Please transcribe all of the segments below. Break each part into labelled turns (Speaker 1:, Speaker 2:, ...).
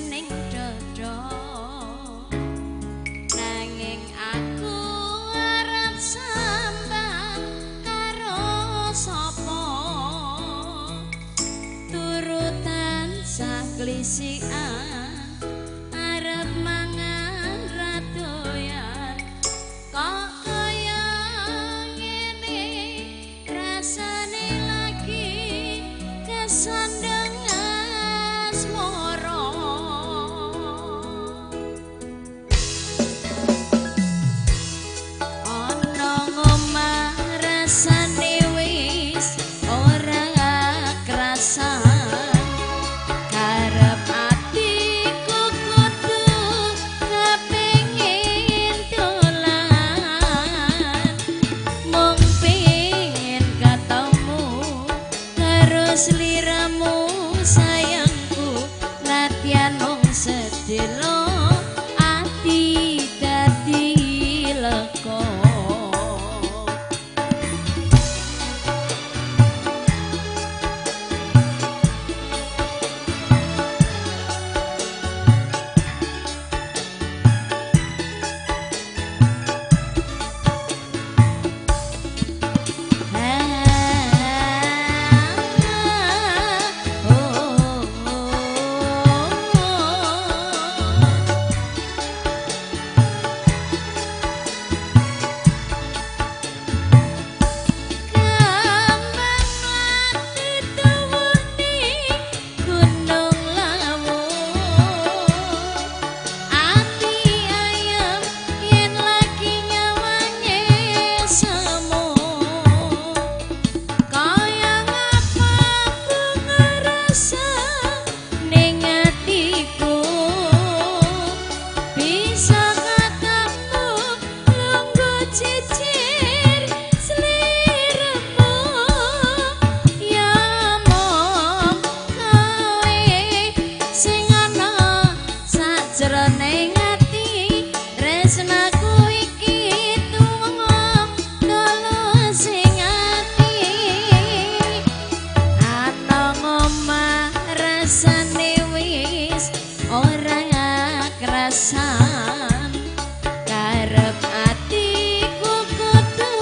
Speaker 1: ning dada nanging aku arep sambang karo sapa turutan saklisian arep mangan radoyan kok kaya ngene rasane lagi kesandang asmara ana ngomah rasane wis ora krasan karep atiku kudu kepengin dolan mung pengin ketemu karo sliramu sayangku latihan mung sedelo ati dadi leko jroning ati tresnaku iki tuwung dolo sing ati ana ngomah rasane wis ora krasan karep atiku kudu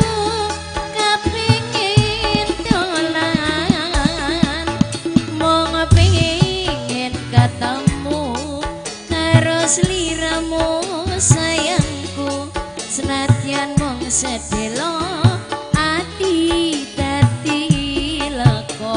Speaker 1: kepengin dolan mung pengin ketemu sliramu sayangku senadyan mung sedelo ati dadi leko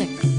Speaker 1: musik.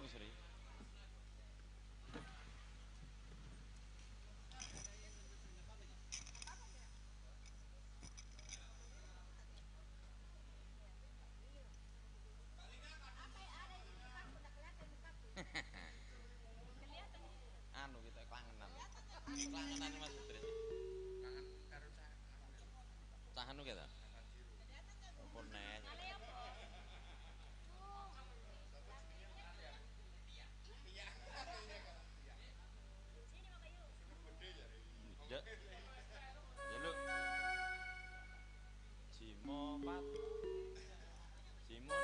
Speaker 2: Sri. Anu kita kelangenan. Kelangenan Mas Putri. Kangen karo cah anu kita. Apa nek? Ya. Ya lu. Simo 4. Simo 4.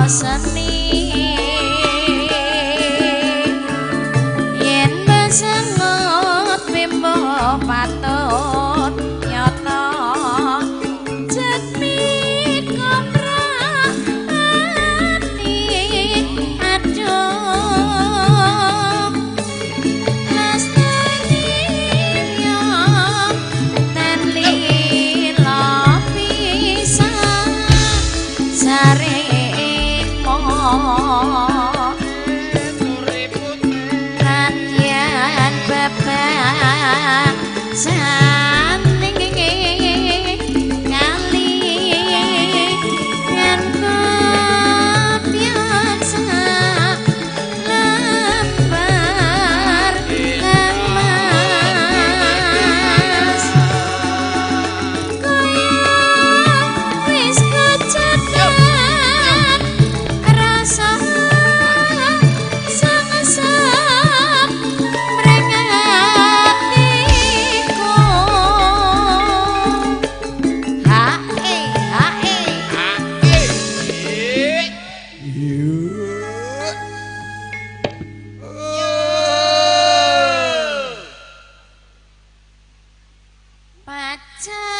Speaker 1: Seni yen mesengot bimbo patut nyata jekmi komra ati aduh lastani yo ten lila bisa sare Radian bapak sanding kali yang kebiasa lembar emas goyang wis kecatat rasa sangat merengatiku hae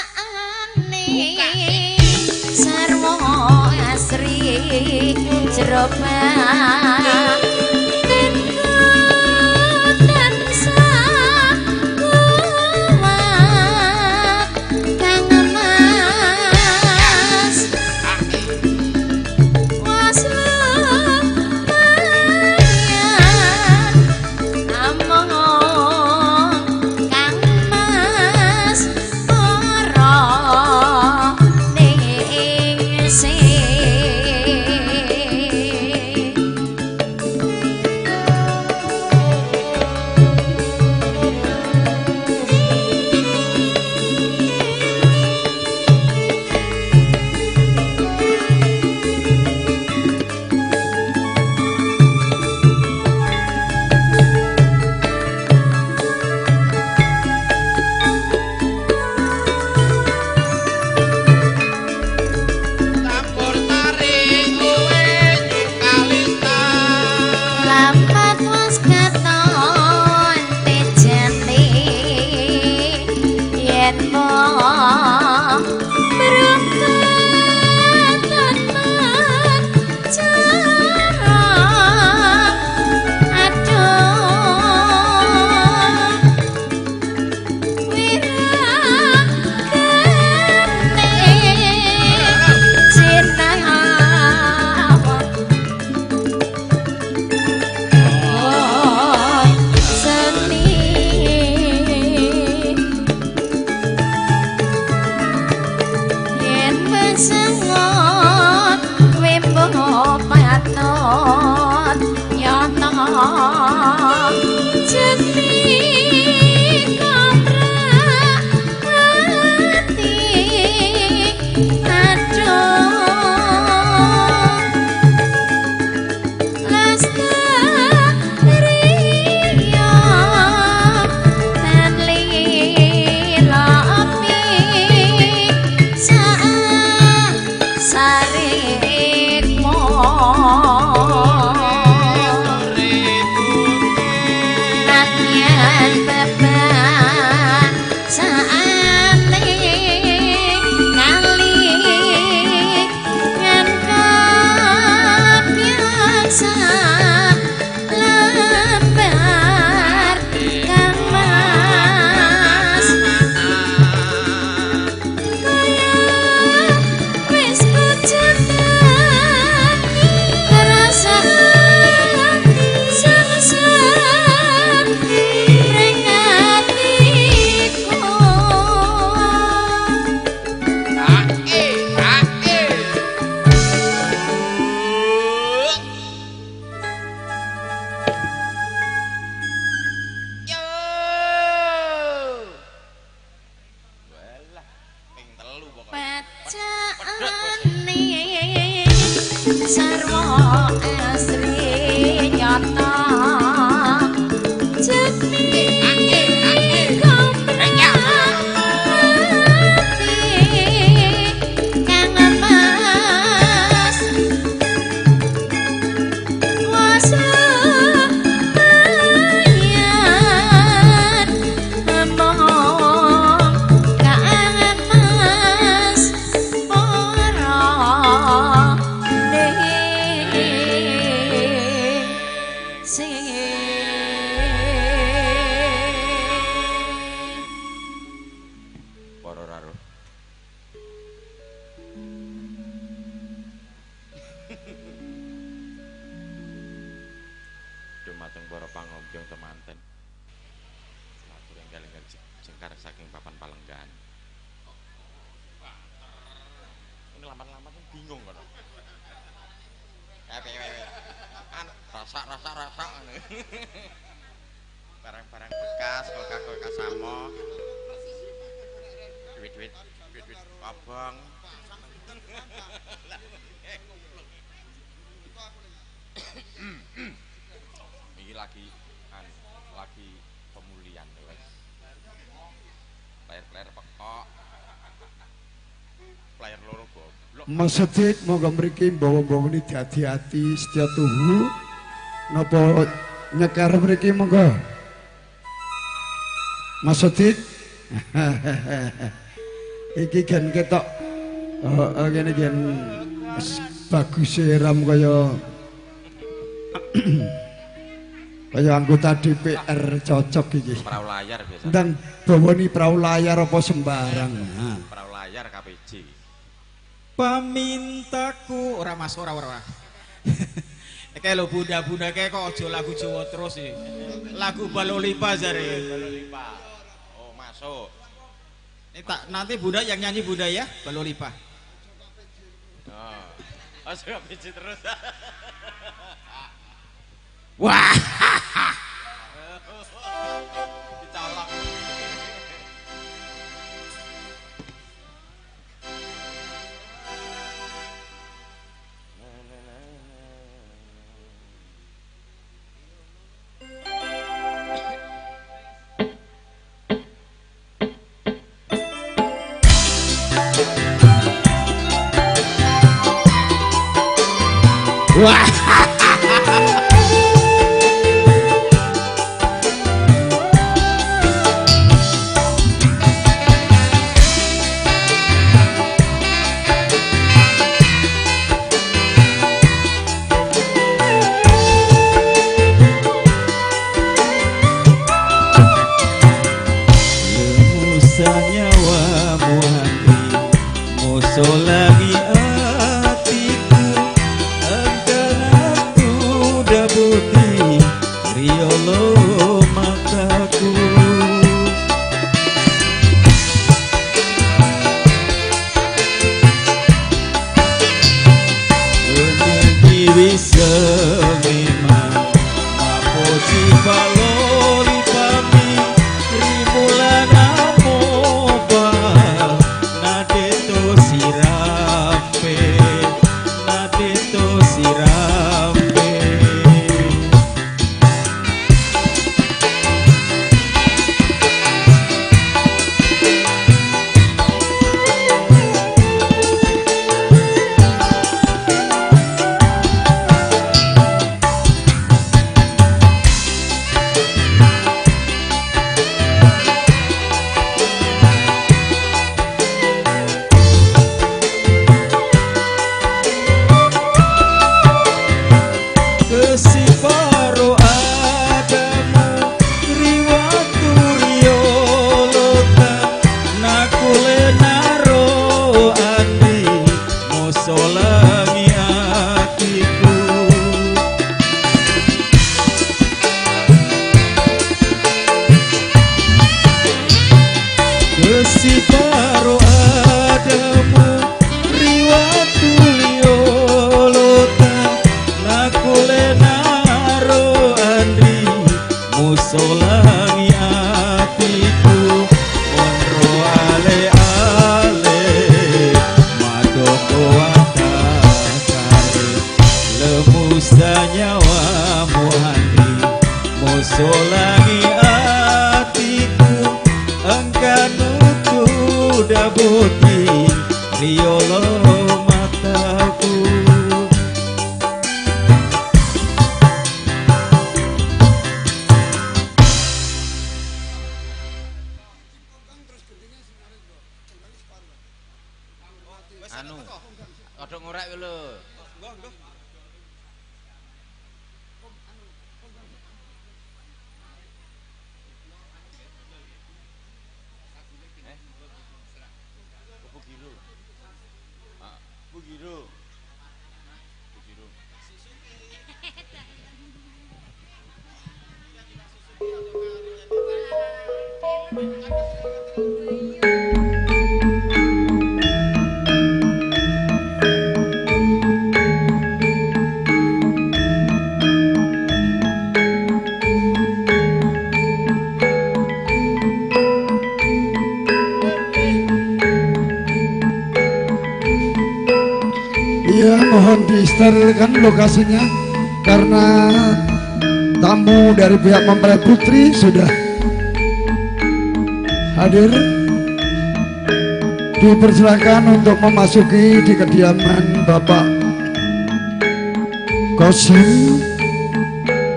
Speaker 1: pacaane sarwa asri jeroba
Speaker 2: Dumateng para pangombyong temanten. Matur enggal-enggal jengkar saking papan palenggan. Ini lamar-lamar bingung kono. An rasa. Barang-barang bekas, kulkas samo. Duit abang. Lagi pemulihan wes. Player pekok. Player loro goblok.
Speaker 3: Mas Sedit monggo mriki mbawa-mbawa ni hati-hati setya tuhu. Napa nyekar mriki monggo. Mas Sedit. Iki gen ketok ngene gen bagus ram kaya kaya anggota DPR cocok iki.
Speaker 2: Perahu layar biasa.
Speaker 3: Ndang bawani perahu layar apa sembarang.
Speaker 2: Perahu layar KPJ.
Speaker 4: Pamintaku ora Mas ora. Kayak lo bunda-bunda kayak kok aja lagu Jawa terus sih. Lagu Balolipa jare.
Speaker 2: Balolipa. Oh, masuk.
Speaker 4: Ini tak nanti bunda yang nyanyi bunda ya, Balolipa.
Speaker 2: Oh. Suka biji terus.
Speaker 4: Wah.
Speaker 2: Dicolok.
Speaker 4: Wah. Nyawamu hati musuh lagi hatiku engkau
Speaker 3: disterilkan lokasinya karena tamu dari pihak mempelai putri sudah hadir. Dipersilakan untuk memasuki di kediaman Bapak Kosim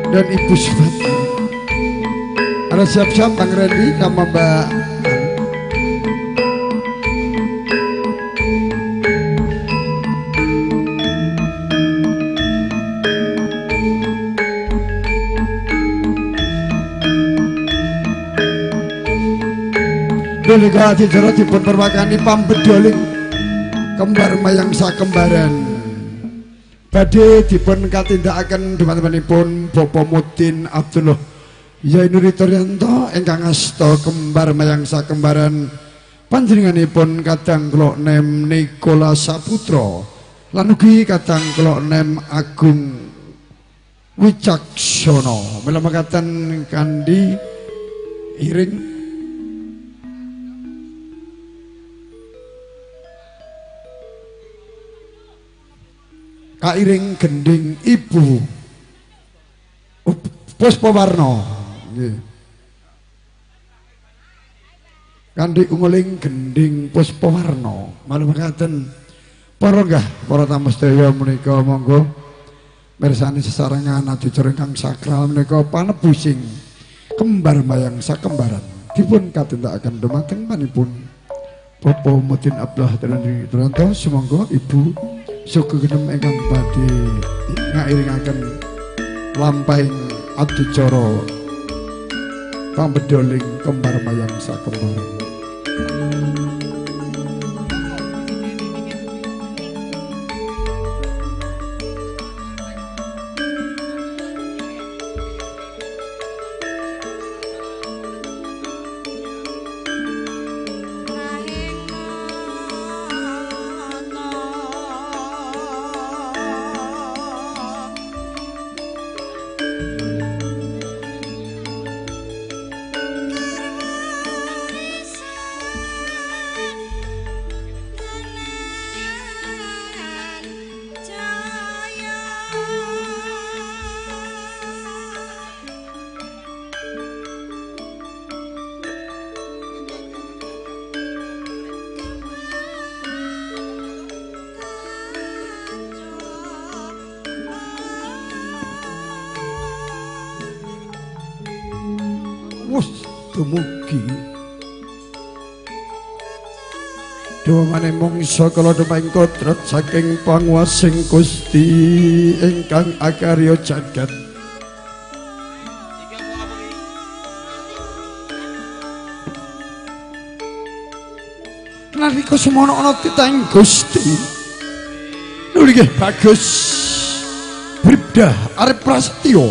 Speaker 3: dan Ibu Subati. Ada siap-siap Bang Randy sama Mbak. Delegasi jero dipun perwakani pambedoling kembar mayang sakembaran. Badhe dipun katindakaken dhumatipun Bapak Mudin Abdullah Yainuri Toryanto ingkang asta kembar mayang sakembaran panjenenganipun kadang kula nem Nikola Saputra lan ugi kadang kula nem Agung Wicaksana mila mekaten kandi iring kairing gending Ibu Puspawarna nggih. Kanthi unguling gending Puspawarna malu mekaten para nggah para tamu sedaya menika monggo mirsani sesarengan adicara ingkang sakral menika panebusing kembar mayang sakembaran dipun katindakaken dumateng panipun Bapak Mudin Abdullah Toryanto sumangga Ibu sugegenem ingkang badhe ngairingaken lampahing adicara pambedoling kembar mayang sakembaran. Dumugi domane mungsa kala dumaing kodrat saking panguwasing Gusti ingkang akarya jagat. Nalika semono ana titahing Gusti nuli nggih bagus bribda arep prasetya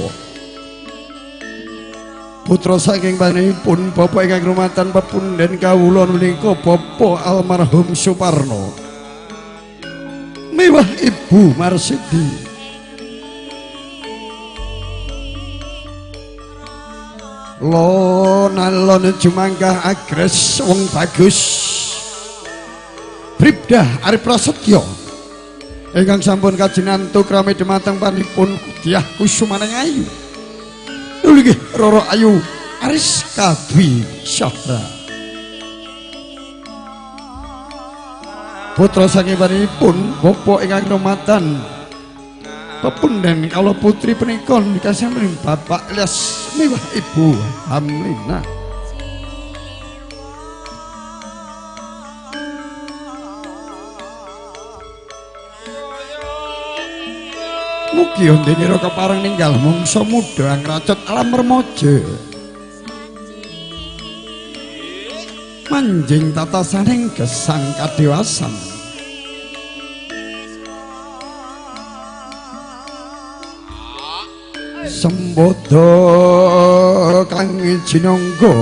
Speaker 3: putra saking panjenenganipun Bapak ingkang rumatan pepundhen kawula menika Bapak almarhum Suparno miwah Ibu Marsidi lonalon jumanggah agres wong bagus bribda arep prasetya ingkang sampun kajinantuk rame dumateng panipun Diah Kusumaning Ayu nuli nggih Roro Ayu Ariska Dwi Syahra putra saking panipun Bapak ingkang rumatan pepundhen kala putri punika dikasih mening Bapak Ilyas miwah Ibu Hamlina. Mugi ndenira kepareng ninggal mungsa muda ngracet alam remaja manjing tatasaning gesang kadewasan sembodo kang jinangga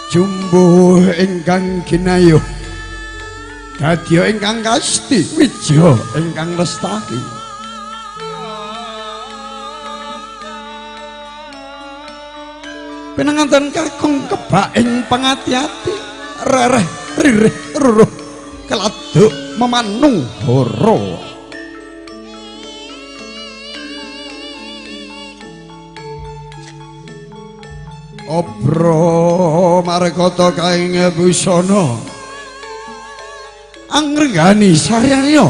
Speaker 3: jumbuh ingkang kinayuh dadya ingkang kasti wijya ingkang lestari pinanganten kakung kebak ing pangati-ati rereh ririh ruruh keladuk Memanuhara. Obro markata kaing busana angrenggani saryanya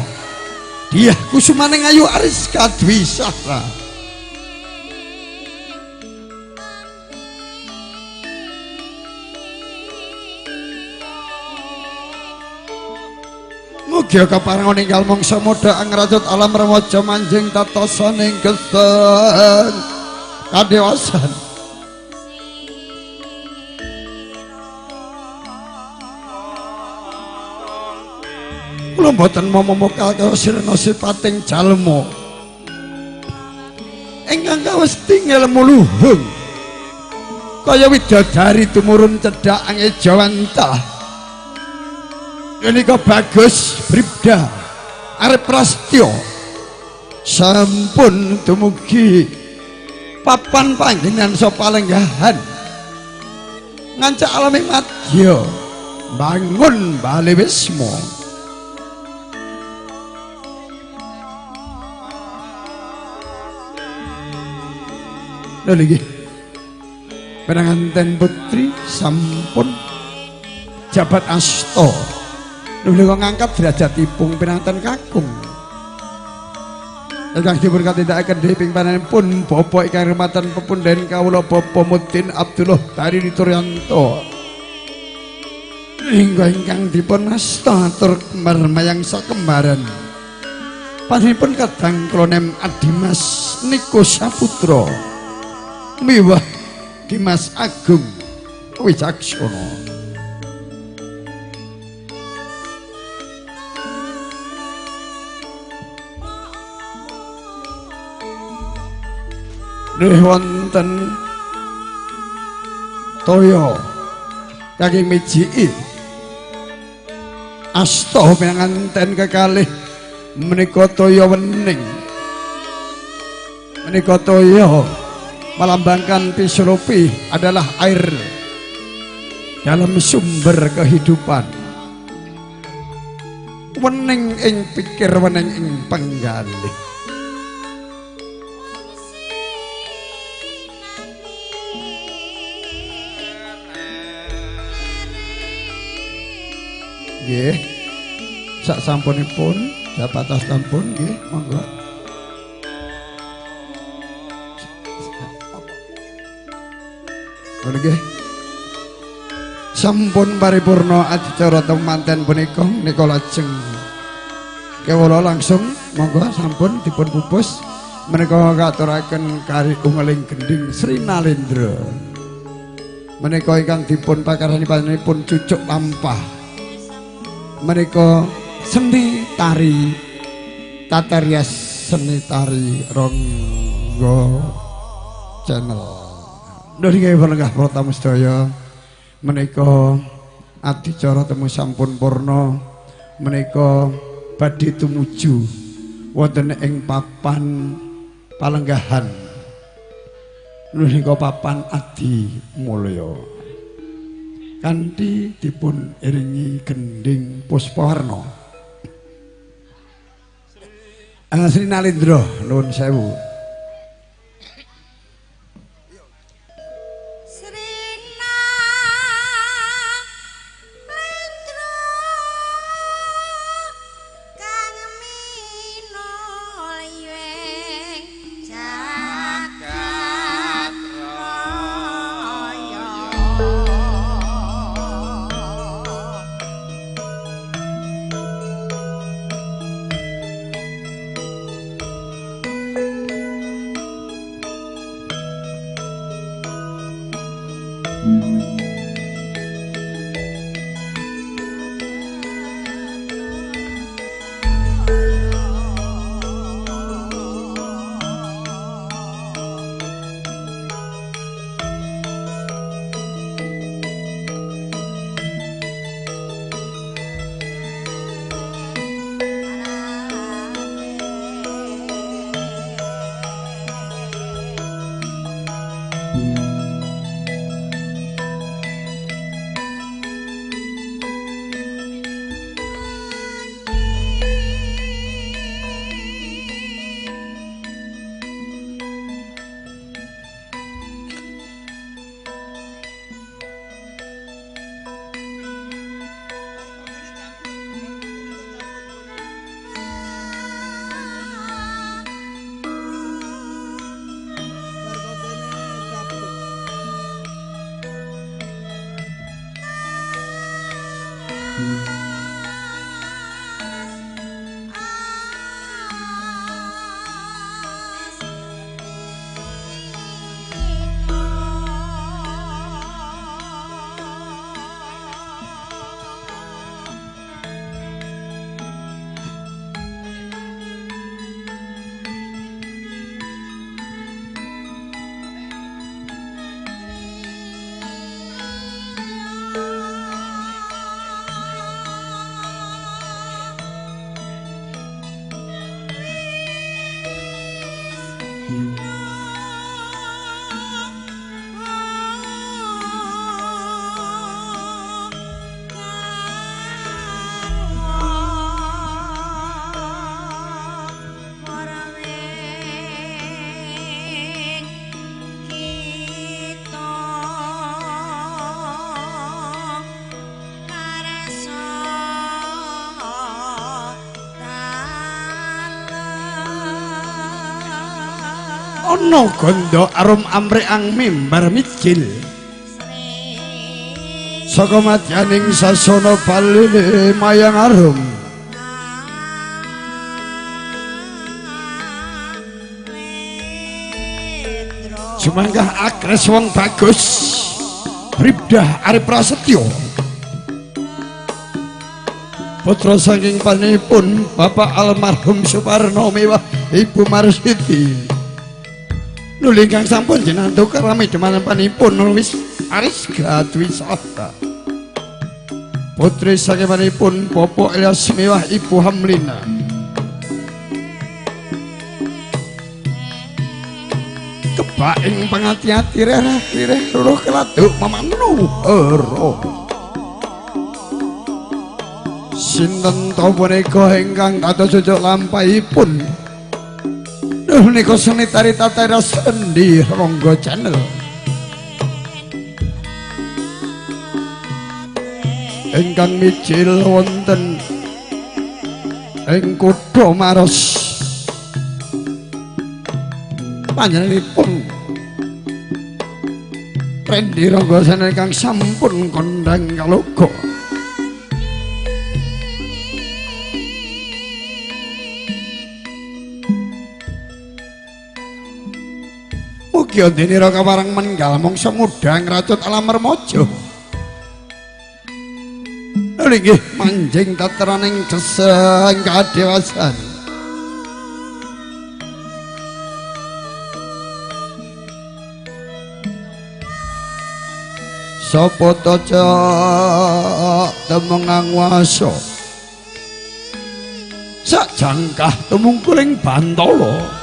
Speaker 3: diah kusumaning ayu aris kadwisara. Mugi kaparenga ninggal mangsa modha angrajut alam remaja manjing tatasaning gesen kadewasan. Kula mboten momokal sirna sipating jalma ingkang kawesti ngelmu luhung kaya widodari tumurun cedhak angejawantah. Menika bagus bribda arep prastya sampun dumugi papan panggenan sapa lenggahan ngancak alaming madya bangun bali wisma. Niki penanganten putri sampun jabat asta. Nulung ngangkat derajatipun penanganten kakung. Ingkang dipun katindakaken dening panjenenganipun Bapak ingkang rematan pepundhen kawula Bapak Mudin Abdullah Tari Turyanto. Ingkang dipun asta atur kembar mayang sakembaran. Panjenenganipun kadang kula nem Adimas Niko Saputra. Miwah Dimas Agung Wicaksana. Nggih wonten toya kagem mijiki asta pinanganten kekalih menika toya wening. Menika toya melambangkan Pisropi adalah air dalam sumber kehidupan. Wening ing pikir, wening ing penggalih. Nggih. Sak sampunipun dapat sampun nggih, monggo. Nggih. Sampun paripurna adicara temanten punika nika lajeng kawula langsung monggo sampun dipun pupus menika katuraken kari ungeling gending Sri Nalendra. Menika ingkang dipun pakarani panjenenganipun Cucuk Lampah. Menika seni tari Tatarias seni tari Ronggo Channel. Nggih panjenengan pratamu sedaya menika adicara temu sampun purna menika badhe tumuju wonten ing papan palenggahan menika papan Adi Mulya kanthi dipun iringi gending Puspawarna. Sri Nalendra nuwun sewu. Ana ganda arum amrek ang mimbar mijil saka madyaning sasana baline mayang arum Sumanggah akres wong bagus Bribdah Arep Prasetyo putra saking panipun Bapak almarhum Suparno Mewah Ibu Marsiti nuli ingkang sampun jenengan rami demanipun wis aris gadwisata putri saking panipun Bapak Ilyas Mewah Ibu Hamlina kebaing pangati-ati rereh ruruh keladuk mamanu ero sinten to punika ingkang dados cocok lampahipun nika seni tari tatara sendi Ronggo Channel ingkang mijil wonten ing Kutha Maros panjenenganipun Rendi Ronggo Channel ingkang sampun kondhang kaloga mugi nira kawarang menggal mangsa muda ngracut alam remaja nggih manjing tateraning gesang kadewasan sapa taca temengang wasa sak jangkah tumungkuling Bantala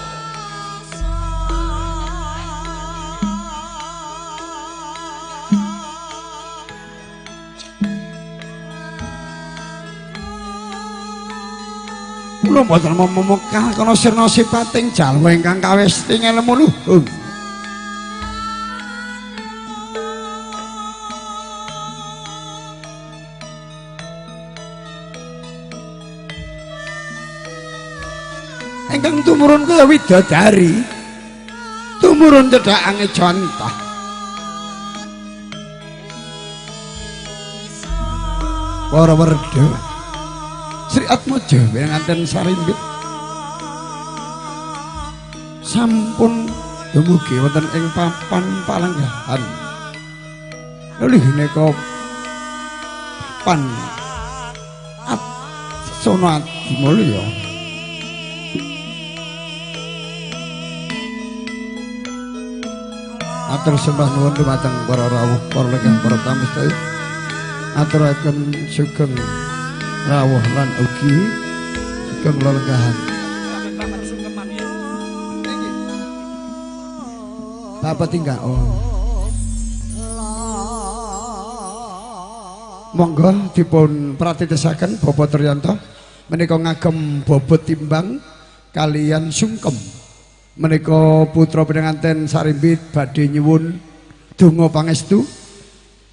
Speaker 3: kula mboten memekah kana sirna sipating jalwa ingkang kawesting ilmu luhung ingkang tumurun kaya widodari tumurun cedhakange jontah para werda Sri Atmaja winganten sarimbit sampun dumugi wonten ing papan palenggahan lha nika papan Sono Adimulya atur sembah nuwun dumateng para rawuh para lenggah para tamu sedaya aturaken sugeng rawuh lan ugi sugeng lelenggahan Bapak tinggal monggo dipun pratitesaken Bapak Triyanto menika ngagem bobot timbang kalian sungkem menika putra pengantin sarimbit badhe nyuwun donga pangestu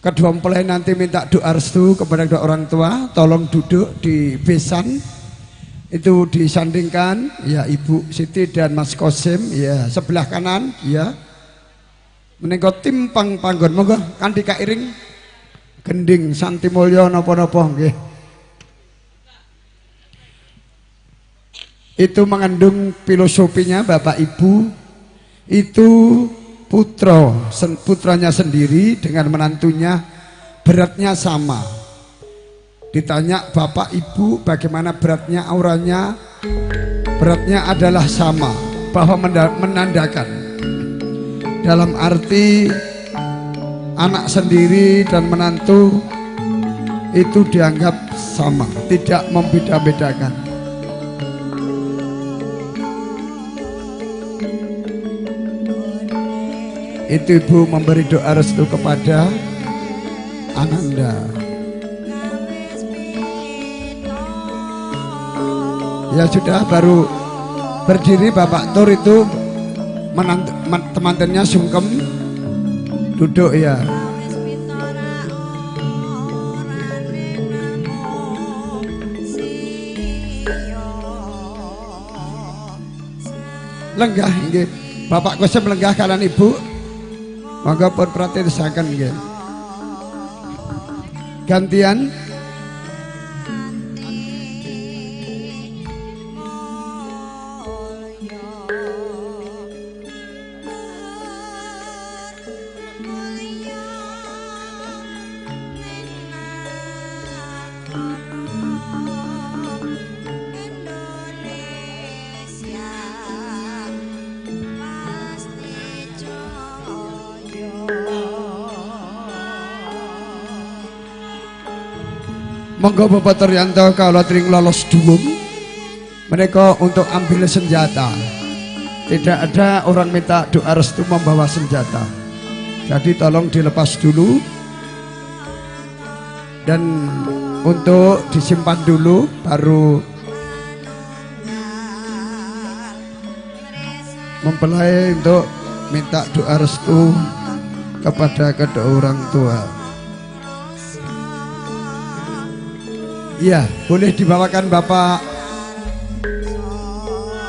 Speaker 3: kedua mempelai nanti minta doa restu kepada kedua orang tua tolong duduk di besan itu disandingkan ya Ibu Siti dan Mas Kosim ya sebelah kanan ya menika timpang panggon monggo kanthi kairing gending Santi Mulya napa-napa nggih itu mengandung filosofinya Bapak Ibu itu putranya sendiri dengan menantunya beratnya sama ditanya Bapak Ibu bagaimana beratnya auranya beratnya adalah sama bahwa menandakan dalam arti anak sendiri dan menantu itu dianggap sama tidak membeda-bedakan itu ibu memberi doa restu kepada Ananda. Ya sudah, baru berdiri Bapak Tur itu temantennya sungkem duduk ya. Lenggah nggih. Bapak kusem lenggah kalian ibu. Monggo pun pratisaken nggih. Gantian. Monggo Bapak Turyanto kalau tring lolos duwung mereka untuk ambil senjata. Tidak ada orang minta doa restu membawa senjata. Jadi tolong dilepas dulu dan untuk disimpan dulu baru mempelai untuk minta doa restu kepada kedua orang tua. Iya, boleh dibawakan Bapak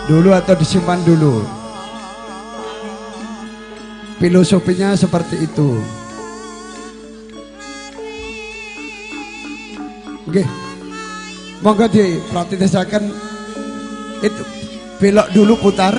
Speaker 3: dulu atau disimpan dulu. Filosofinya seperti itu. Oke, monggo dipraktisaken. Itu belok dulu putar.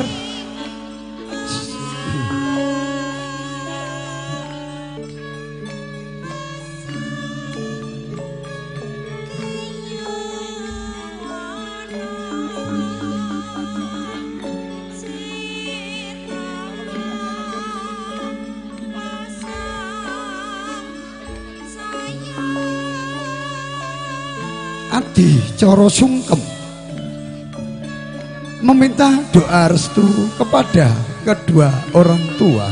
Speaker 3: Adi coro sungkem meminta doa restu kepada kedua orang tua.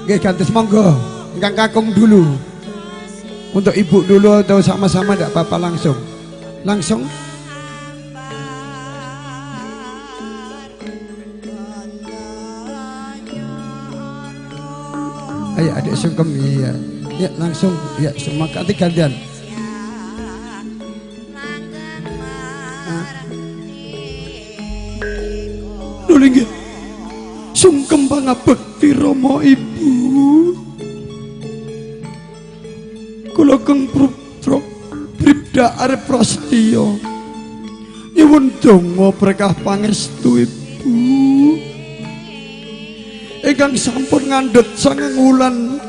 Speaker 3: Oke, gantis monggo engkang kakung dulu. Untuk ibu dulu atau sama-sama tidak apa-apa, langsung ayo adik sungkem. Iya ya, langsung ya, semua ganti gantian. Nulingi sungkem pangabekti Rama Ibu. Kula keng putra Bribda Arep Prasetya nyuwun donga berkah pangestu Ibu ingkang sampun ngandhut 9 wulan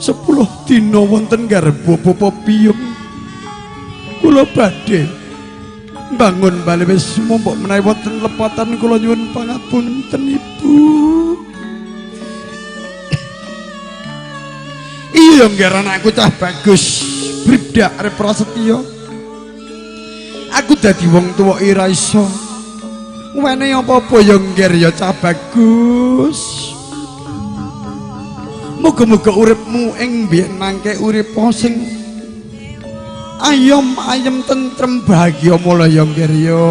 Speaker 3: 10 dina wonten garba Bapa Piyung. Kula badhe mbangun bali wis mumpuk menawi wonten lepatan kula nyuwun pangapunten Ibu. Iya nggih anakku cah bagus Bribda Arep Prasetya. Aku dadi wong tuwa ora iso wenehi apa-apa ya nggih ya cah bagus. Muga-muga uripmu ing mbiyen mangke urip sing ayem tentrem bahagia mulya ya.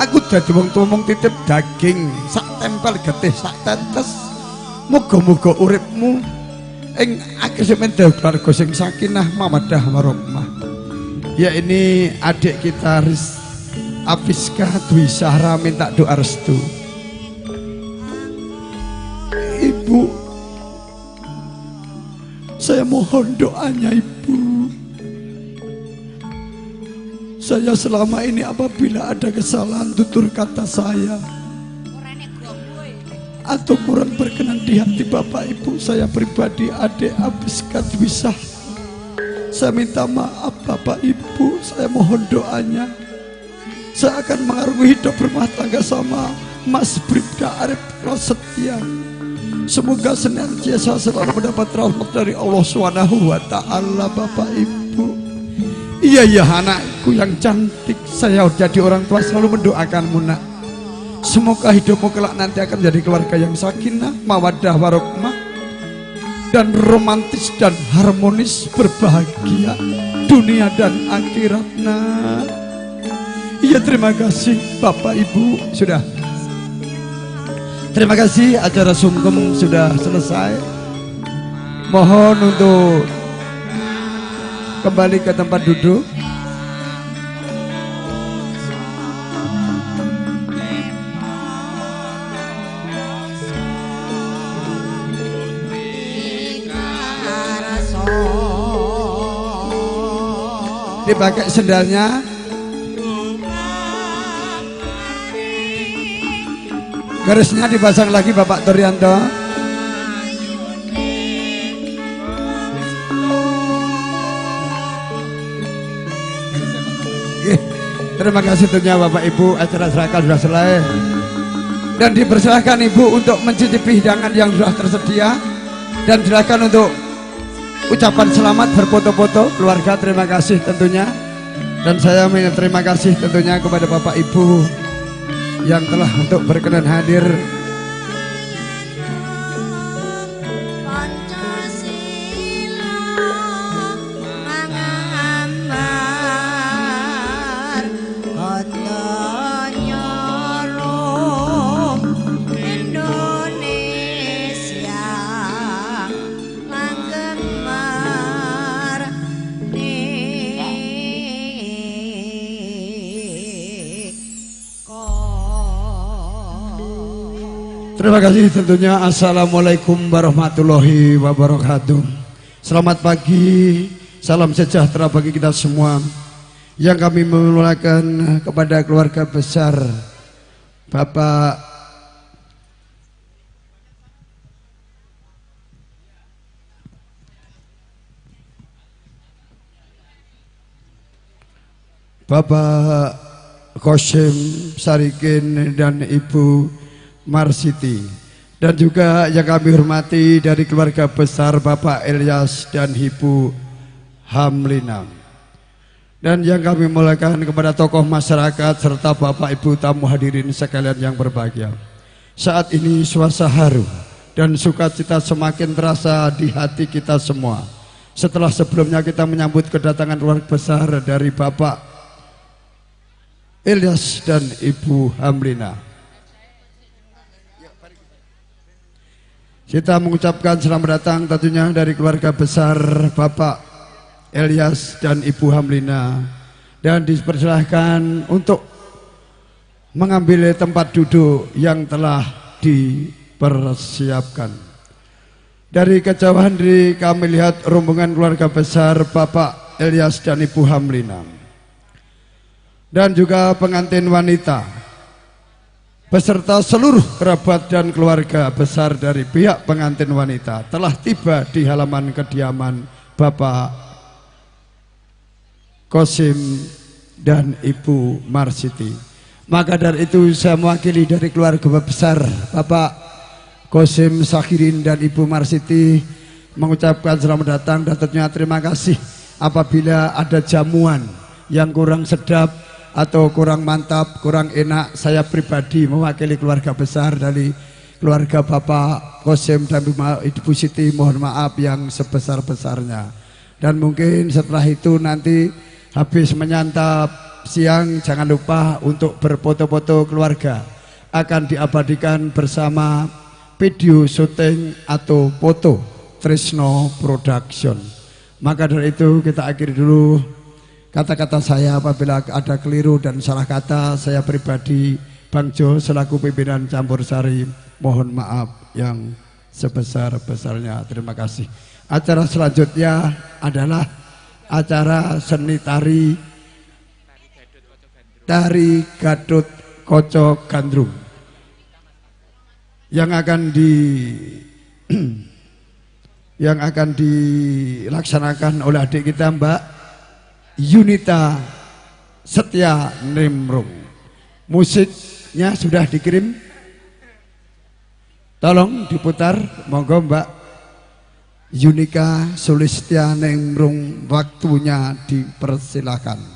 Speaker 3: Aku dadi wong tuwa mung titip daging sak tempel getih sak tetes. Muga-muga uripmu ing akeh keluarga sing sakinah mawaddah warahmah. Ya, ini adik kita Afiska Dwi Sahra minta doa restu. Ibu, saya mohon doanya Ibu. Saya selama ini apabila ada kesalahan tutur kata saya atau kurang berkenan di hati Bapak Ibu saya pribadi, adik Afiska Dwi Sahra, saya minta maaf Bapak Ibu. Saya mohon doanya. Saya akan mengarungi hidup rumah tangga sama Mas Bribda Arep Prasetya. Semoga senantiasa selalu mendapat rahmat dari Allah SWT Bapak Ibu. Iya anakku yang cantik, saya jadi orang tua selalu mendoakanmu nak. Semoga hidupmu kelak nanti akan menjadi keluarga yang sakinah, mawaddah warahmah, dan romantis dan harmonis, berbahagia dunia dan akhirat nak. Iya terima kasih Bapak Ibu sudah. Terima kasih, acara sungkem sudah selesai. Mohon untuk kembali ke tempat duduk. Dipakai sendalnya. Garisnya dipasang lagi Bapak Turyanto. Terima kasih tentunya Bapak Ibu, acara serahkan sudah selesai dan dipersilahkan Ibu untuk mencicipi hidangan yang sudah tersedia dan silakan untuk ucapan selamat berfoto-foto keluarga. Terima kasih tentunya, dan saya terima kasih tentunya kepada Bapak Ibu yang telah untuk berkenan hadir. Terima kasih tentunya. Assalamualaikum warahmatullahi wabarakatuh. Selamat pagi, salam sejahtera bagi kita semua. Yang kami memulakan kepada keluarga besar Bapak Kosim Sarikin dan Ibu Marsiti, dan juga yang kami hormati dari keluarga besar Bapak Ilyas dan Ibu Hamlina, dan yang kami mulakan kepada tokoh masyarakat serta Bapak Ibu tamu hadirin sekalian yang berbahagia. Saat ini suasana haru dan sukacita semakin terasa di hati kita semua setelah sebelumnya kita menyambut kedatangan keluarga besar dari Bapak Ilyas dan Ibu Hamlina. Kita mengucapkan selamat datang tentunya dari keluarga besar Bapak Ilyas dan Ibu Hamlina, dan dipersilahkan untuk mengambil tempat duduk yang telah dipersiapkan. Dari kejauhan kami lihat rombongan keluarga besar Bapak Ilyas dan Ibu Hamlina, dan juga pengantin wanita beserta seluruh kerabat dan keluarga besar dari pihak pengantin wanita telah tiba di halaman kediaman Bapak Kosim dan Ibu Marsiti. Maka dari itu saya mewakili dari keluarga besar Bapak Kosim Sakirin dan Ibu Marsiti mengucapkan selamat datang dan tentunya terima kasih apabila ada jamuan yang kurang sedap atau kurang mantap, kurang enak, saya pribadi mewakili keluarga besar dari keluarga Bapak Kosim dan Ibu Siti mohon maaf yang sebesar-besarnya. Dan mungkin setelah itu nanti habis menyantap siang jangan lupa untuk berfoto-foto keluarga, akan diabadikan bersama video syuting atau foto Trisno Production. Maka dari itu kita akhiri dulu kata-kata saya. Apabila ada keliru dan salah kata, saya pribadi Bang Jo selaku pimpinan Campur Sari mohon maaf yang sebesar-besarnya. Terima kasih. Acara selanjutnya adalah acara seni tari Gadot Koco Gandrung yang akan dilaksanakan oleh adik kita Mbak Yunita Setia Nimrung. Musiknya sudah dikirim, tolong diputar, monggo Mbak Yunika Sulistia Nemrung, waktunya dipersilakan.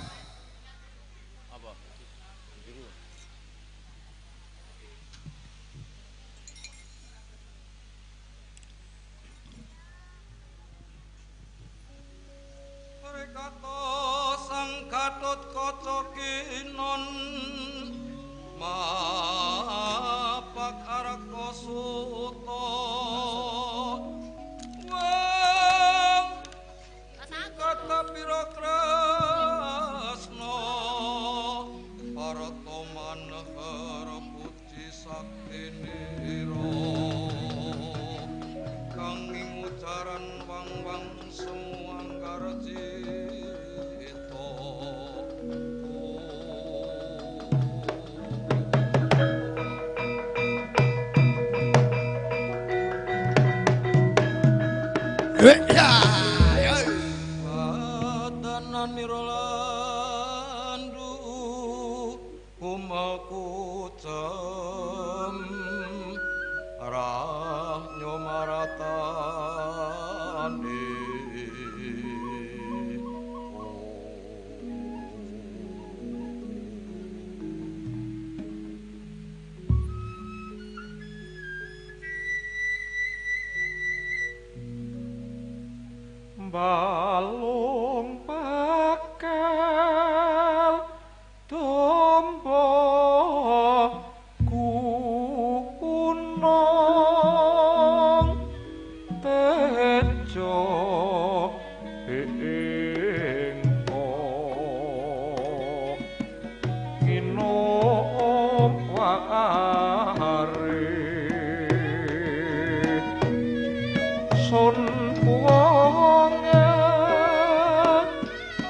Speaker 5: Balung bakal tombo kunong tejo engko inom ware sun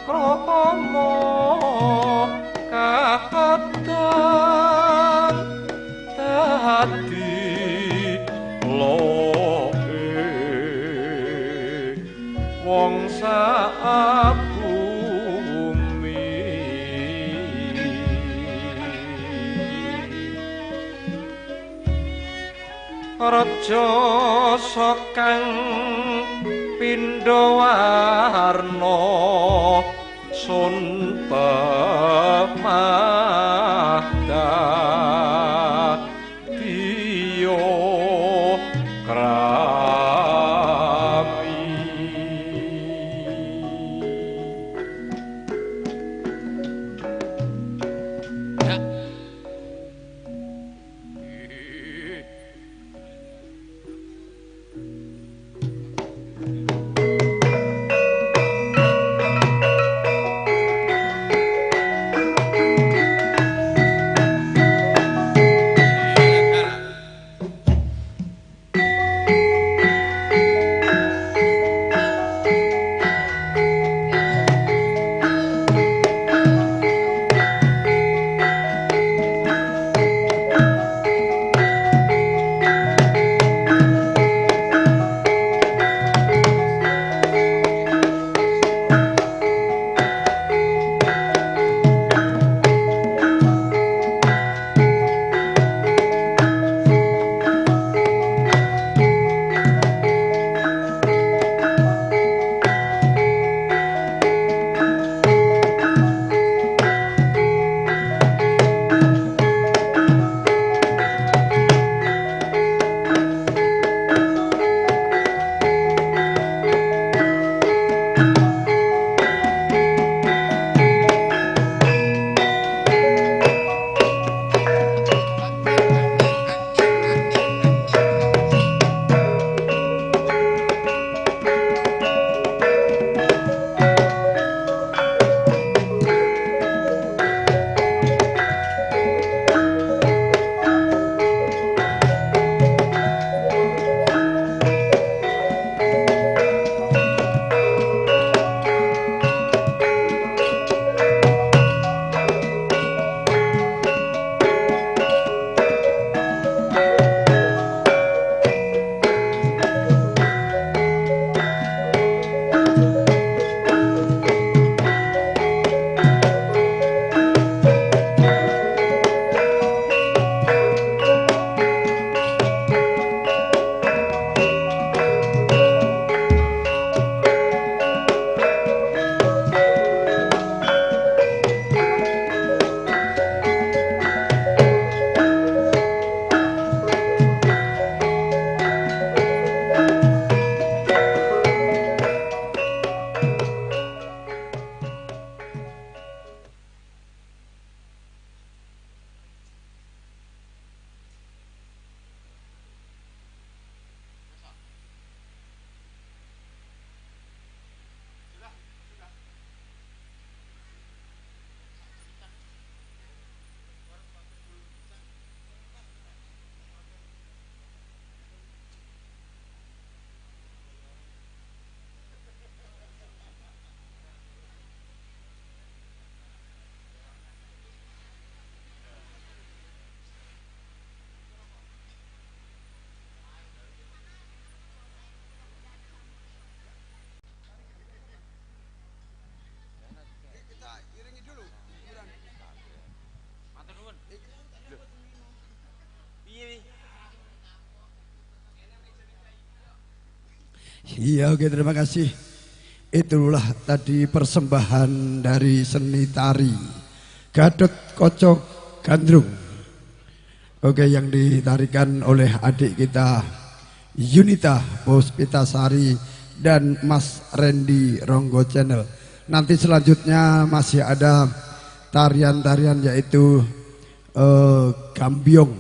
Speaker 5: kromo kakatan dadi loe wong sabumi raja sokang pindha warna sun pemahda tiyo krami
Speaker 3: Iya, oke, terima kasih. Itulah tadi persembahan dari seni tari Gatot Kaca Gandrung. Oke, yang ditarikan oleh adik kita Yunita Puspitasari dan Mas Randy Ronggo Channel. Nanti selanjutnya masih ada tarian-tarian yaitu Gambyong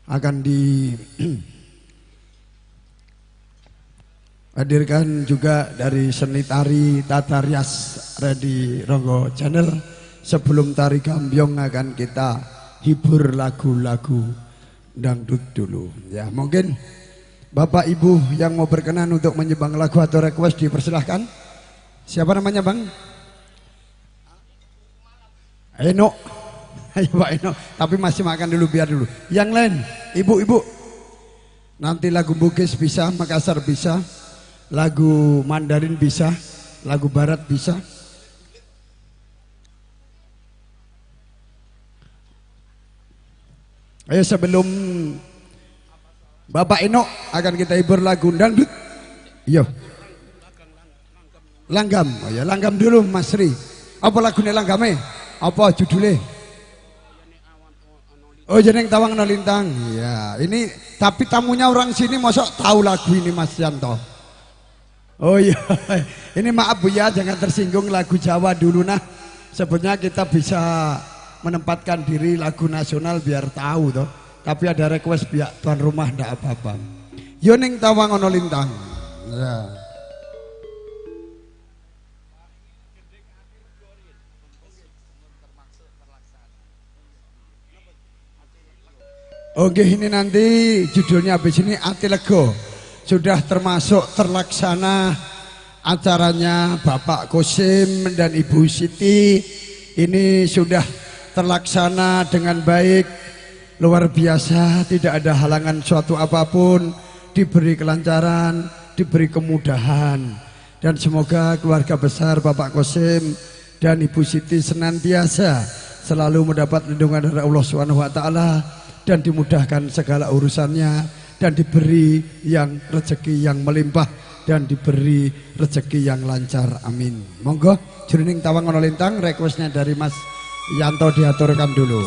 Speaker 3: akan dihadirkan juga dari seni tari Tata Rias Randy Ronggo Channel. Sebelum tari Gambyong akan kita hibur lagu-lagu dangdut dulu ya. Mungkin Bapak Ibu yang mau berkenan untuk menyumbang lagu atau request dipersilahkan. Siapa namanya Bang? Eno. Ayo Pak Eno, tapi masih makan dulu biar dulu. Yang lain, ibu-ibu. Nanti lagu Bugis bisa, Makassar bisa, lagu Mandarin bisa, lagu Barat bisa. Ayo sebelum Bapak Eno akan kita hibur lagu dangdut. Yo. Langgam. Oh ya, langgam dulu Mas Sri. Apa lagunya langgame? Apa judulnya? Oh, jeneng Tawang No Lintang. Ya, ini tapi tamunya orang sini mosok tahu lagu ini Mas Yanto. Oh iya. Ini maaf Bu ya, jangan tersinggung lagu Jawa dulu nah. Sebenarnya kita bisa menempatkan diri lagu nasional biar tahu toh. Tapi ada request pihak tuan rumah ndak apa-apa. Yoning Tawang Ono Lintang. Ya. Oke, ini nanti judulnya habis ini Ati Lego. Sudah termasuk terlaksana acaranya Bapak Kosim dan Ibu Siti. Ini sudah terlaksana dengan baik, luar biasa, tidak ada halangan suatu apapun, diberi kelancaran, diberi kemudahan. Dan semoga keluarga besar Bapak Kosim dan Ibu Siti senantiasa selalu mendapat lindungan dari Allah SWT dan dimudahkan segala urusannya dan diberi yang rezeki yang melimpah dan diberi rezeki yang lancar, amin. Monggo jroning Tawang Ono Lintang, requestnya dari Mas Yanto diaturkan dulu.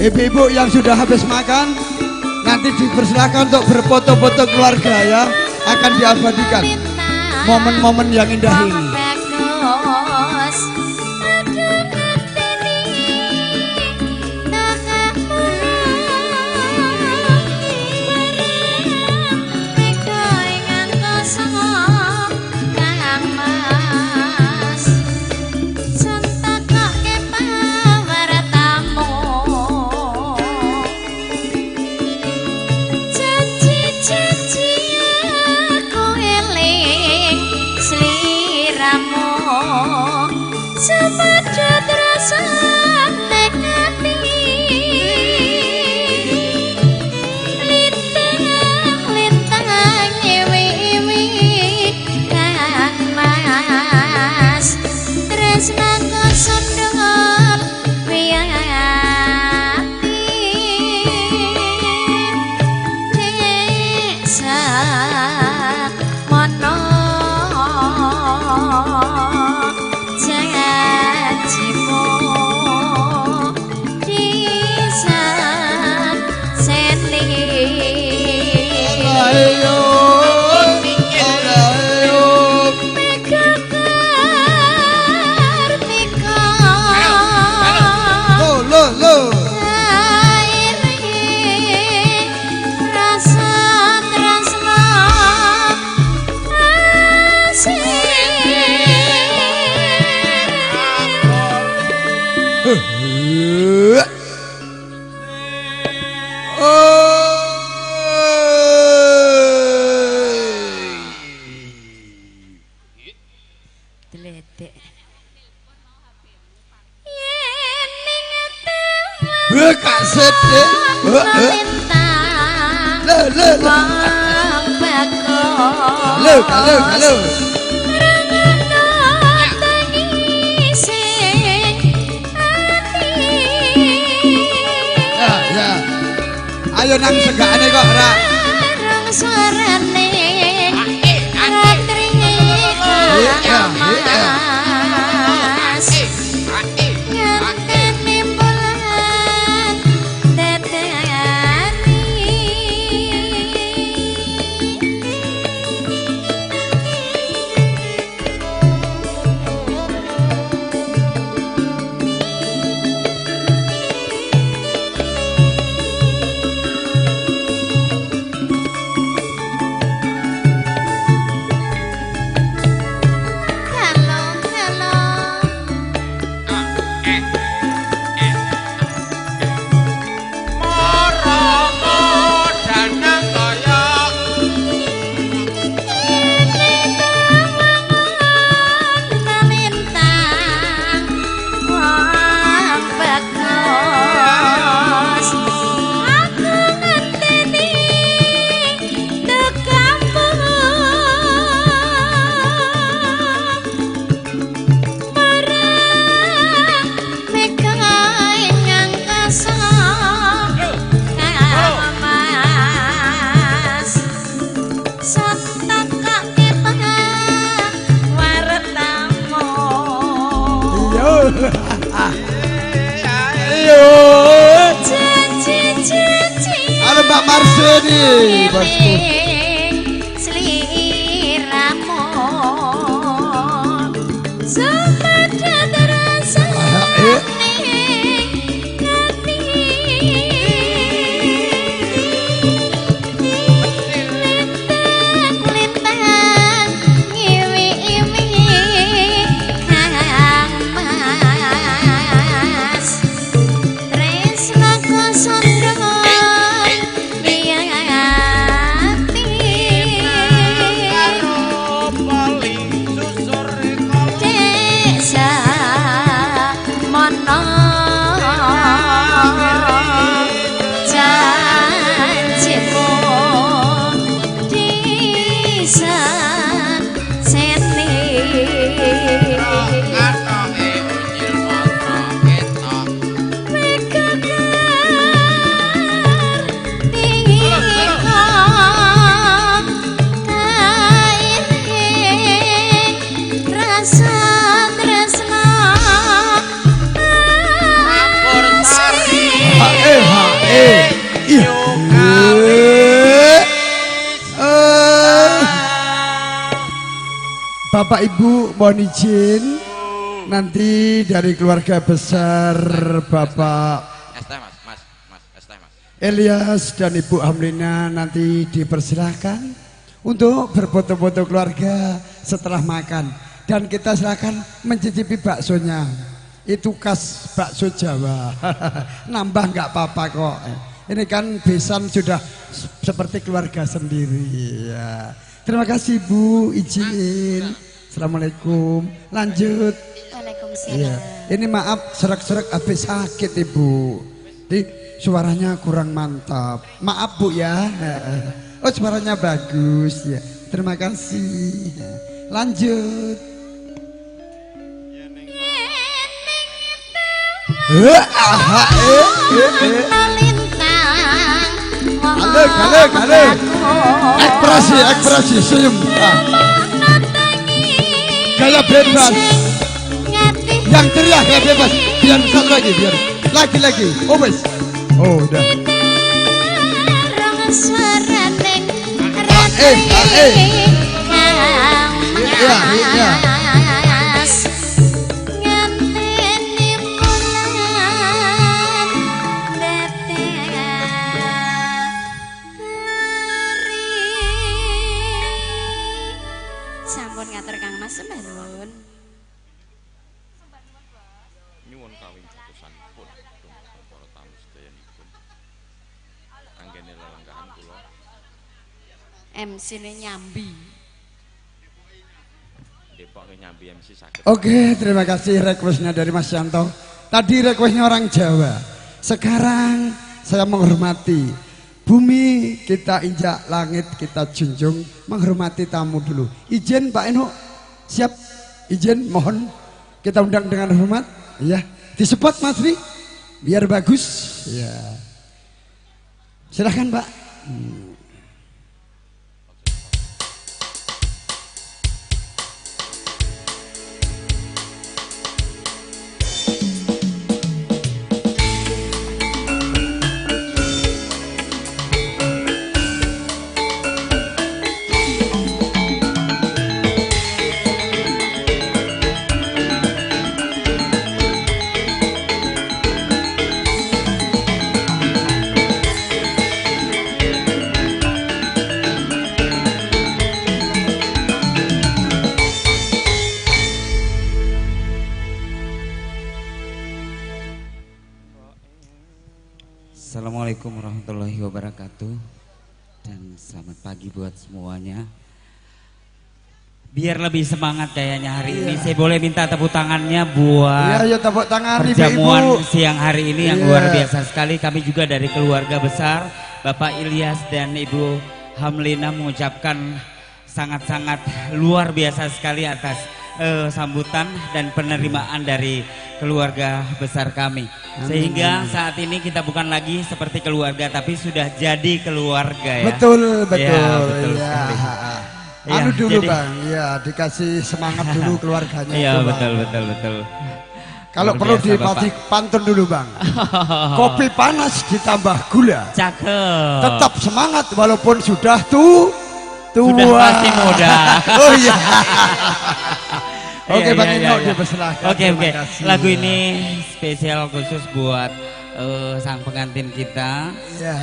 Speaker 3: Ibu-ibu yang sudah habis makan nanti dipersilakan untuk berfoto-foto keluarga ya, akan diabadikan momen-momen yang indah ini.
Speaker 1: lintang
Speaker 3: Le.
Speaker 1: wong bagus
Speaker 3: Halo. Ya. Ayo nang segane kok ora.
Speaker 1: Suarane ratri kamas nganteni bulan dadani
Speaker 3: Halo Mbak Marseni, bosku.
Speaker 1: Sliramu sepada terasa
Speaker 3: Bapak Ibu mohon izin nanti dari keluarga besar Bapak Elias dan Ibu Hamlina nanti dipersilahkan untuk berfoto-foto keluarga setelah makan dan kita silakan mencicipi baksonya. Itu khas bakso Jawa. Nambah nggak apa-apa kok. Ini kan besan sudah seperti keluarga sendiri ya. Terima kasih Bu, izin. Assalamualaikum. Lanjut.
Speaker 1: Waalaikumsalam.
Speaker 3: Iya. Ini maaf serak-serak habis sakit Ibu. Jadi suaranya kurang mantap. Maaf Bu ya. Oh suaranya bagus ya. Terima kasih. Lanjut. Halo. Ekspresi senyum. Gaya bebas. Yang teriak gaya bebas. Biar satu lagi, biar lagi. Oh wes. Oh udah. Iya.
Speaker 1: Sampun ngatur Kang Mas Sembanun.
Speaker 2: Nyuwun kawin putusan pun para tamu sedayanipun. Anggene lelenggahan kula.
Speaker 1: MC-ne nyambi.
Speaker 2: Depok nyambi MC sakit.
Speaker 3: Oke, terima kasih requestnya dari Mas Yanto. Tadi requestnya orang Jawa. Sekarang saya menghormati. Bumi kita injak, langit kita junjung, menghormati tamu dulu. Izin Pak Eno, siap? Izin, mohon kita undang dengan hormat. Ya, disebut Mas Ri, biar bagus. Ya, silahkan Pak.
Speaker 6: Assalamualaikum warahmatullahi wabarakatuh. Dan selamat pagi buat semuanya. Biar lebih semangat kayaknya hari ini, saya boleh minta tepuk tangannya buat
Speaker 3: Ya, tepuk tangan
Speaker 6: perjamuan
Speaker 3: Ibu.
Speaker 6: siang hari ini yang luar biasa sekali. Kami juga dari keluarga besar Bapak Ilyas dan Ibu Hamlina mengucapkan sangat-sangat luar biasa sekali atas sambutan dan penerimaan dari keluarga besar kami. Sehingga saat ini kita bukan lagi seperti keluarga tapi sudah jadi keluarga ya.
Speaker 3: Betul, betul.
Speaker 6: Ya, betul
Speaker 3: Ya.
Speaker 6: sekali.
Speaker 3: Anu
Speaker 6: Ya,
Speaker 3: dulu
Speaker 6: jadi-
Speaker 3: Bang, ya dikasih semangat dulu keluarganya.
Speaker 6: Iya,
Speaker 3: itu, Bang.
Speaker 6: betul.
Speaker 3: Kalau
Speaker 6: Luar
Speaker 3: perlu
Speaker 6: biasa,
Speaker 3: dipatih pantun dulu Bang. Kopi panas ditambah gula.
Speaker 6: Cakep.
Speaker 3: Tetap semangat walaupun sudah tua.
Speaker 6: Sudah pasti muda.
Speaker 3: Oh iya. Oke
Speaker 6: Iya,
Speaker 3: Bang
Speaker 6: iya,
Speaker 3: Ino
Speaker 6: iya.
Speaker 3: dipersilahkan.
Speaker 6: Oke.
Speaker 3: Terima kasih.
Speaker 6: Lagu ini spesial khusus buat sang pengantin kita.
Speaker 3: Ya.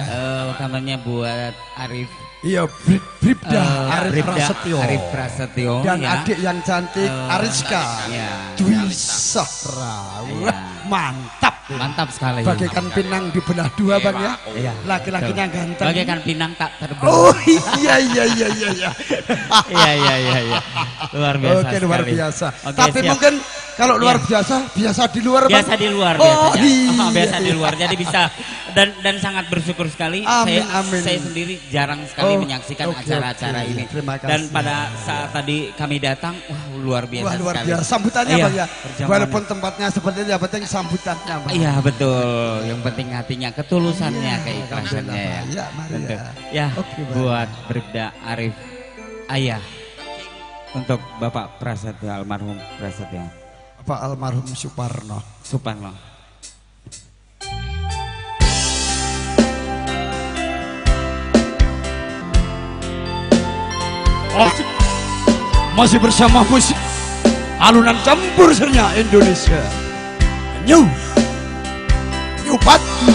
Speaker 6: Utamanya buat Arif.
Speaker 3: Iya, Bribda Arif
Speaker 6: Bribda
Speaker 3: Prasetyo.
Speaker 6: Arif Prasetyo
Speaker 3: Dan
Speaker 6: ya.
Speaker 3: adik yang cantik Ariska.
Speaker 6: Ya.
Speaker 3: Dwi Sahra.
Speaker 6: Iya.
Speaker 3: Mantap.
Speaker 6: Mantap sekali.
Speaker 3: Bagaikan pinang dibelah dua Bang ya.
Speaker 6: Iya,
Speaker 3: Laki-lakinya
Speaker 6: betul.
Speaker 3: ganteng.
Speaker 6: Bagaikan pinang tak terbelah.
Speaker 3: Oh iya.
Speaker 6: Iya. Luar biasa
Speaker 3: Oke, luar
Speaker 6: sekali.
Speaker 3: biasa.
Speaker 6: Oke,
Speaker 3: Tapi
Speaker 6: siap.
Speaker 3: mungkin kalau luar
Speaker 6: Iya.
Speaker 3: biasa di luar Bang.
Speaker 6: Biasa di luar
Speaker 3: Oh,
Speaker 6: biasanya.
Speaker 3: iya,
Speaker 6: Biasa di
Speaker 3: iya.
Speaker 6: luar. Jadi bisa dan sangat bersyukur sekali
Speaker 3: Amin,
Speaker 6: saya
Speaker 3: amin.
Speaker 6: saya sendiri jarang sekali
Speaker 3: Oh,
Speaker 6: menyaksikan
Speaker 3: oke,
Speaker 6: acara-acara
Speaker 3: oke.
Speaker 6: ini.
Speaker 3: Terima kasih.
Speaker 6: Dan pada saat tadi kami datang, wah luar biasa
Speaker 3: Wah, luar
Speaker 6: sekali.
Speaker 3: biasa. Sambutannya
Speaker 6: Iya,
Speaker 3: Bang ya.
Speaker 6: perjamuan.
Speaker 3: Walaupun tempatnya seperti itu, yang penting sambutannya Bang.
Speaker 6: Iya betul, yang penting hatinya, ketulusannya, keikhlasannya ya.
Speaker 3: Iya, mari
Speaker 6: Tentu.
Speaker 3: ya.
Speaker 6: Ya,
Speaker 3: Oke, Bang.
Speaker 6: buat Bribda Arif Ayah untuk Bapak Prasetyo, almarhum Prasetyo
Speaker 3: Pak almarhum Suparno.
Speaker 6: Suparno.
Speaker 3: Masih bersama musik alunan campur sernya Indonesia. New Pati.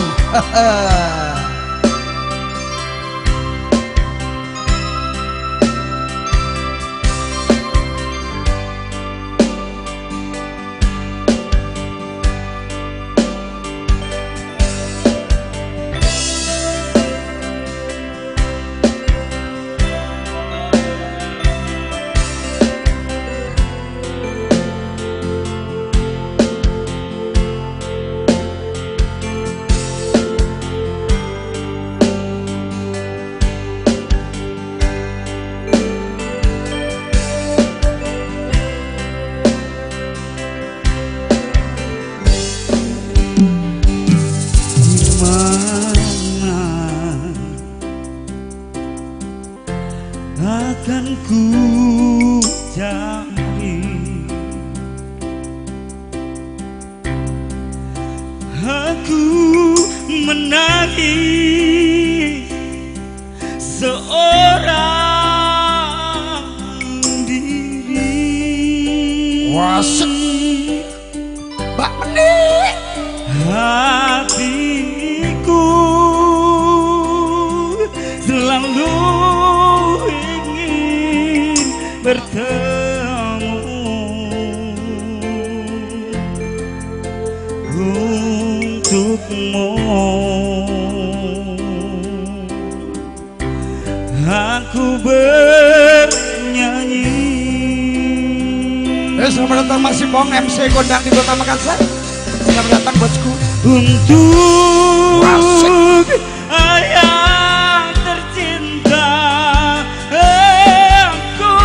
Speaker 6: Akan ku cari, aku menangis seorang diri.
Speaker 3: Wasek Mbak Menik.
Speaker 6: Hatiku selalu ingin bertemu untukmu. Aku bernyanyi.
Speaker 3: Selamat datang Mas Sipong MC Kondang di Kota Makassar. Selamat datang bosku.
Speaker 6: untuk ayah tercinta, aku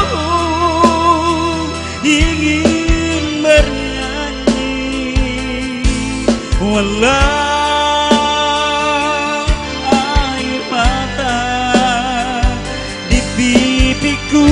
Speaker 6: ingin bernyanyi walau air mata di pipiku.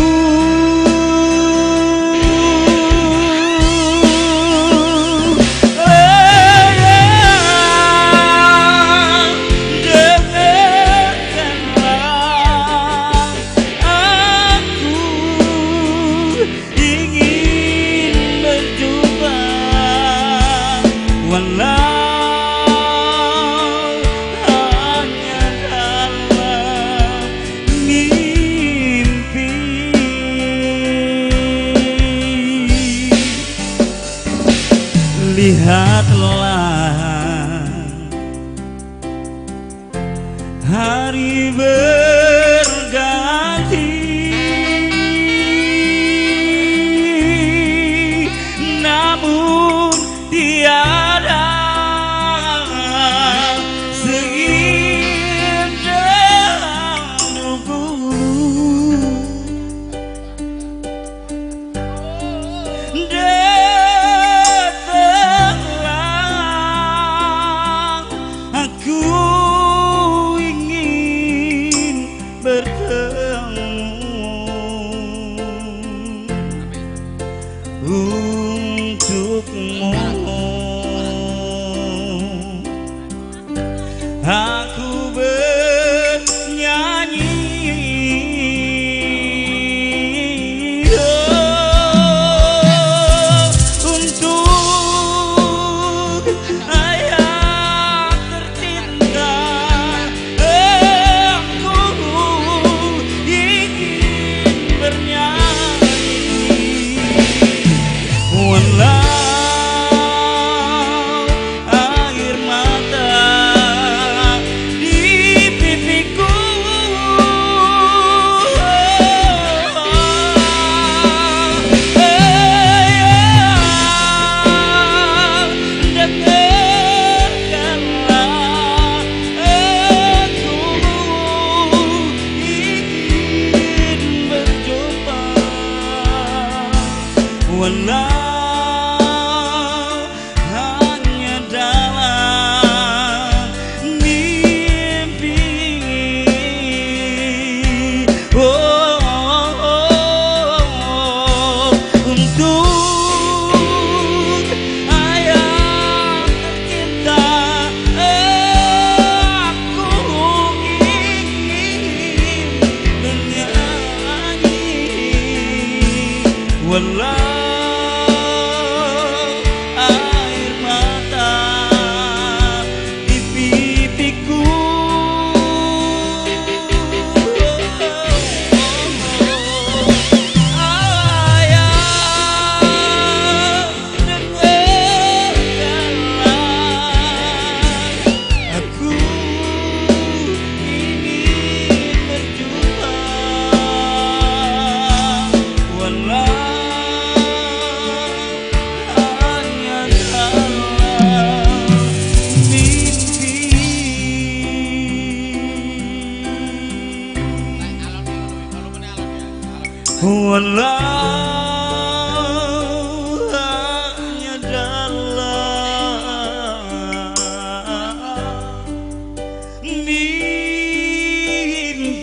Speaker 6: Lihatlah hari berganti, namun tiada seindah dulu. Untukmu aku bernyanyi, untuk ayah tercinta, aku ingin bernyanyi walau air mata di pipiku. Dengarkanlah, aku ingin berjumpa walau hanya dalam mimpi. Untuk ayah tercinta, aku ingin bernyanyi walau air mata di pipiku. Ayah, dengarkanlah, aku ingin berjumpa walau hanya dalam mimpi. Walau hanya dalam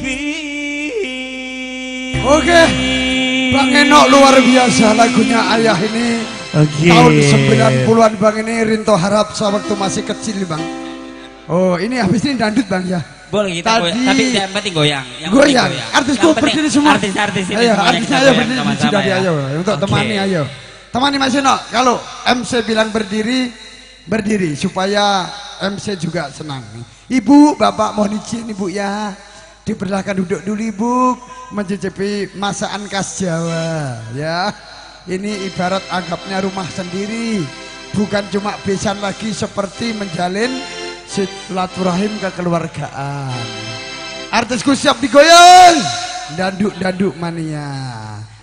Speaker 6: mimpi.
Speaker 3: Oke, Bang Enok luar biasa lagunya Ayah ini.
Speaker 6: Oke.
Speaker 3: Tahun 90-an Bang ini Rinto Harap sewaktu masih kecil Bang. Oh ini habis ini dangdut Bang ya.
Speaker 6: Boleh kita
Speaker 3: Tadi-
Speaker 6: goyang, tapi yang penting goyang. Yang
Speaker 3: Goyang,
Speaker 6: penting
Speaker 3: artisku
Speaker 6: Yang penting
Speaker 3: berdiri semua.
Speaker 6: Artis-artis ini
Speaker 3: Ayo,
Speaker 6: semuanya
Speaker 3: artisnya
Speaker 6: kita
Speaker 3: ayo
Speaker 6: goyang
Speaker 3: berdiri
Speaker 6: sama-sama
Speaker 3: sudah
Speaker 6: ya.
Speaker 3: ayo untuk
Speaker 6: Oke.
Speaker 3: temani ayo. Temani Mas Enok, kalau MC bilang berdiri, berdiri supaya MC juga senang. Ibu, Bapak mohon izin Ibu ya. Dipersilahkan duduk dulu Ibu, mencicipi masakan khas Jawa ya. Ini ibarat anggapnya rumah sendiri, bukan cuma besan lagi seperti menjalin silaturahim kekeluargaan. Artisku siap digoyang, danduk-danduk mania.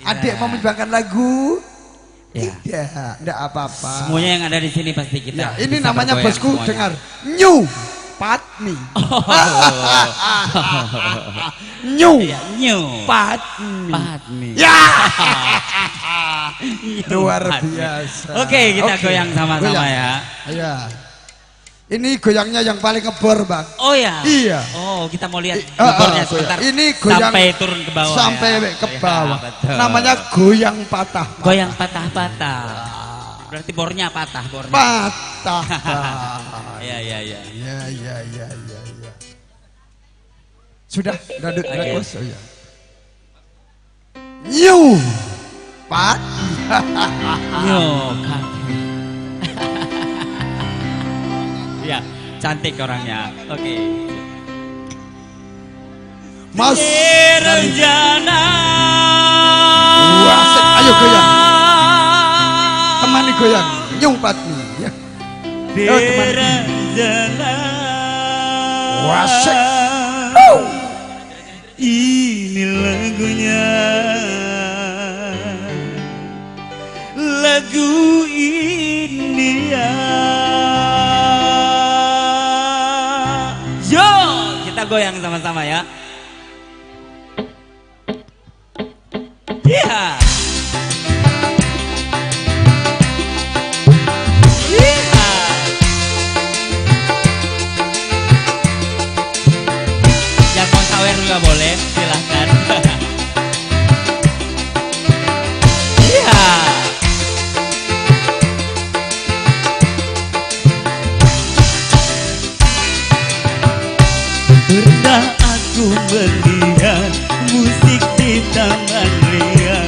Speaker 3: Adik mau mencobakan lagu,
Speaker 6: Ya.
Speaker 3: Tidak, tidak apa-apa.
Speaker 6: Semuanya yang ada di sini pasti kita.
Speaker 3: Ya, ini
Speaker 6: bisa
Speaker 3: namanya
Speaker 6: bergoyang
Speaker 3: bosku,
Speaker 6: semuanya.
Speaker 3: dengar. New Patmi. New
Speaker 6: Iya, New
Speaker 3: Patmi.
Speaker 6: Patmi.
Speaker 3: Ya.
Speaker 6: New
Speaker 3: Luar
Speaker 6: Patmi.
Speaker 3: biasa.
Speaker 6: Oke, kita
Speaker 3: Oke,
Speaker 6: goyang sama-sama
Speaker 3: goyang.
Speaker 6: ya.
Speaker 3: Iya. Ini goyangnya yang paling ngebor, Bang.
Speaker 6: Oh ya.
Speaker 3: Iya.
Speaker 6: Oh, kita mau lihat
Speaker 3: Ah,
Speaker 6: gebornya
Speaker 3: ah,
Speaker 6: sebentar.
Speaker 3: ini goyang
Speaker 6: sampai turun ke bawah.
Speaker 3: sampai
Speaker 6: ya.
Speaker 3: ke
Speaker 6: Ya,
Speaker 3: bawah.
Speaker 6: betul.
Speaker 3: Namanya goyang patah.
Speaker 6: goyang patah-patah. Berarti bornya patah, bornya.
Speaker 3: Patah.
Speaker 6: Iya, iya, iya.
Speaker 3: Ya. Sudah, dadut
Speaker 6: Oke.
Speaker 3: bagus. Oh, ya. New Patmi.
Speaker 6: Yo, Patmi. Ya, cantik orangnya. Oke.
Speaker 3: Mas.
Speaker 6: Rencana.
Speaker 3: Wah, asik. Ayo goyang. Temani goyang. New Patmi. Ya. Yo, temani. Wah, asik.
Speaker 6: Ini lagunya. Lagu India. Yo, kita goyang sama-sama ya. Iya. Iya. Yang mau sawer juga boleh, silahkan. Iya. Pernah aku melihat musik di taman ria,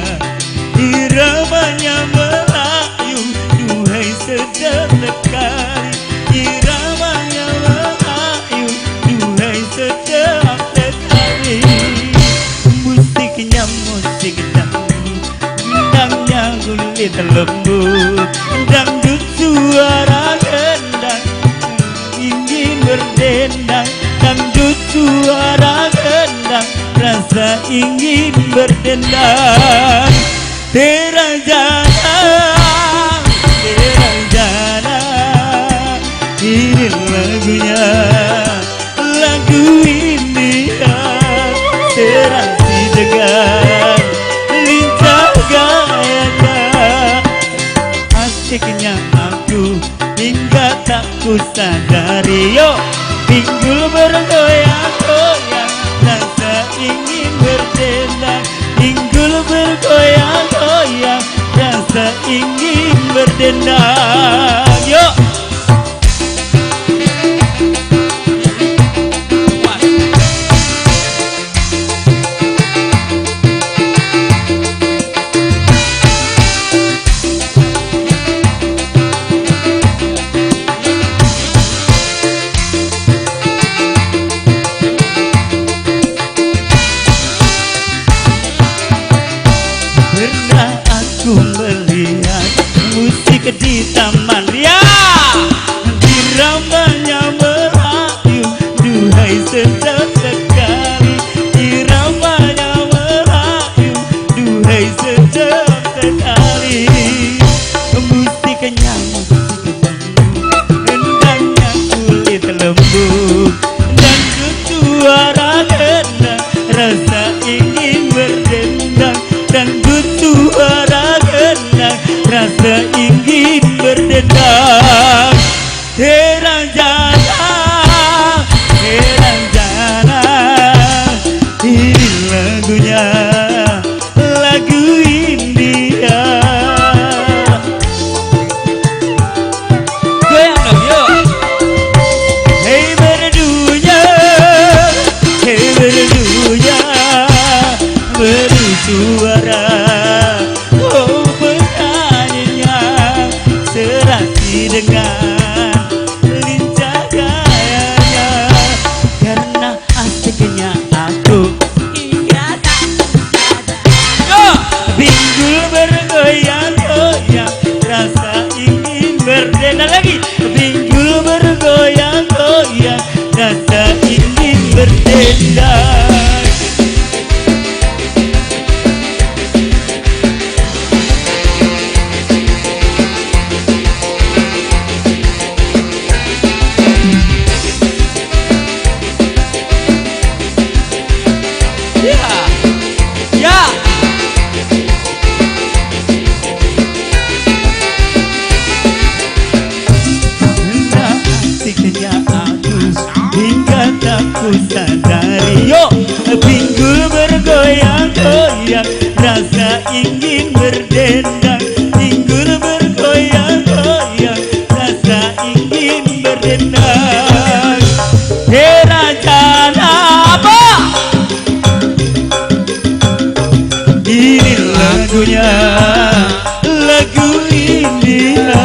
Speaker 6: iramanya melayu, duhai sedap sekali. Iramanya melayu, duhai sedap sekali. Musiknya musik dangdut, gendangnya kulit lembut, dangdut suara gendang ingin berdendang, dangdut suara gendang, rasa ingin berdendang. Terajana, terajana, ini lagunya, lagu India, serasi degan, lincah gayanya, asiknya aku hingga tak ku sadari. Yo, pinggul bergoyang-goyang, rasa ingin berdendang. Pinggul bergoyang-goyang, rasa ingin berdendang. Yo. bidadari. Yo, pinggul bergoyang-goyang, rasa ingin berdendang. Pinggul bergoyang-goyang, rasa ingin berdendang. Rancana apa? Ini lagunya, lagu India.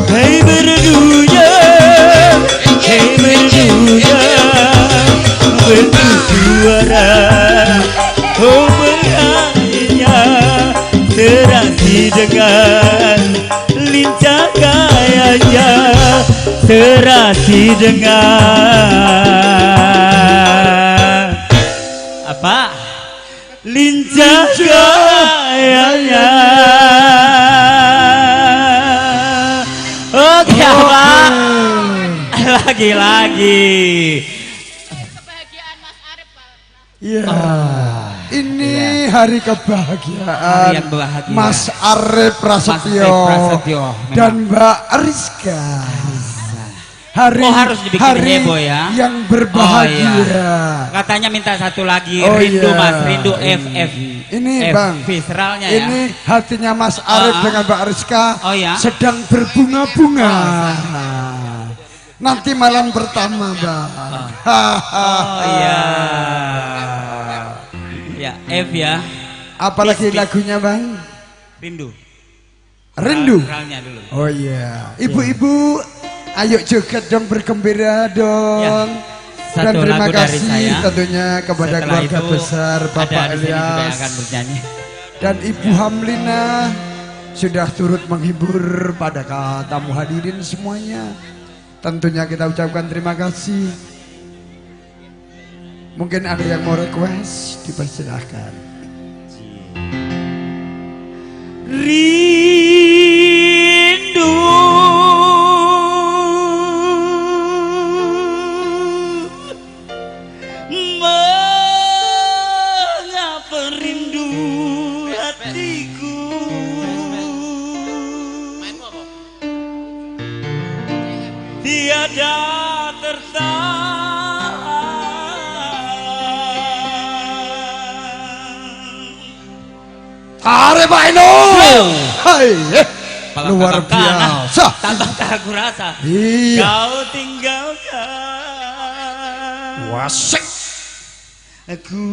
Speaker 6: Hei merdunya, berdu suara. Oh berakhirnya terasi dengan lincah gayanya, terasi dengan apa? Lincah gayanya. Oke apa? Lagi-lagi.
Speaker 3: Iya. Ini hari kebahagiaan.
Speaker 6: Hari yang bahagia.
Speaker 3: Mas Arif Prasetyo dan Mbak Rizka. Hari,
Speaker 6: harus dibikin
Speaker 3: hari
Speaker 6: heboh ya.
Speaker 3: yang berbahagia.
Speaker 6: Oh, iya. Katanya minta satu lagi,
Speaker 3: Oh,
Speaker 6: rindu
Speaker 3: iya.
Speaker 6: Mas, rindu FF.
Speaker 3: Ini
Speaker 6: F,
Speaker 3: Bang,
Speaker 6: visceralnya ya.
Speaker 3: ini hatinya Mas Arif dengan Mbak Rizka
Speaker 6: Oh, ya?
Speaker 3: sedang berbunga-bunga. Nanti malam pertama, Bang.
Speaker 6: Oh iya. Ya, F ya.
Speaker 3: Apalagi lagunya, Bang?
Speaker 6: Rindu.
Speaker 3: Rindu.
Speaker 6: Visceralnya dulu.
Speaker 3: Oh iya, ibu-ibu, ayo joget dong, bergembira dong.
Speaker 6: Ya,
Speaker 3: Dan
Speaker 6: satu
Speaker 3: terima
Speaker 6: lagu dari
Speaker 3: kasih
Speaker 6: saya.
Speaker 3: tentunya kepada
Speaker 6: Setelah
Speaker 3: keluarga
Speaker 6: itu,
Speaker 3: besar Bapak
Speaker 6: ada di sini juga yang
Speaker 3: Ilyas
Speaker 6: akan bernyanyi.
Speaker 3: dan Ibu Hamlina sudah turut menghibur pada tamu hadirin semuanya. Tentunya kita ucapkan terima kasih. Mungkin ada yang mau request, dipersilahkan.
Speaker 6: Rindu mengapa rindu hatiku tiada tertahan.
Speaker 3: Arif Ainul, hai, luar
Speaker 6: Palak-palak
Speaker 3: biasa.
Speaker 6: tanpa aku rasa
Speaker 3: Iya.
Speaker 6: kau tinggalkan
Speaker 3: Wasik
Speaker 6: aku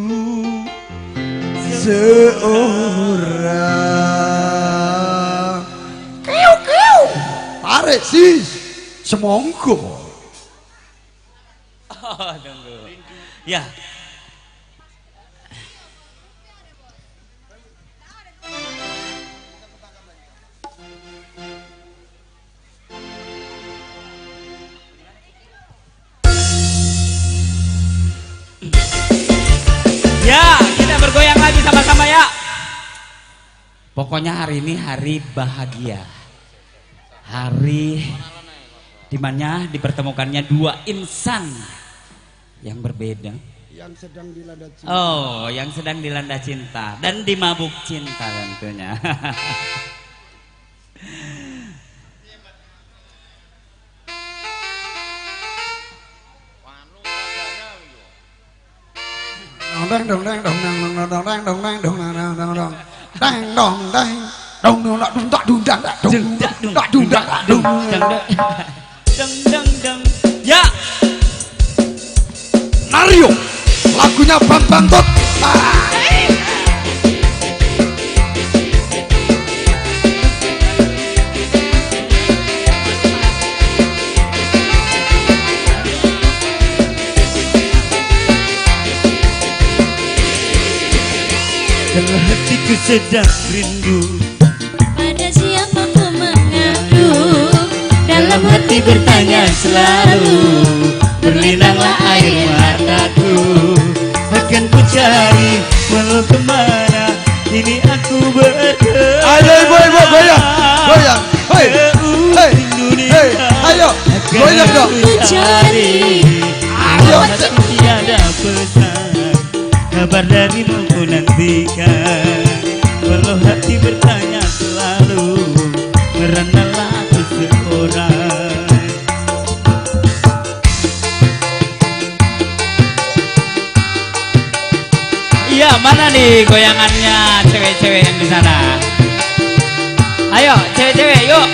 Speaker 3: seorang. Kiu kiu. Tarik sis, semongko.
Speaker 6: oh, tunggu. Ya. Ya, kita bergoyang lagi sama-sama ya. Pokoknya hari ini hari bahagia. Hari dimana dipertemukannya dua insan yang berbeda.
Speaker 3: Yang sedang dilanda cinta.
Speaker 6: Oh, yang sedang dilanda cinta dan dimabuk cinta tentunya.
Speaker 3: Dong dong dong dong dong dong dong dong dong dong dong dong dong dong dang dong dang dong dong dong dong dong dang dong dong dong dong.
Speaker 6: Ya,
Speaker 3: Nario, lagunya Bambang Tot.
Speaker 6: dalam hatiku sedang rindu.
Speaker 1: Pada siapa ku mengadu, dalam hati bertanya selalu,
Speaker 6: Berlinanglah air mataku, akan ku cari walau kemana. Ini aku berdoa.
Speaker 3: Ayo ibu-ibu goyang, goyang, hei, hei, hei, ayo, goyang dong.
Speaker 1: ku cari.
Speaker 3: Ayo,
Speaker 6: Tiada pesan, kabar darimu ku nantikan. Walau hati bertanya selalu, merenalah aku seorang. lagi goyangannya cewek-cewek yang di sana. Ayo cewek-cewek yuk.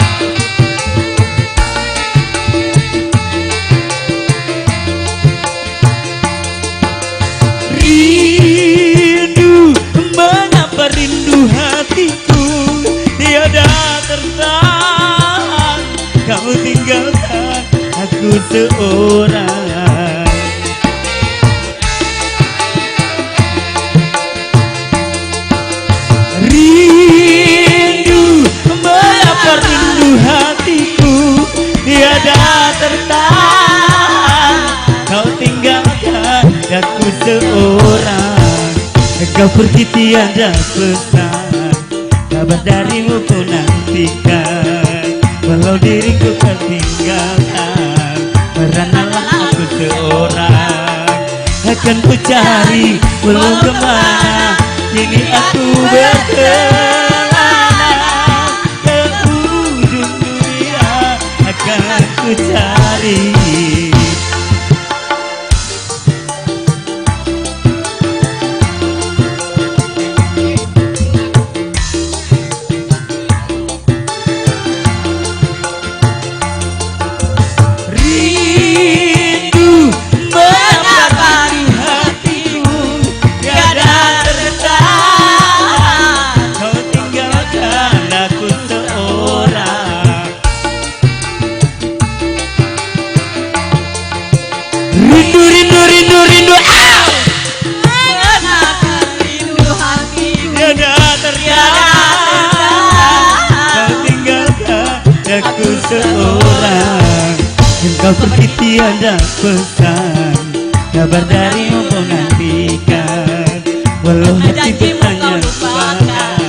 Speaker 6: Rindu, mengapa rindu hatiku tiada tertahan, kau tinggalkan aku seorang. Rindu, mengapa rindu hatiku tiada tertahan, kau tinggalkan aku seorang. Kau pergi tiada pesan, kabar darimu ku nantikan. Walau diriku tertinggalkan, meranalah aku seorang. Akan ku cari walau kemana, kini aku berkelana. Ke ujung dunia akan ku cari. Aku seorang, engkau pergi tiada pesan, kabar darimu ku nantikan. Walau hati bertanya lupakan,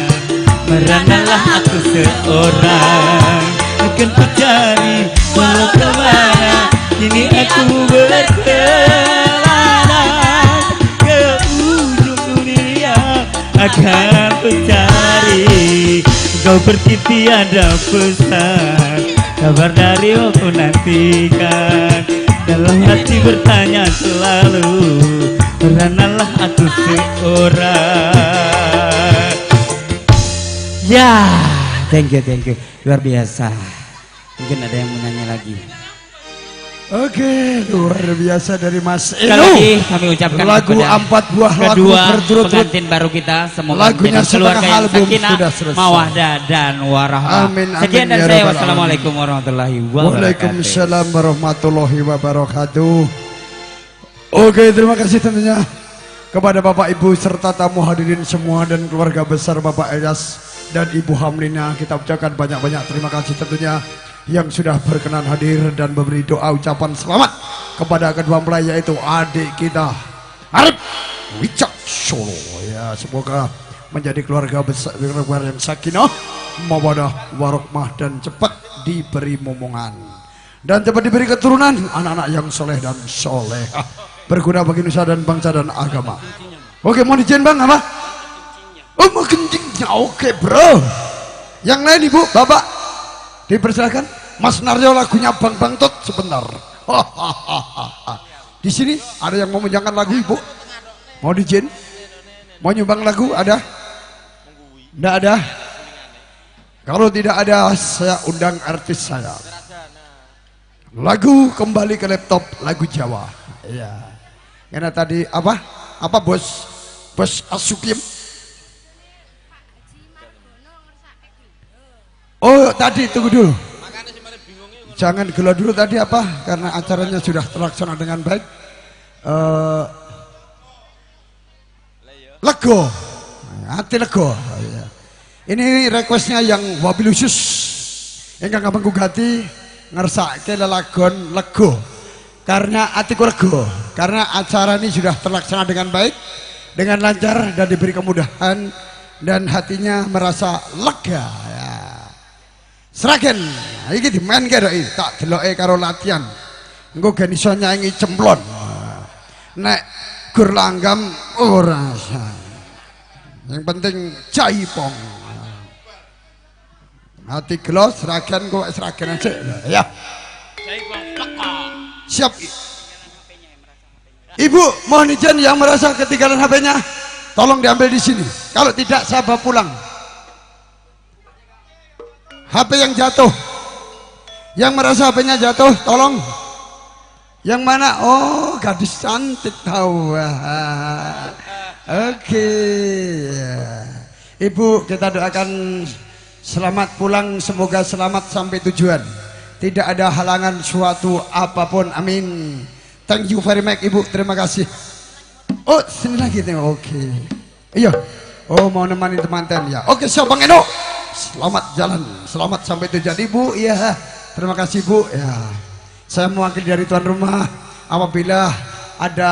Speaker 6: meranalah aku seorang. Akan ku cari walau kemana, kini aku berkelana. Ke ujung dunia akan ku cari. Kau pergi tiada pesan, kabar darimu ku nantikan. Dalam hati bertanya selalu, meranalah aku seorang. Ya, thank you, luar biasa. Mungkin ada yang mau nanya lagi.
Speaker 3: Oke, luar biasa dari Mas
Speaker 6: Sekali
Speaker 3: Eno.
Speaker 6: lagi kami ucapkan
Speaker 3: lagu
Speaker 6: kepada
Speaker 3: 4 buah lagu
Speaker 6: kedua
Speaker 3: berturut-turut.
Speaker 6: pengantin baru kita, semoga
Speaker 3: Lagunya
Speaker 6: menjadi keluarga
Speaker 3: setengah
Speaker 6: yang
Speaker 3: album
Speaker 6: sakinah,
Speaker 3: sudah selesai.
Speaker 6: mawaddah dan warahmah.
Speaker 3: Amin, amin,
Speaker 6: Sekian dari
Speaker 3: ya
Speaker 6: saya,
Speaker 3: Rabbal
Speaker 6: wassalamualaikum warahmatullahi wabarakatuh.
Speaker 3: Waalaikumsalam warahmatullahi wabarakatuh. Oke, terima kasih tentunya kepada Bapak Ibu serta tamu hadirin semua dan keluarga besar Bapak Ilyas dan Ibu Hamlina. Kita ucapkan banyak-banyak terima kasih tentunya yang sudah berkenan hadir dan memberi doa ucapan selamat kepada kedua mempelai, yaitu adik kita Arif Wicaksono. Ya, semoga menjadi keluarga besar yang sakinah, mawaddah, warahmah, dan cepat diberi momongan dan cepat diberi keturunan anak-anak yang soleh dan soleh, berguna bagi nusa dan bangsa dan agama. Oke, mau dijen bang apa? Oh, mau kencingnya. Oke bro, yang lain ibu bapak dipersilakan. Mas Naryo lagunya Bang Bangtot sebentar. Di sini ada yang mau menyanyikan lagu ibu? Mau dijen? Mau nyumbang lagu ada? Tidak ada. Kalau tidak ada, saya undang artis saya. Lagu kembali ke laptop, lagu Jawa. Iya. Karena tadi apa? Apa bos? Bos Asukim? Oh tadi tunggu dulu. Jangan gelo dulu tadi apa? Karena acaranya sudah terlaksana dengan baik. Lego, hati lego. Ini requestnya yang wabil khusus. Ingkang abang gugati ngersake lelagon lego. Karena hatiku lego. Karena acara ini sudah terlaksana dengan baik, dengan lancar dan diberi kemudahan dan hatinya merasa lega. Ya. Seragen, iki dimain karo tak deloke karo latihan. Engko gen iso nyanyi cemplon. Nek gur langgam ora. Yang penting jaipong. Hati gelo seragen kok seragen aja. Ya. Siap. Ibu, mohon izin yang merasa ketinggalan HP-nya Tolong diambil di sini. Kalau tidak saya bawa pulang. HP yang jatuh. Yang merasa HP-nya jatuh, tolong. Yang mana? Oh, gadis cantik tahu. Oke. Ibu, kita doakan selamat pulang, semoga selamat sampai tujuan. Tidak ada halangan suatu apapun. Amin. Thank you very much, Ibu. Terima kasih. Oh, sini lagi nih. Oke. Iya. Oh, mau nemani teman-teman ya. Oke, siap Bang Eno. Selamat jalan, selamat sampai tujuan Ibu. Ya, terima kasih Bu. Ya, saya mewakili dari tuan rumah. Apabila ada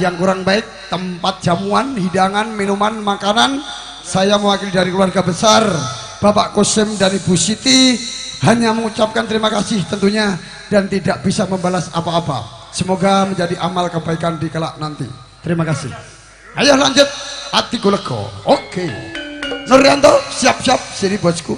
Speaker 3: yang kurang baik, tempat jamuan, hidangan, minuman, makanan, saya mewakili dari keluarga besar Bapak Kosim dan Ibu Siti hanya mengucapkan terima kasih tentunya dan tidak bisa membalas apa-apa. Semoga menjadi amal kebaikan di kelak nanti. Terima kasih. Ayo lanjut, Atiku Lego. Oke. Nuryanto, siap-siap, sini bosku.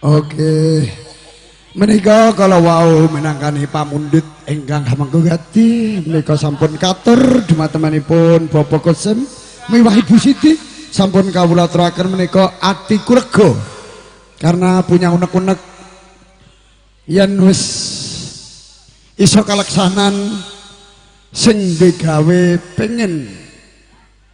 Speaker 3: Oke. Menika kalau wau menangkani pamundhut ingkang hamanggati menika sampun katur dumatemanipun Bapak Kosim miwah Ibu Siti sampun kawula aturaken menika atiku lega karena punya unek-unek yen wis iso kaleksanan sing digawe pengen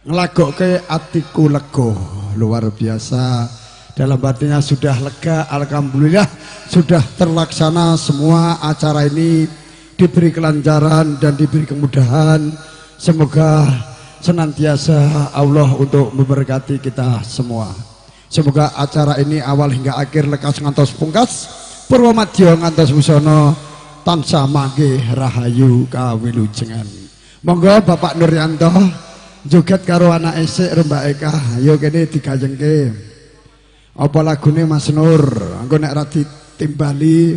Speaker 3: nglagokke atiku lega luar biasa. Dalam artinya sudah lega, alhamdulillah sudah terlaksana semua acara ini diberi kelancaran dan diberi kemudahan. Semoga senantiasa Allah untuk memberkati kita semua. Semoga acara ini awal hingga akhir lekas ngantos pungkas, purwomadya ngantos wusono tansah mangke rahayu kawilujengan. Monggo Bapak Nuryanto joget karo anak esek Mbak Eka, ayo kene digajengke. Apa lagune Mas Nur? Engko nek ra ditimbali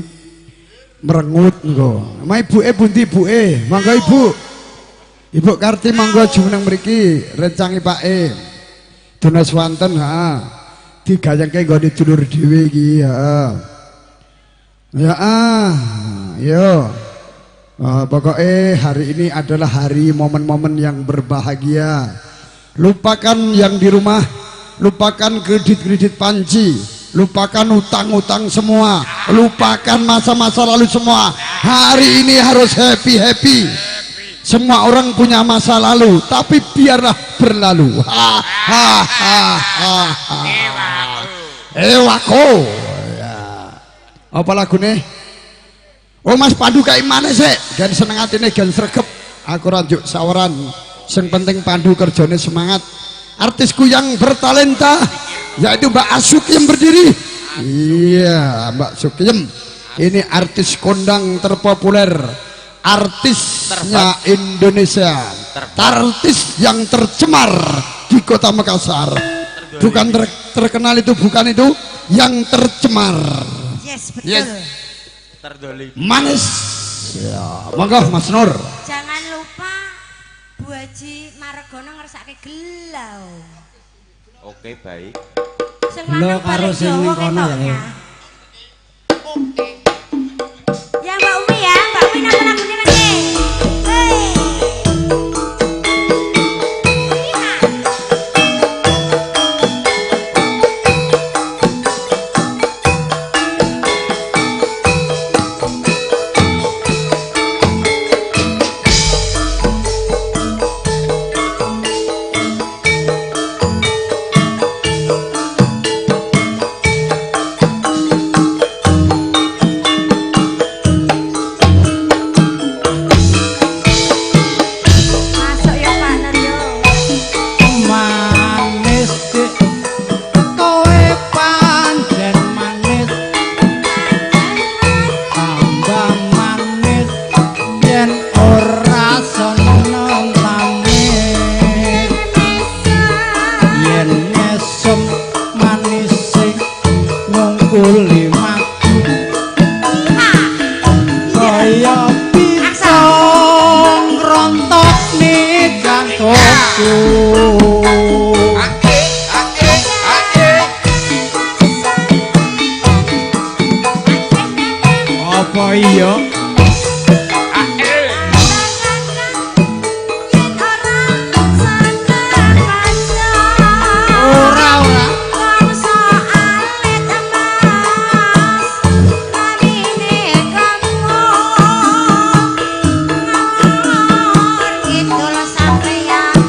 Speaker 3: merengut engko. Ma ibuke pundi ibuke? Monggo Ibu. Ibu Karti monggo jumeneng mriki rencangi Pake. Dina swanten ha. Digayengke nggone dulur dhewe iki ha. Ya yo. Pokoknya hari ini adalah hari momen-momen yang berbahagia. Lupakan yang di rumah, lupakan kredit-kredit panci, lupakan utang-utang semua, lupakan masa-masa lalu semua. Hari ini harus happy-happy. Semua orang punya masa lalu, tapi biarlah berlalu. Ewako. Ya. Apa lagune? Oh Mas Pandu kayak mana sih? Gan seneng atine gan sregep. Aku ranjuk sawaran. Sing penting Pandu kerjane semangat. Artisku yang bertalenta yaitu Mbak Asuki yang berdiri. Iya, Mbak Sukiem. Ini artis kondang terpopuler, artisnya Indonesia, artis yang tercemar di Kota Makassar. Bukan terkenal itu, bukan itu, yang tercemar.
Speaker 1: Yes, betul.
Speaker 3: Yes. Manis. Ya, monggo Mas Nur.
Speaker 1: Jangan lupa Bu Haji Margono ngersake gelau.
Speaker 2: Oke, baik.
Speaker 1: Sing lanang karo sing kono ya. Ya Mbak Umi ya, Mbak Umi nang-nang ngene. Hei.
Speaker 4: Apa iya?
Speaker 1: Sampai yang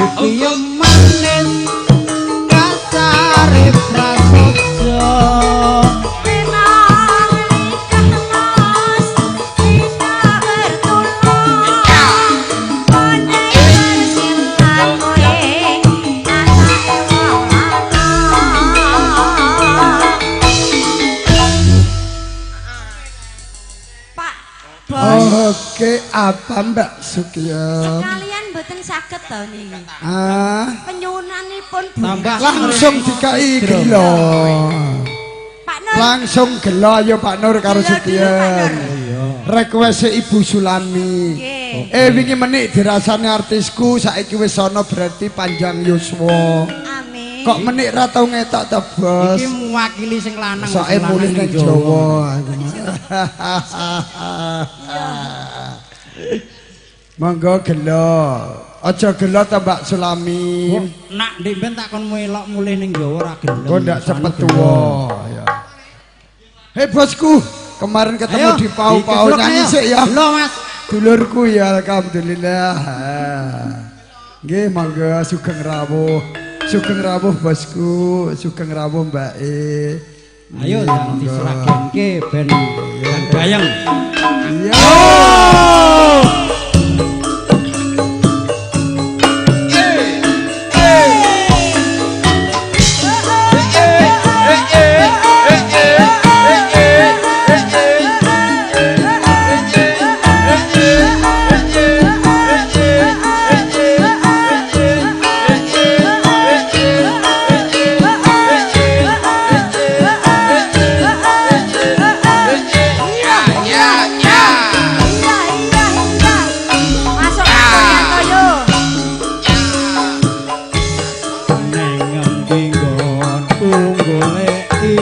Speaker 7: Sukiya manis kasare prasaja
Speaker 3: Oke, apa Mbak Sukiya?
Speaker 1: Kalian mboten saged to niki. Penyunanipun
Speaker 7: tambah
Speaker 3: Langsung dikai gelo.
Speaker 1: Pak Nur.
Speaker 3: Langsung gelo ya Pak Nur karo
Speaker 1: Gelo dulu,
Speaker 3: Sukiya.
Speaker 1: Pak Nur.
Speaker 3: Request Ibu Sulami.
Speaker 1: Nggih.
Speaker 3: Wingi menik dirasani artisku saiki wis ana berarti panjang yuswa.
Speaker 1: Amin.
Speaker 3: Kok menik ra tau ngetok ta, Bos?
Speaker 7: iki mewakili sing lanang
Speaker 3: Soke mulih nang Jawa. Monggo gelo. Aja gelo ta Mbak Sulami.
Speaker 7: nak ndek ben tak kon melok mulih ning Jawa ora gelem
Speaker 3: Kok ndak cepet tuwa ya. Hei bosku, kemarin ketemu
Speaker 7: Ayo,
Speaker 3: di Pau-Pau
Speaker 7: dikeplok,
Speaker 3: nyanyi
Speaker 7: ayo.
Speaker 3: sik ya.
Speaker 7: Lho Mas
Speaker 3: Dulurku ya alhamdulillah. Nggih monggo sugeng rawuh. Sugeng rawuh bosku, sugeng rawuh Mbak E.
Speaker 7: ayo jangan diseragenke ben gayeng
Speaker 3: Iya.
Speaker 1: Masuk Yanto yo.
Speaker 7: neng ngendi nggonku goleki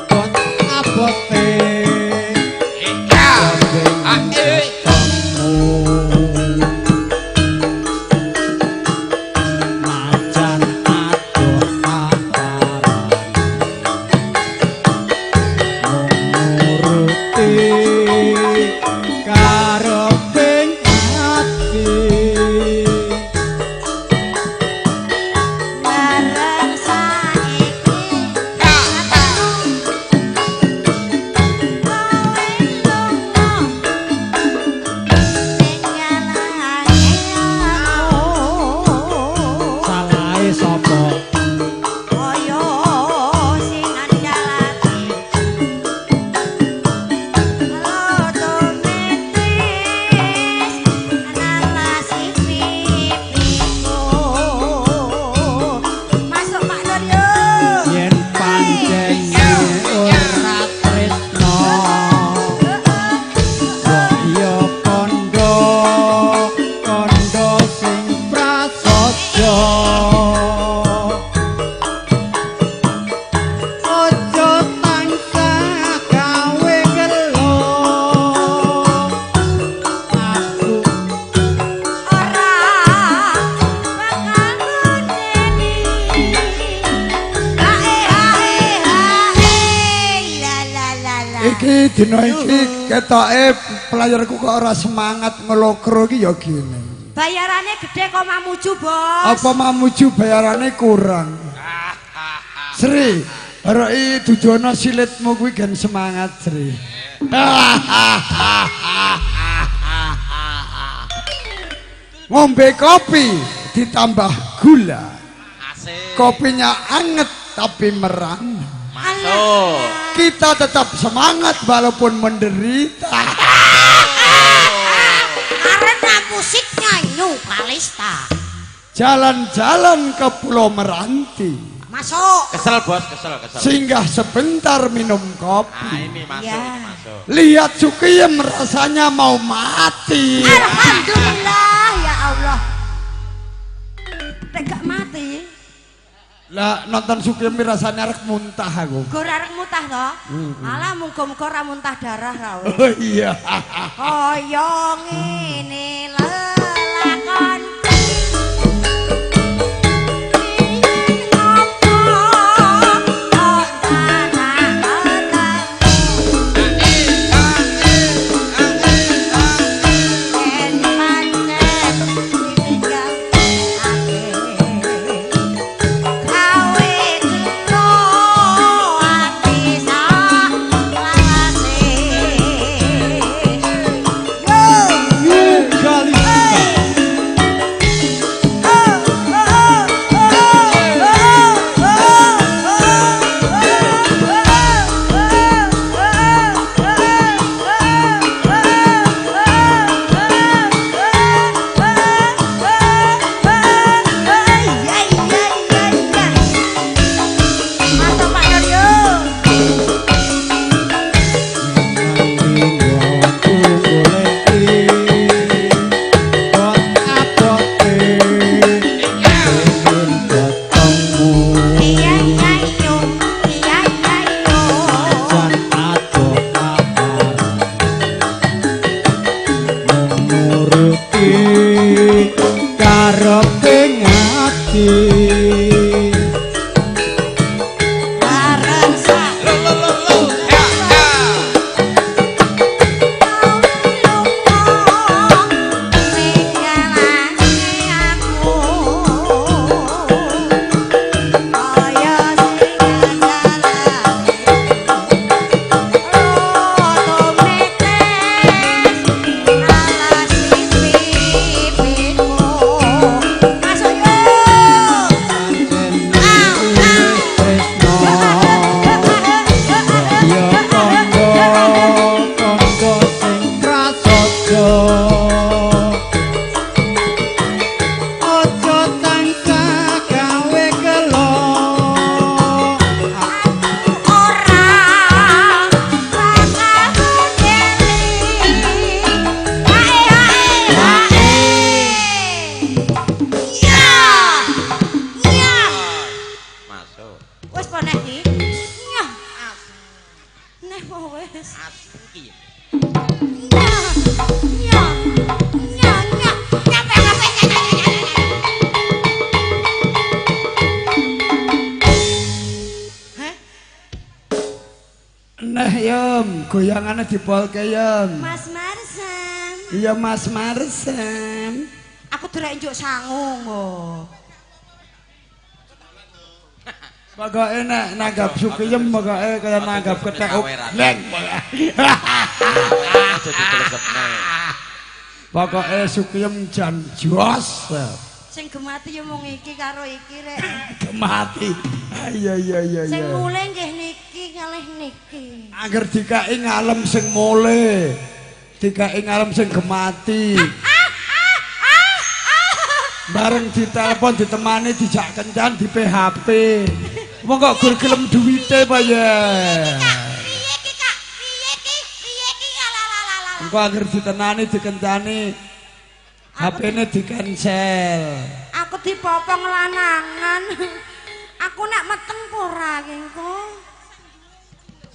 Speaker 7: kok abote najan adoh paparan nuruti kareping ati
Speaker 1: Bareng saiki
Speaker 7: salahe sapa
Speaker 1: Koyo sing andalati otomatis nalasi pipiku masuk Pak Nur yo
Speaker 7: yen pancen ora tresno ya kondo sing prasaja ojo tansah gawe gelo aku
Speaker 1: ora bakal ngene la
Speaker 3: Iki dina iki ketoke pelayarku kok ora semangat ngelokro iki ya gini.
Speaker 1: bayarane gede kok mamuju bos
Speaker 3: Apa mamuju bayarane kurang? Sri, arek dudono silitmu kuwi gen semangat, Sri. Ngombe kopi ditambah gula. Kopinya anget tapi merang.
Speaker 2: Masuk.
Speaker 3: Kita tetap semangat walaupun menderita.
Speaker 1: karena musiknya New Kalista
Speaker 3: Jalan-jalan ke Pulau Meranti.
Speaker 1: masuk
Speaker 2: Kesel bos, kesel.
Speaker 3: Singgah sebentar minum
Speaker 2: Nah
Speaker 3: kopi.
Speaker 2: ini masuk,
Speaker 1: Ya.
Speaker 2: ini masuk.
Speaker 3: Lihat Sukiyem rasanya mau mati.
Speaker 1: Alhamdulillah ya Allah tegak mati
Speaker 3: Lah nonton Sukiyem rasanya arek muntah aku.
Speaker 1: gue arek muntah toh alah muga-muga ora muntah darah ra we.
Speaker 3: Oh iya.
Speaker 1: kaya ngene lelakon
Speaker 7: ngarepe ngati
Speaker 1: bareng sak
Speaker 2: Masuk.
Speaker 1: wis po nek iki nyah nek wis
Speaker 4: Iki.
Speaker 1: nyah nyah nyah nyah nyampe heh
Speaker 3: Nah Yem, goyangannya dipolke Yem.
Speaker 1: Mas Marsam
Speaker 3: Iya Mas Marsam.
Speaker 1: aku durek njuk sangu kok
Speaker 3: Pokoke nek nanggap Sukiyem pokoke kaya nanggap kethek leng.
Speaker 2: Aja dikelesepne.
Speaker 3: Pokoke Sukiyem jan jos.
Speaker 1: sing gemati yo mung iki karo iki rek
Speaker 3: Kemati. Iya.
Speaker 1: sing mulih nggih niki kalih niki
Speaker 3: Angger dikai ngalem sing mule. Dikai ngalem sing gemati. Bareng ditelepon ditemani dijak kencan di PHP. Wong kok gur gelem duwite apa ya?
Speaker 1: piye iki Kak piye iki alalala
Speaker 3: Engko angger ditenani dikencani HP-ne di-cancel.
Speaker 1: aku dipopong lanangan aku nek meteng ora engko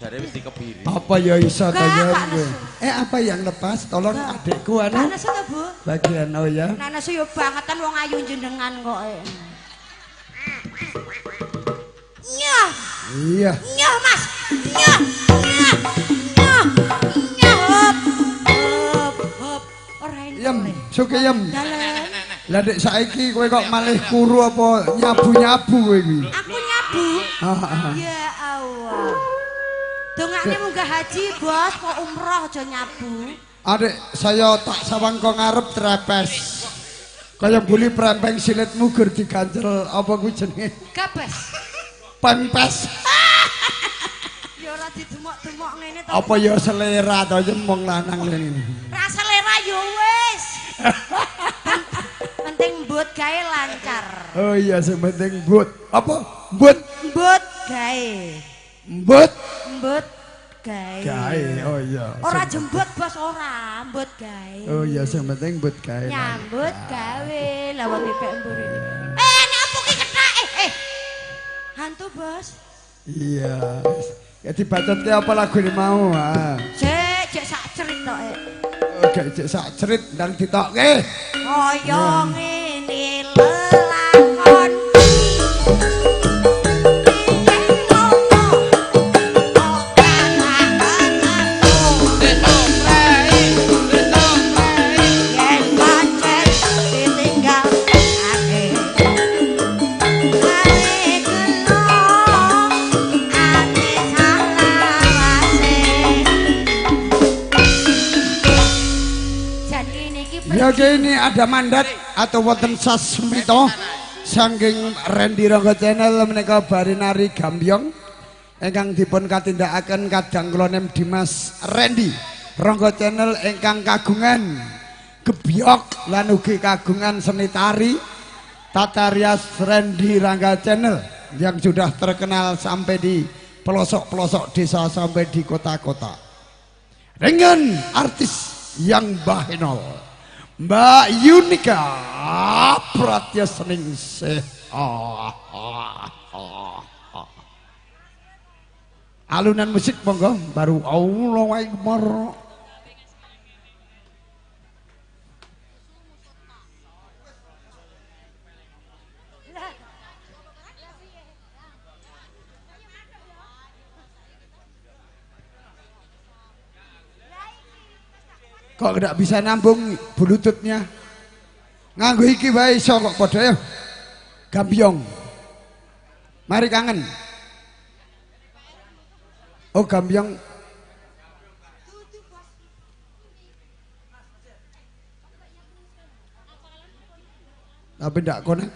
Speaker 2: Jare wis dikebiri.
Speaker 3: Apa ya iso ta
Speaker 1: Gak,
Speaker 3: ya?
Speaker 1: Pak
Speaker 3: gue?
Speaker 1: Nesu.
Speaker 3: Apa yang lepas? Tolong adikku
Speaker 1: Pak
Speaker 3: anu
Speaker 1: Nesu ta Bu
Speaker 3: bagian oh ya.
Speaker 1: Nek Nesu yo bangetan wong ayu jenengan kok nyah
Speaker 3: Iya.
Speaker 1: nyah Mas nyah nyah nyah nyah hop hop hop ora
Speaker 3: Yem,
Speaker 1: enak
Speaker 3: Sukiyem.
Speaker 1: dalan
Speaker 3: Lah dek saiki kowe kok malih kuru apa nyabu-nyabu kowe iki?
Speaker 1: aku nyabu ya Allah dongane munggah haji bos kok umroh aja nyabu
Speaker 3: Adik, saya tak sawang kok ngarep trepes. Kaya buli prempeng silitmu gur diganjel apa kuwi jenenge?
Speaker 1: gabes
Speaker 3: Pempes.
Speaker 1: ya ora didemok-demok ngene to
Speaker 3: Apa ya selera to nyemong lanang lene.
Speaker 1: ra selera yo wis penting mbut gawe lancar
Speaker 3: Oh iya sing penting but. Apa? But.
Speaker 1: mbut gawe
Speaker 3: But.
Speaker 1: mbut gawe
Speaker 3: Gae. Oh iya.
Speaker 1: ora jembut bos ora mbut gawe
Speaker 3: Oh iya sing penting but gae.
Speaker 1: nyambut gawe lawan pipek mburi nek opo ki kethak hantu bos
Speaker 3: Iya. Ya dibacotke apa lagu ini mau?
Speaker 1: cek sak cerit tok
Speaker 3: Oke, cek sak cerit ndang ditokke.
Speaker 1: kaya ngene lelakon
Speaker 3: Ya ini ada mandat atau wonten sasmita saking Randy Ronggo Channel menika Barinari Gambyong ingkang dipun katindakaken kadang kula nem Dimas Randy Ronggo Channel ingkang kagungan gebyok lan ugi kagungan seni tari tata rias Randy Ronggo Channel yang sudah terkenal sampai di pelosok-pelosok desa sampai di kota-kota dengan artis yang bahenol Mbak Yunika Pratya Seningsih. Alunan musik monggo baru Allahu Akbar. Kok ndak bisa nambung bluetoothnya? Nganggo iki wae iso kok padha ya. Gambyong. Mari kangen. Oh gambyong. Tapi ndak kono.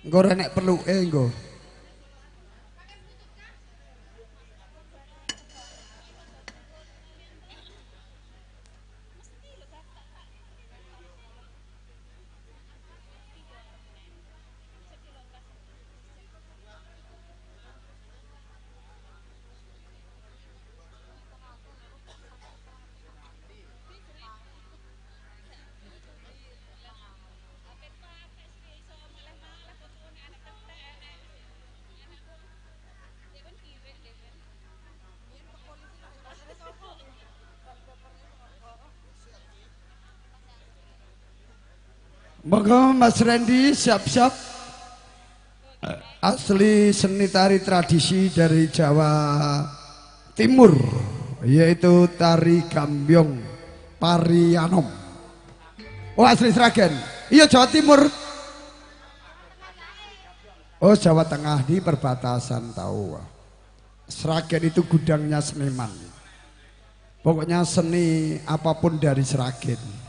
Speaker 3: Engko ora nek perlu engko. Monggo Mas Randy siap-siap. Asli seni tari tradisi dari Jawa Timur, yaitu tari Gambyong Parianom. Oh asli Sragen. Iya Jawa Timur. Oh Jawa Tengah di perbatasan tahu. Sragen itu gudangnya seniman. Pokoknya seni apapun dari Sragen.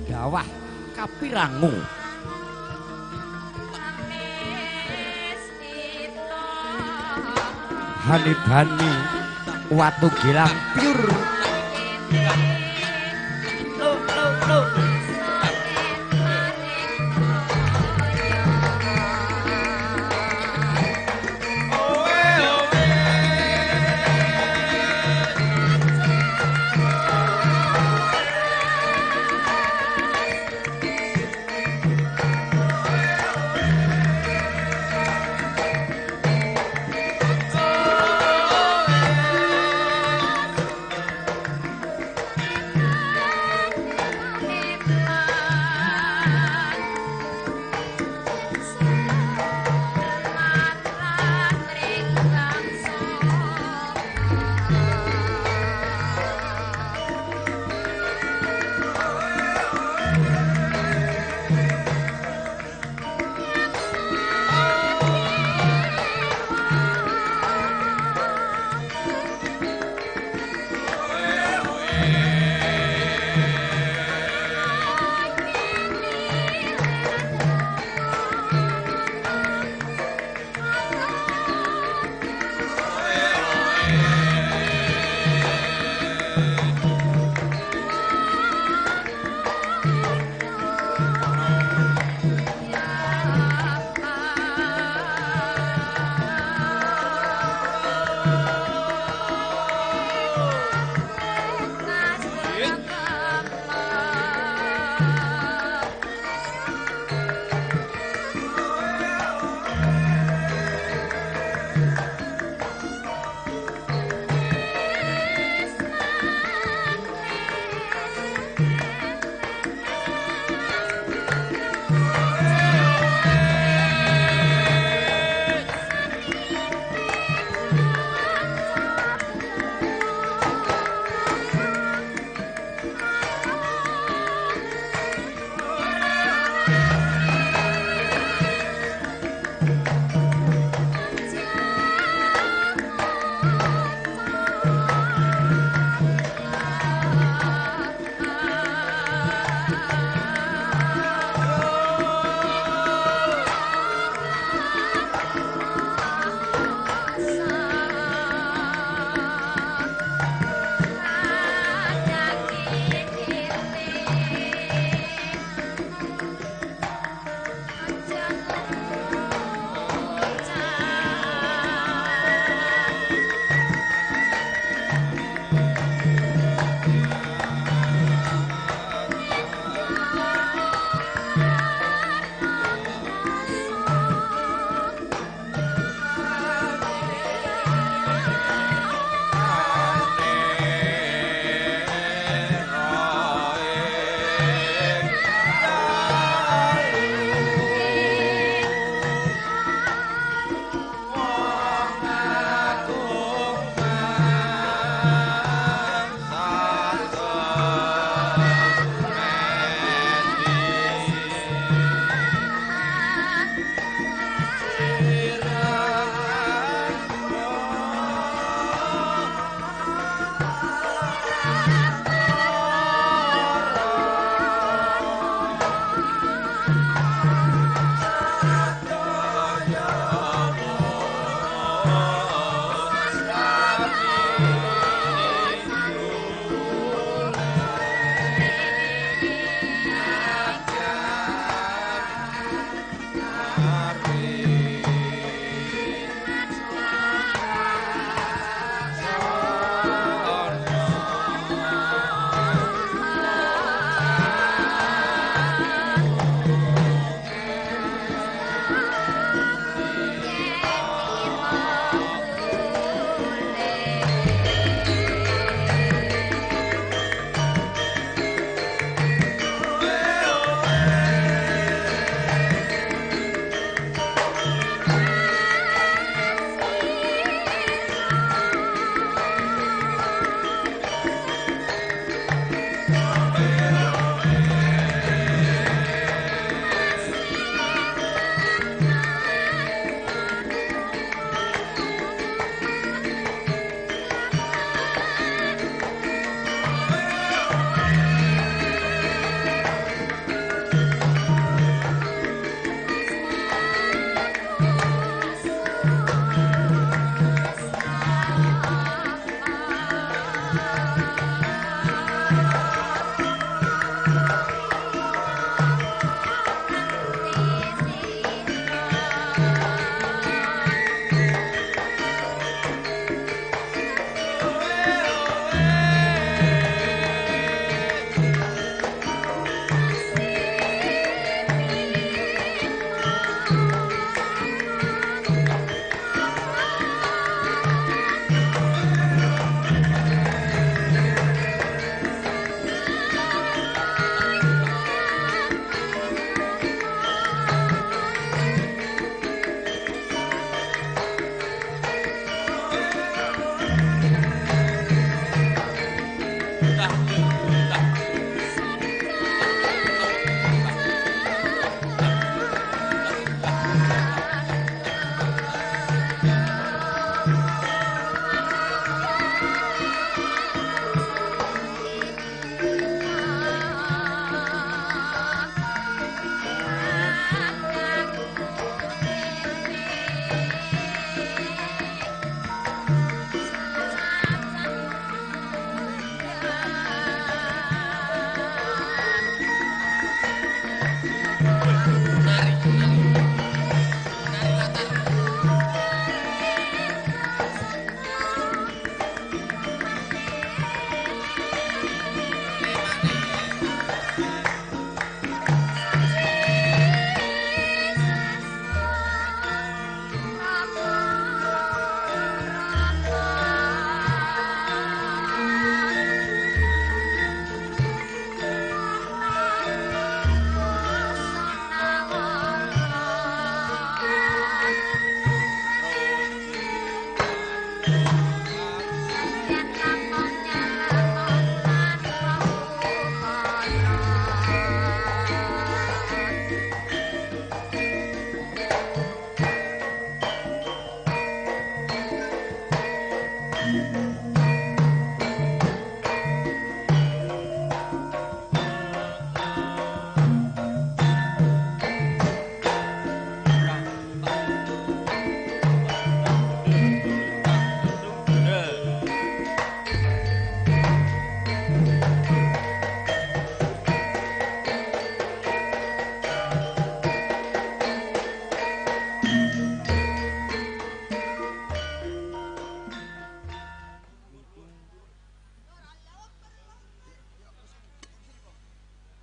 Speaker 6: Dawah Kapirangu. Hani-hani watu gilang pur.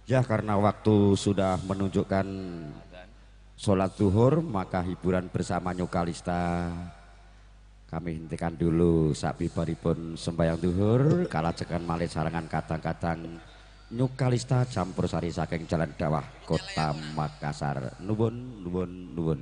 Speaker 8: Ya, karena waktu sudah menunjukkan sholat zuhur, maka hiburan bersama Nyukalista kami hentikan dulu. Sapi baripun sembahyang zuhur, kalajengan malih sarangan kadang-kadang Nyukalista campur sari saking Jalan Dawah Kota Makassar. Nuwun nuwun nuwun.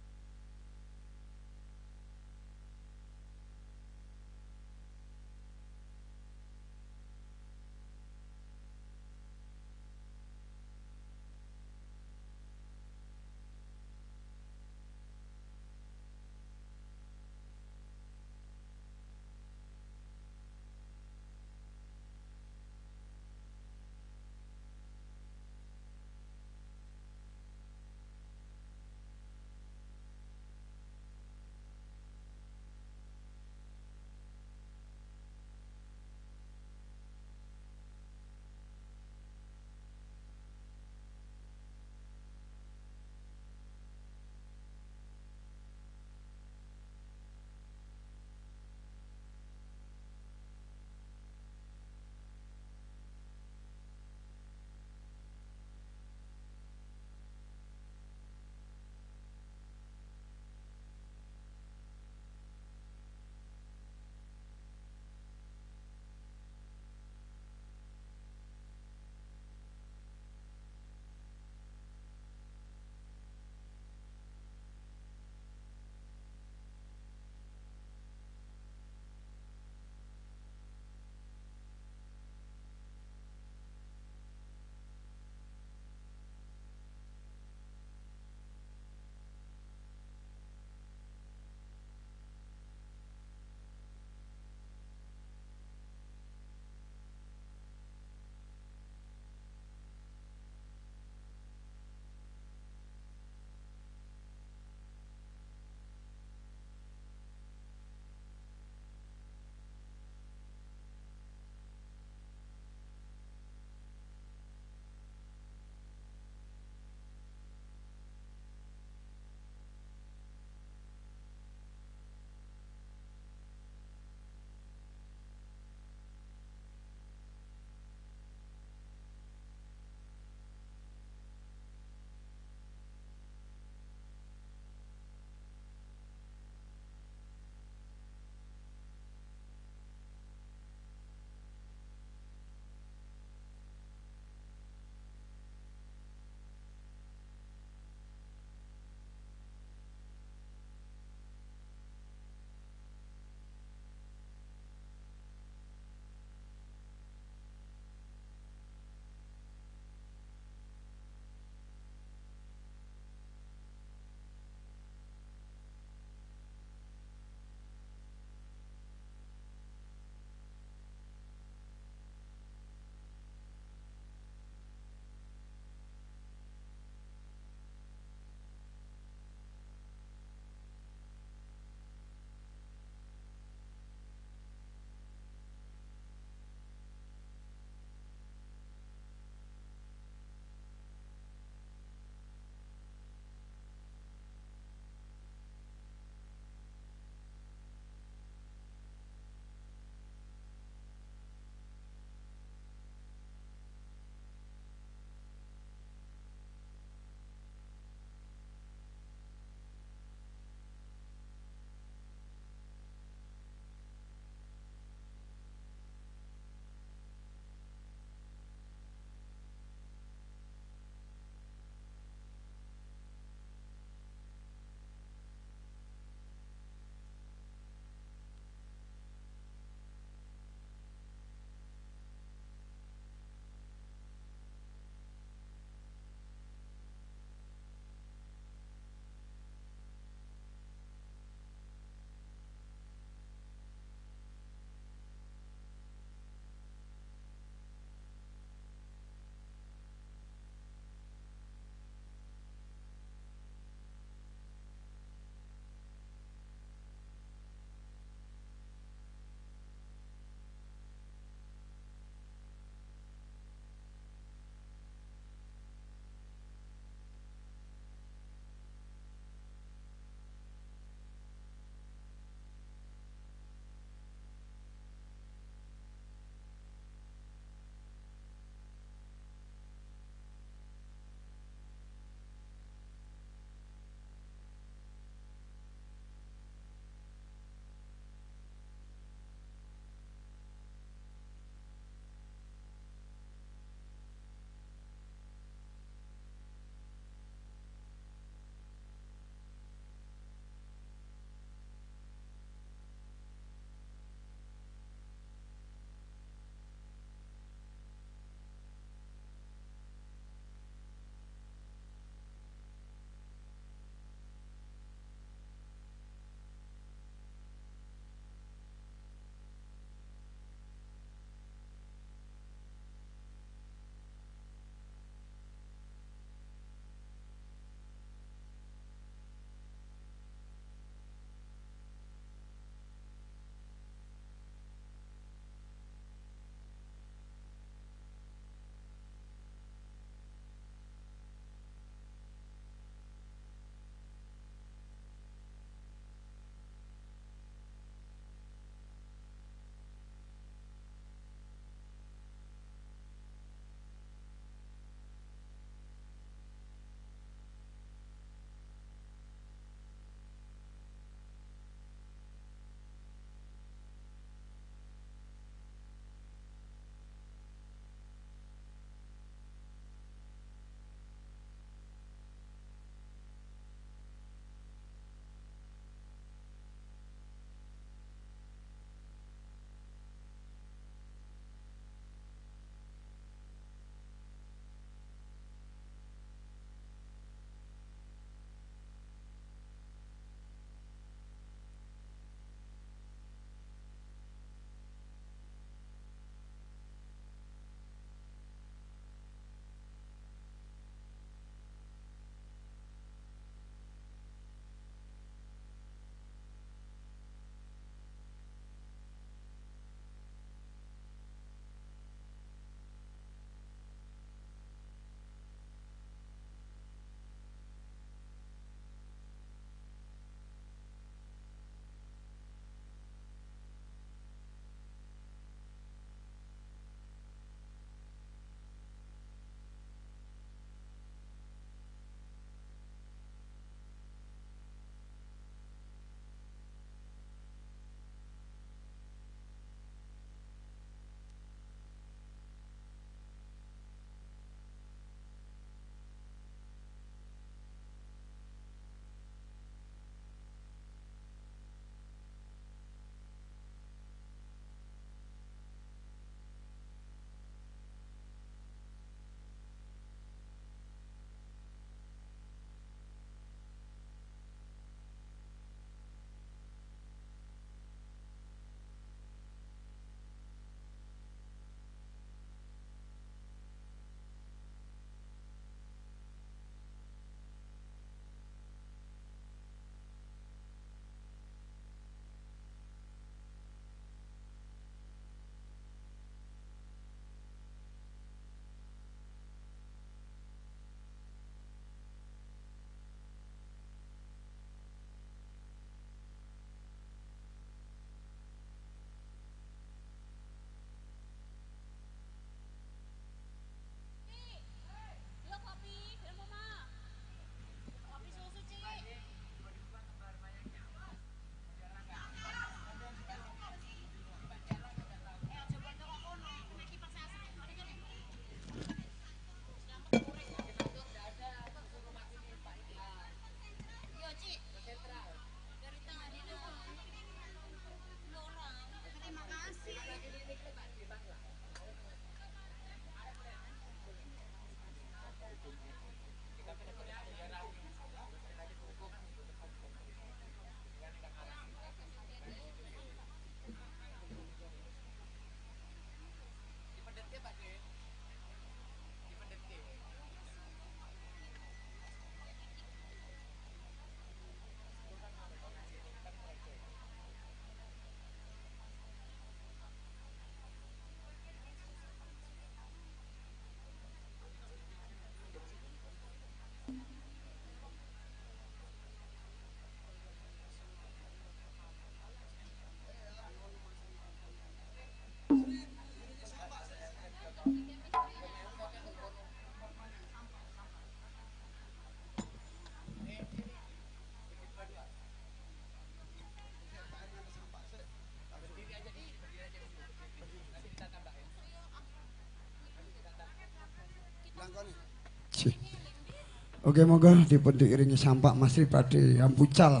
Speaker 3: Oke, monggo dipun diiringi sampak Mas Ripadi Ampucal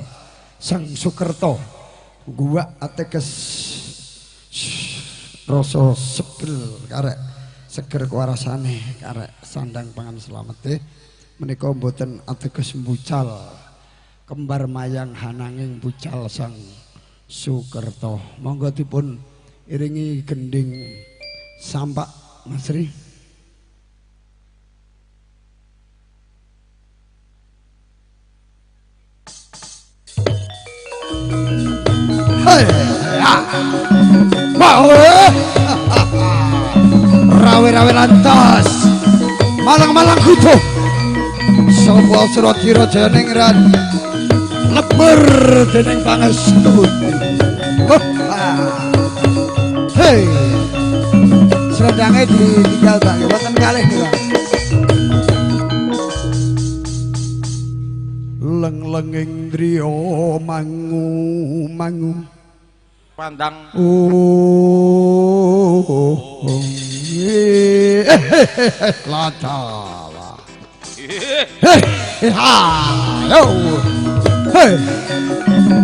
Speaker 3: Sang Sukerto. Gua ateges rasa sepil karek seger kuarasane karek sandang pangan slamete menika mboten ateges mbucal kembar mayang hananging bucal Sang Sukerto. Monggo dipun iringi gending sampak Mas Ri. Hai ya. Mau rawe-rawe lantas malang-malang kudu sapa Suradira Janingran leber dening pangestu. Hei serendange ditinggal Bang wonten kalih niku leng-lenging driya mangu
Speaker 2: pandang
Speaker 3: latala hei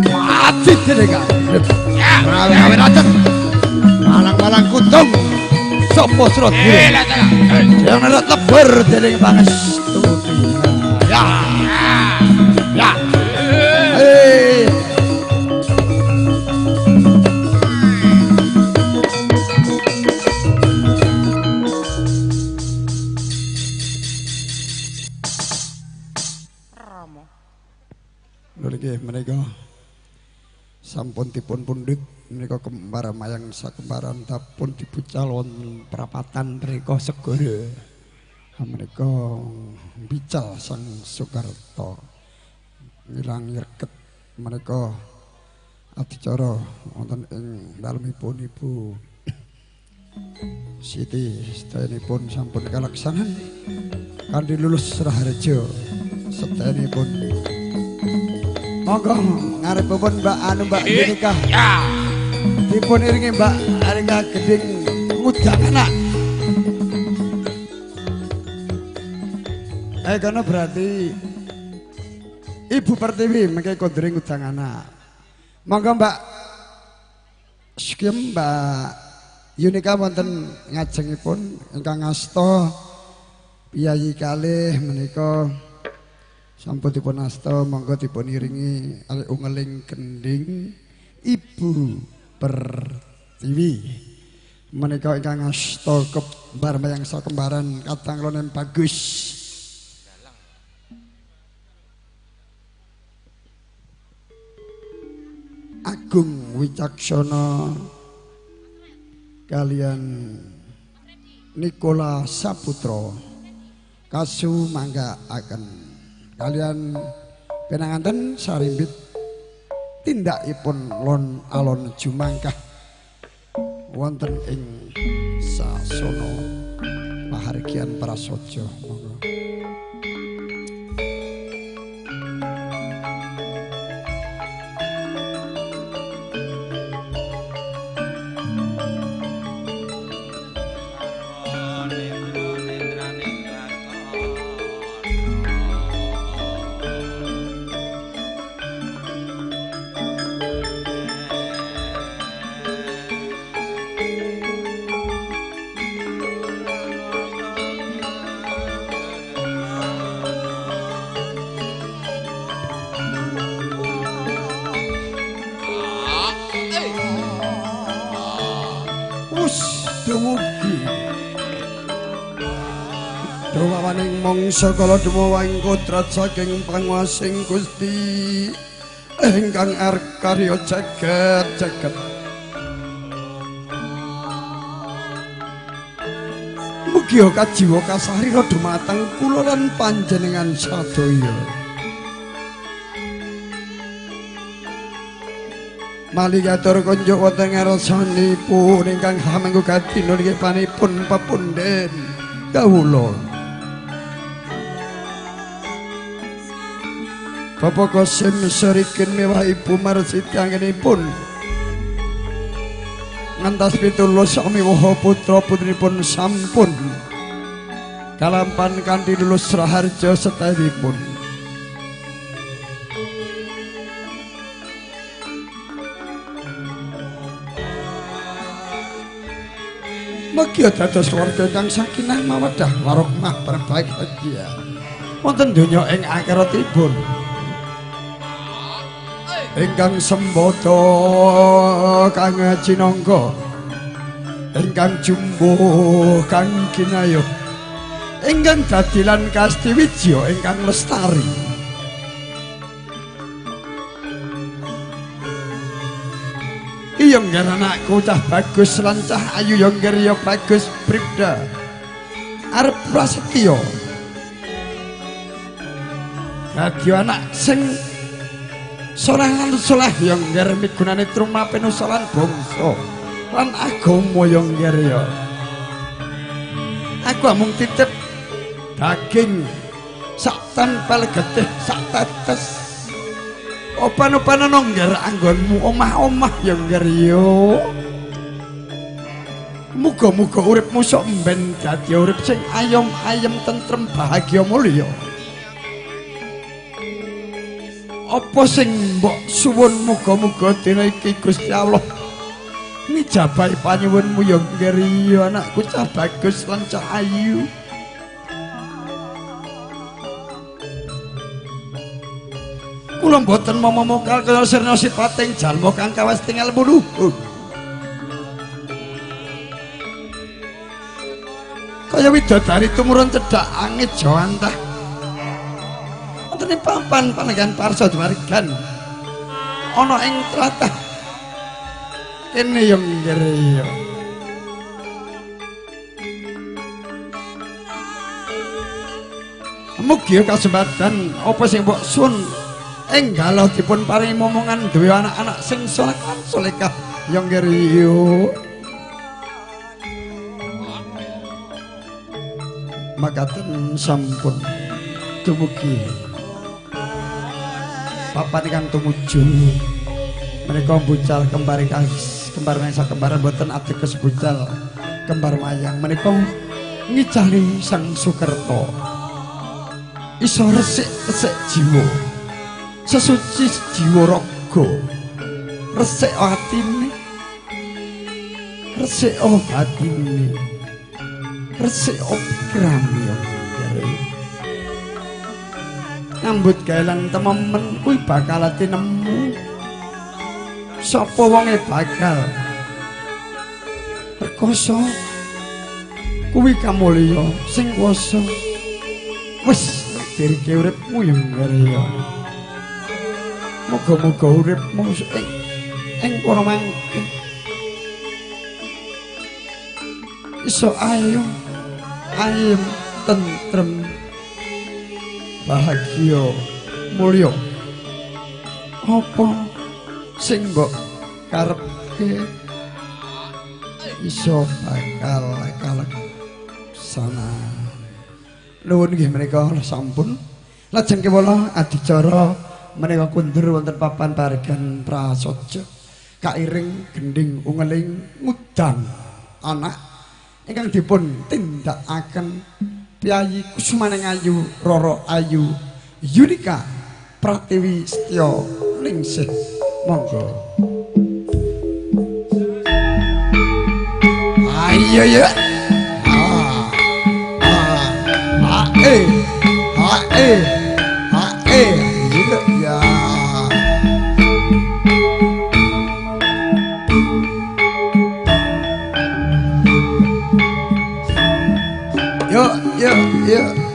Speaker 3: mati tenaga rawe-rawe racet malang-malang kutung sapa Suradira yang nerat leber dening pangestu ya ya hei nggih menika sampun dipun pundhut menika kembar mayang sakembaran tapun dibucal wonten prapatan mriku segara menika bical Sang Sukerto ngilang reket menika adicara wonten ing dalemipun Ibu Siti sedayanipun sampun kalaksanan kanthi lulus Raharja sedayanipun. Monggo ngarepipun Mbak Anu Mbak Yunika. Ya. Dipun iringi Mbak Arika Gending ngudang anak. Karena berarti Ibu Pertiwi mengke kondring ngudang anak. Monggo Mbak Skim Mbak Yunika wonten ngajengipun ingkang ngasta piyayi kalih menika sampun dipun asta monggo dipun iringi alih ungeling gending Ibu Pertiwi menika ingkang asta kembar mayang sakembaran kadang lonen bagus Agung Wicaksana kalian Nikola Saputra kasu mangga akan kalian penanganten sarimbit tindakipun lon alon jumangkah wonten ing sasana pahargyan prasaja monggo. Dawaning mangsa kala dumawaing kodrat saking panguasing Gusti ingkang karya jagat-jagat. Mugi kajiwa kasarira dumateng kula lan panjenengan sadaya. Maligatur kunjuk wonten ngarsanipun ingkang hamenggo kadina nggih panipun pepunden kawula. Bapak Qasim sariken mewah Ibu Marsiti anggenipun ngantos pitulus sami woho putra putrinipun sampun Kalampan kanthi lulus Raharja setahipun. Mugi dados warga kang sakinah mawaddah warahmah berbahagia wonten donya ing akhiratipun. Ingkang sembada kang cinangga, ingkang jumbuh kang kinayuh, ingkang dadilan kasti wijya ingkang lestari. Iya ngger anakku cah bagus lan cah ayu ya ngger ya bagus Bribda arep prasetya dadi anak sing saleh lan saleh ya ngger migunani trumape nusa lan bangsa lan agama ya ngger ya. Aku amung titip daging sak tanpa getih sak tetes. Opan-opanan ngger anggonmu omah-omah ya ngger yo. Muga-muga uripmu sok mben dadi urip sing ayem-ayem tentrem bahagia mulya. Apa sing mbok suwun muga-muga dina iki Gusti Allah ngijabahi panyuwunmu ya ngger yo anakku cah bagus lan cah ayu. Kula mboten momokal kaya sirna sipating jalma kang kawas tinggal luhur. Kaya widodari tumurun cedhak angit jawantah. Wonten ing papan panenggan parsa dumargan ana ing tlatah kene yo ngger yo. Mugi kasempatan apa sing mbok sun enggal dipun paringi momongan duwe anak-anak sing saleh lan salehah ya ngger yo. Makaten sampun dumugi papan ingkang tumuju menika bucal kembar ingkang kembar mesa kembaran boten ateges bucal kembar mayang menika ngicali Sang Sukerta iso resik-resik jiwa sesuci jiwa raga resik atine resik batine resik pikiranmu ngambut gaelan tememen kuwi bakal tinemu sapa wonge bakal rekoso kuwi kamulya sing kuwasa wis dirike uripmu ya ngare. Moga-moga uripmu ing kono mangke iso ayem tentrem bahagia mulya. Apa sing mbok karepke iso bakal kalaksana. Nuwun nggih menika sampun lajeng kewala adicara menika kundur wonten papan paregan prasaja kairing gending ungeling ngudang anak ingkang dipun tindakaken Piyayi Kusumaning Ayu Roro Ayu Yunika Pratiwi Setya Ningsih. Monggo. Ayo ya. Ya. Yo.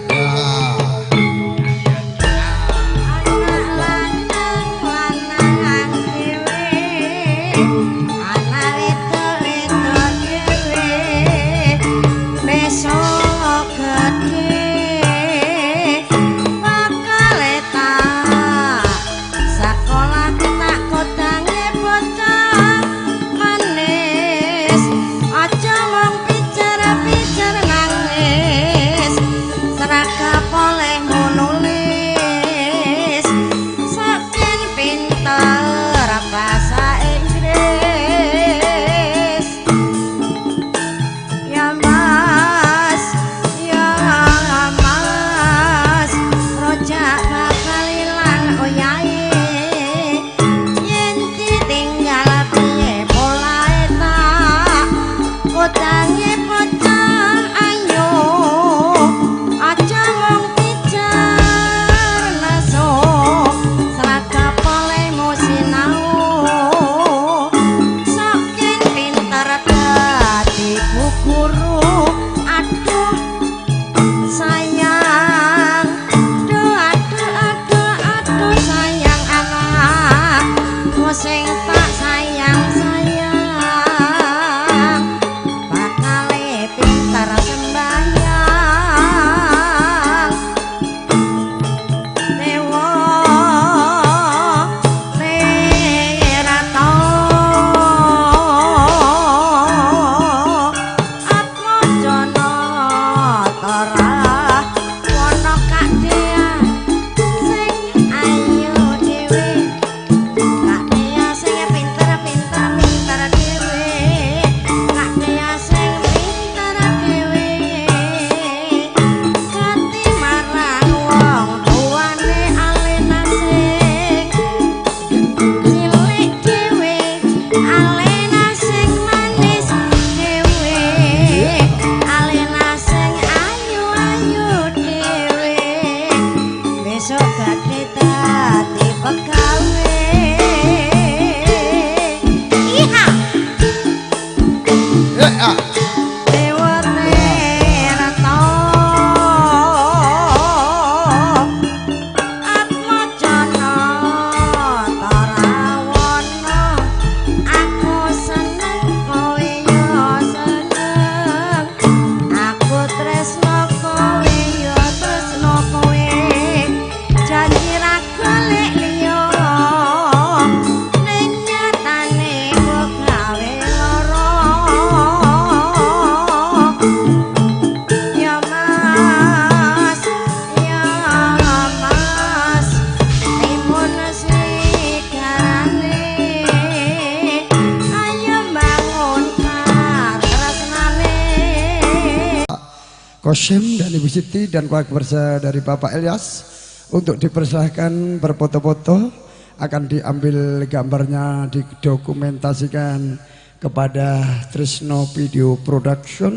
Speaker 3: Kosim dan Ibu Siti dan keluarga dari Bapak Ilyas untuk dipersilahkan berfoto-foto, akan diambil gambarnya, didokumentasikan kepada Trisno Video Production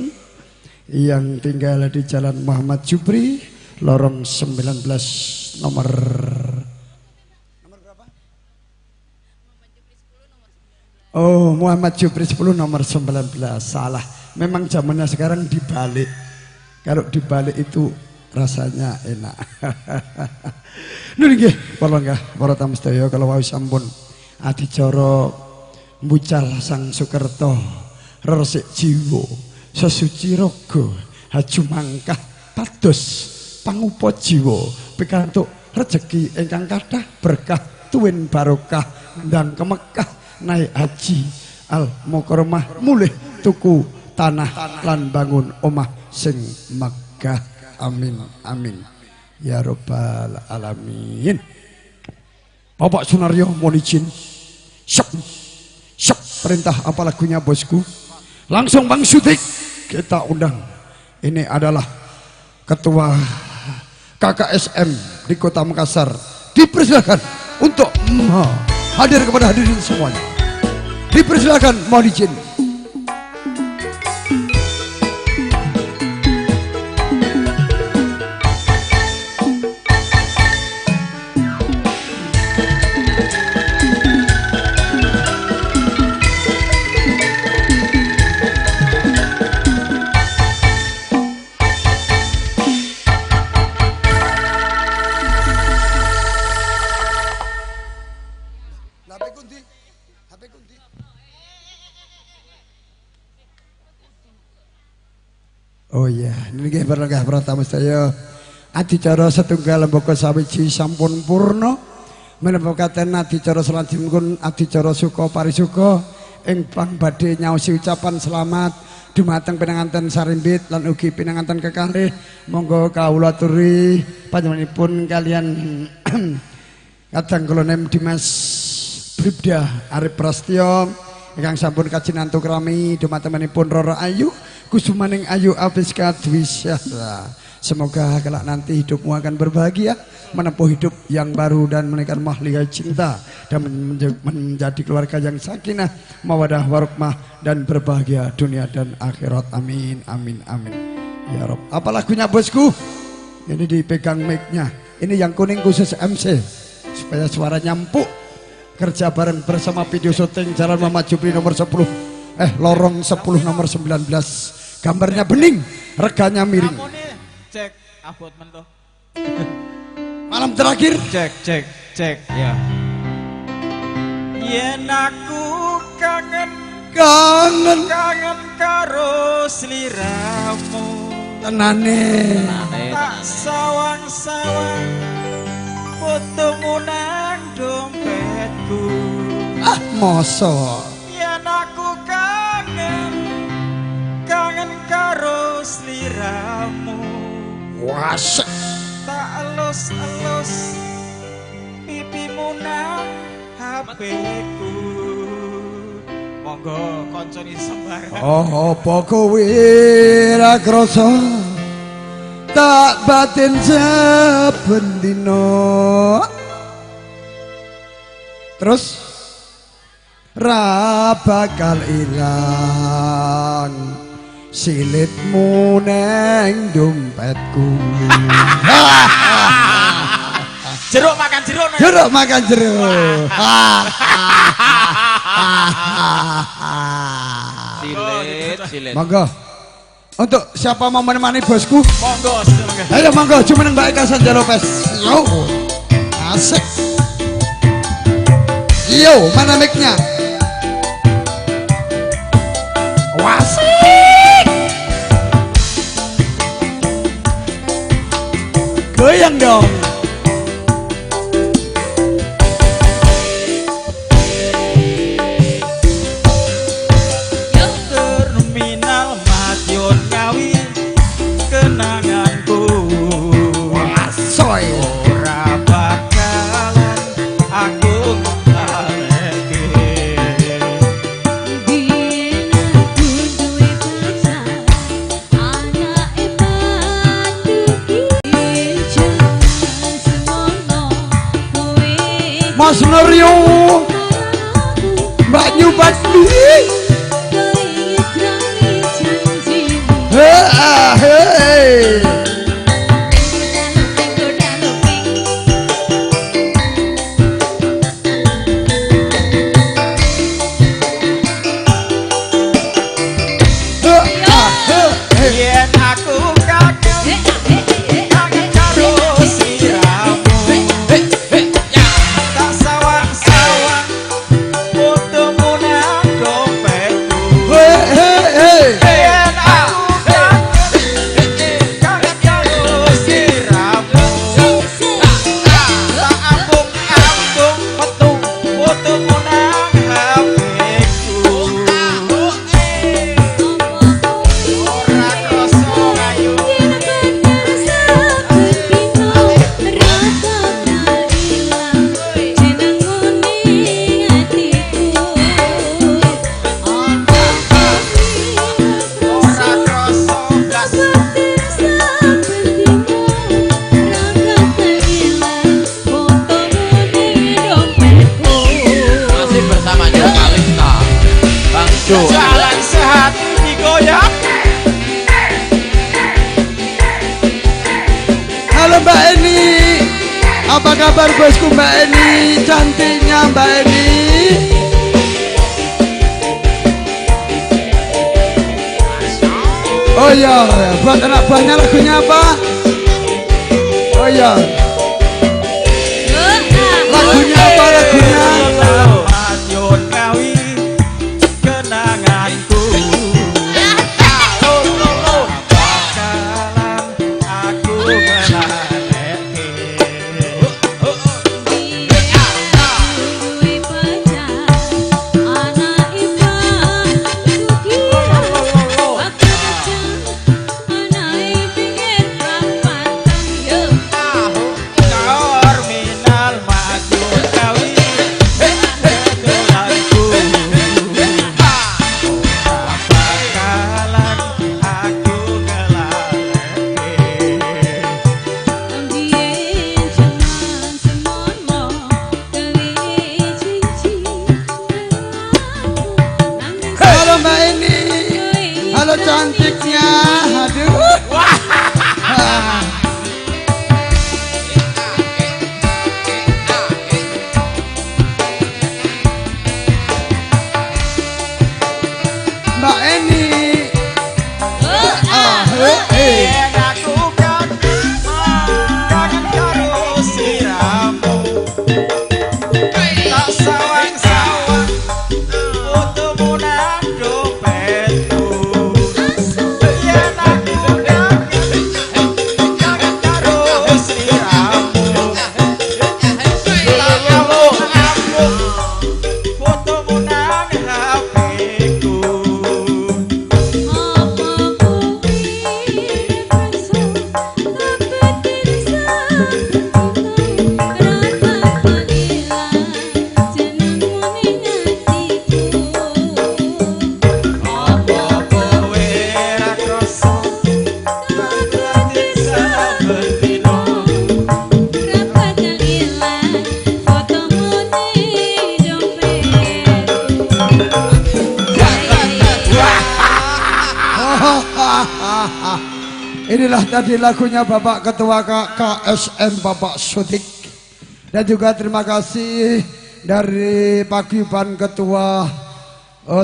Speaker 3: yang tinggal di Jalan Muhammad Jupri, lorong 19 nomor berapa? Oh, Muhammad Jupri 10 nomor 19. Salah. Memang zamannya sekarang dibalik. Kalau dibalik itu rasanya enak. Nun nggih, para tamu sedaya kalau wau sampun adicara mbucal Sang Sukerto resik jiwa sesuci raga haju mangkah pados pangupa jiwa pikantuk rejeki ingkang kathah berkah tuwin barokah ndang ke Mekah naik haji al mukarramah mulih tuku tanah lan bangun omah sing megah. Amin amin ya robbal alamin. Bapak Sunaryo mohon izin. Syap perintah apa lagunya bosku? Langsung Bang Sudik kita undang. Ini adalah ketua KKSM di Kota Makassar. Dipersilakan untuk hadir kepada hadirin semuanya. Dipersilakan, mohon izin. Oh iya, nggih berkah pratama saya. Adicara setunggal lembaga sawiji sampun purna. Menapa katen adicara selanjutipun adicara suka parisuka ingkang badhe nyaosi ucapan selamat dumateng pinanganten sarimbit lan ugi pinanganten kekalih. Monggo kawula aturi panjenenganipun kalian kadang kula nem Dimas Bribda Arif Prastyo ingkang sampun kajinantuk rami dumatemanipun Roro Ayu Kusumaning Ayu Afiska Dwisyah. Semoga kelak nanti hidupmu akan berbahagia, menempuh hidup yang baru dan menekan mahligai cinta dan menjadi keluarga yang sakinah, mawadah warahmah dan berbahagia dunia dan akhirat. Amin amin amin ya Rob. Apa lagunya bosku? Ini dipegang mic-nya. Ini yang kuning khusus MC supaya suara nyampuk. Kerja bareng bersama video syuting Jalan Muhammad Jupri nomor 10 lorong 10 nomor 19. Gambarnya bening, reganya miring.
Speaker 4: Cek abot mentoh.
Speaker 3: Malam terakhir.
Speaker 4: Cek ya. Yen aku kangen karo sliramu.
Speaker 3: Tenane.
Speaker 4: Tak sawang-sawang fotomu nang dompetku.
Speaker 3: Ah, mosok.
Speaker 4: Yen aku kangen karo sliramu.
Speaker 3: Wasek.
Speaker 4: Tak elus-elus pipimu nang HP-ku. Monggo koncone sembarang.
Speaker 3: Oh, apa kowe ra krasa tak batin saben dina. Terus ra bakal ilang silitmu neng dompetku.
Speaker 4: Jeruk makan jeruk.
Speaker 3: Jeruk makan jeruk.
Speaker 2: Silet.
Speaker 3: Monggo. Untuk siapa mau menemani bosku?
Speaker 4: Monggo.
Speaker 3: Ayo monggo, cuma Mbak Eka Sanja Lopez. Yo. Asik. Yo, mana mic-nya? Wasik. Goyang dong.
Speaker 4: Terminal Madiun Ngawi kenanganku.
Speaker 3: Wasoy.
Speaker 4: Ora bakalan aku ngaleke.
Speaker 9: Dina kudu pacar anake
Speaker 3: Mas Nuryo Mbak Nyubati hei
Speaker 4: yen aku kangen kangen karo siramu tak sawang-sawang fotomu nang dompetku yen aku kangen kangen karo siramu tak ambung-ambung metu fotomu nang HP-ku ora krasa ayu ora krasa blas
Speaker 2: Masih bersama Jokalista Bang Jo.
Speaker 4: jalan sehati digoyang.
Speaker 3: Halo Mbak Eni, apa kabar bosku Mbak Eni, cantiknya Mbak Eni. Oh iya, buat anak buahnya lagunya apa? Oh iya, lagunya apa lagunya?
Speaker 4: Mayun ngawi kenanganku bakalan aku ngelaleke terminal Mayun ngawi kegelanku bakalan aku ngelaleke
Speaker 3: Halo Mbak Eni, halo cantiknya, aduh. Mbak Eni,
Speaker 4: yen aku kangen karo siramu tak sawang-sawang fotomu nang dompetku yen aku kangen karo siramu tak ambung-ambung fotomu nang HP-ku kowe ra krasa batin sabendino
Speaker 3: inilah tadi lagunya Bapak Ketua KSM Bapak Sutik. Dan juga terima kasih dari Paguyuban Ketua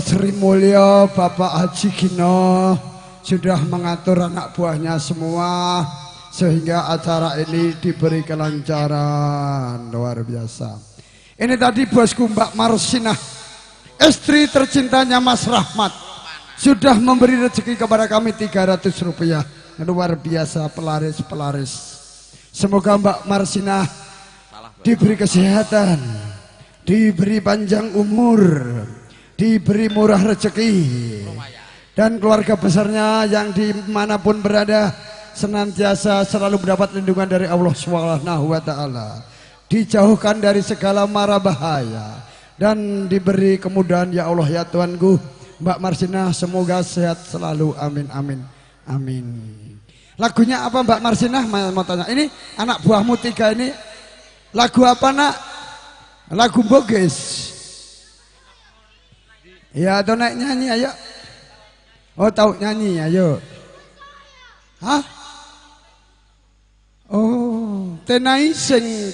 Speaker 3: Sri Mulya Bapak Haji Gino sudah mengatur anak buahnya semua sehingga acara ini diberi kelancaran luar biasa. Ini tadi bosku Mbak Marsinah, istri tercintanya Mas Rahmat, sudah memberi rezeki kepada kami 300 rupiah. Luar biasa, pelaris-pelaris. Semoga Mbak Marsinah diberi kesehatan, diberi panjang umur, diberi murah rezeki, dan keluarga besarnya yang dimanapun berada senantiasa selalu mendapat lindungan dari Allah SWT, dijauhkan dari segala mara bahaya, dan diberi kemudahan ya Allah ya Tuanku. Mbak Marsinah semoga sehat selalu, amin amin amin. Lagunya apa Mbak Marsinah? Mau tanya, ini anak buahmu 3 ini lagu apa nak? Lagu Bugis. Ya, atau naik nyanyi ayo. Oh, tahu nyanyi ayo. Hah? Oh, tenai sing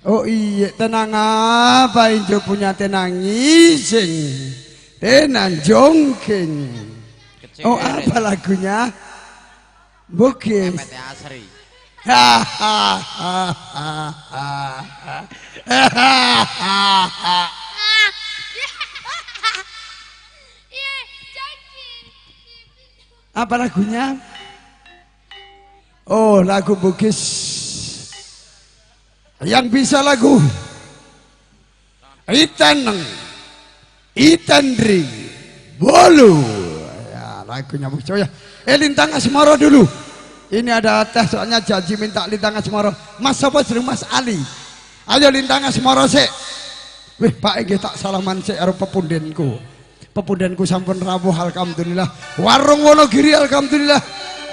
Speaker 3: oh iya, tenang apa itu punya tenang ising. Tenan jongking. Oh, apa lagunya? Bugis.
Speaker 2: Asri.
Speaker 3: Apa lagunya? Oh, lagu Bugis. Yang bisa lagu Itandri Bolu. Ya, lagunya Bugis. Oh ya, Lintang Asmoro dulu. Ini ada teh soalnya janji minta Lintang Asmoro. Mas sapa jeneng Mas Ali? Ayo Lintang Asmoro sik. Wih, Pak nggih tak salaman sik karo pepundenku. Pepundenku sampun rawuh alhamdulillah. Warung Wonogiri alhamdulillah.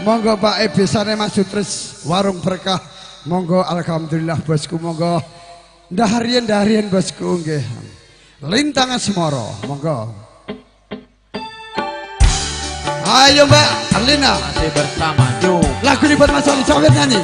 Speaker 3: Monggo Pak besane Mas Sutris warung berkah. Monggo alhamdulillah bosku, monggo. Ndaharian bosku nggih. Lintang Asmoro, monggo. Ayo Mbak Arlina.
Speaker 2: Masih bersama Jo.
Speaker 3: Lagu ini buat Mas Ali Sawir nyanyi.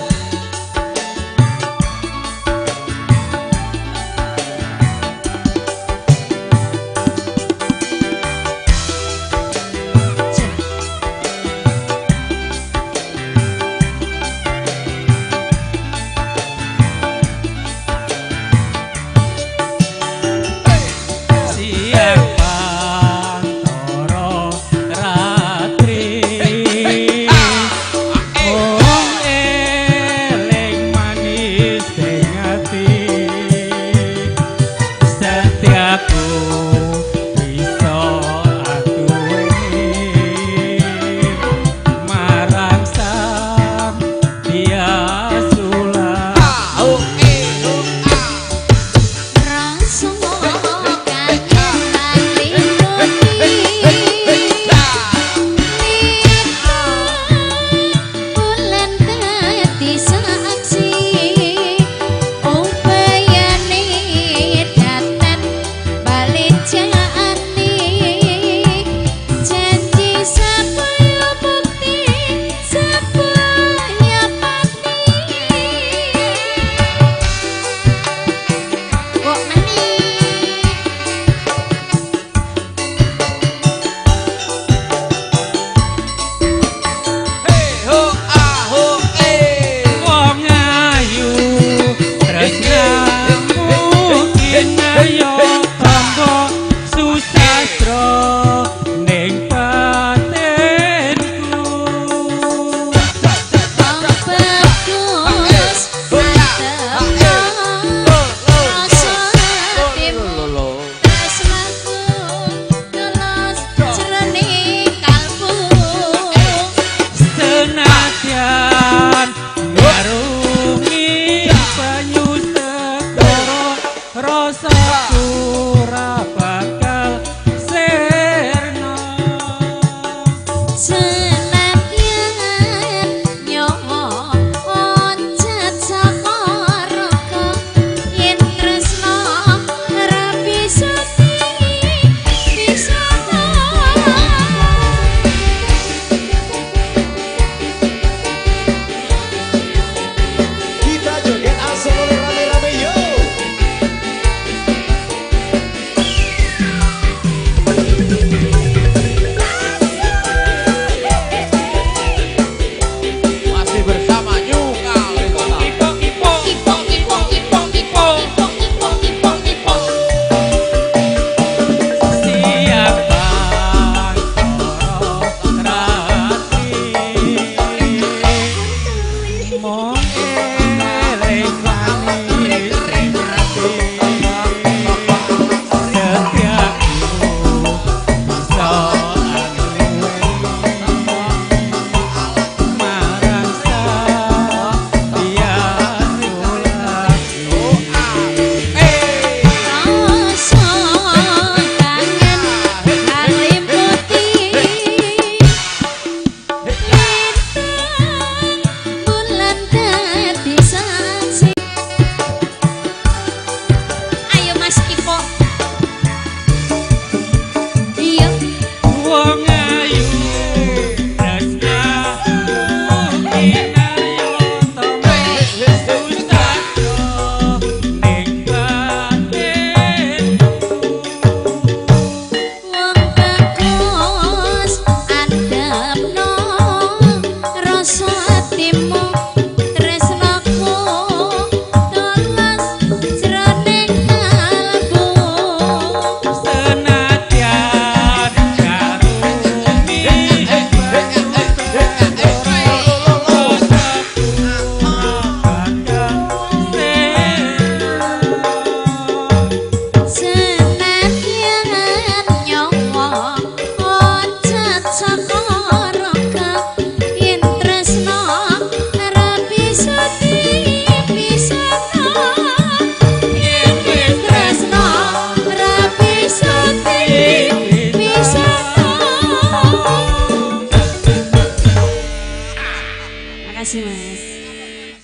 Speaker 1: kasih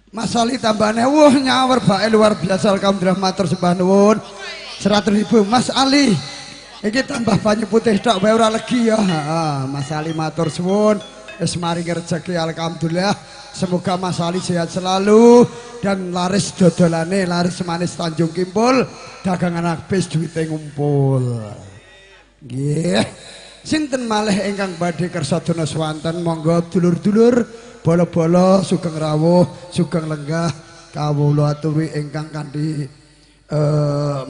Speaker 1: Mas.
Speaker 3: Mas Ali tambahane wah nyawer bae luar biasa alhamdulillah matur sembah nuwun 100.000 Mas Ali iki tambah banyu putih tok bae ora legi ya. Mas Ali matur suwun wis maringi rezeki alhamdulillah semoga Mas Ali sehat selalu dan laris dodolane laris manis Tanjung Kimpul dagangan habis duwite ngumpul nggih. Sinten malih ingkang badhe kersa dana swanten monggo dulur-dulur bolo-bolo sugeng rawuh sugeng lenggah kawula aturi ingkang kanthi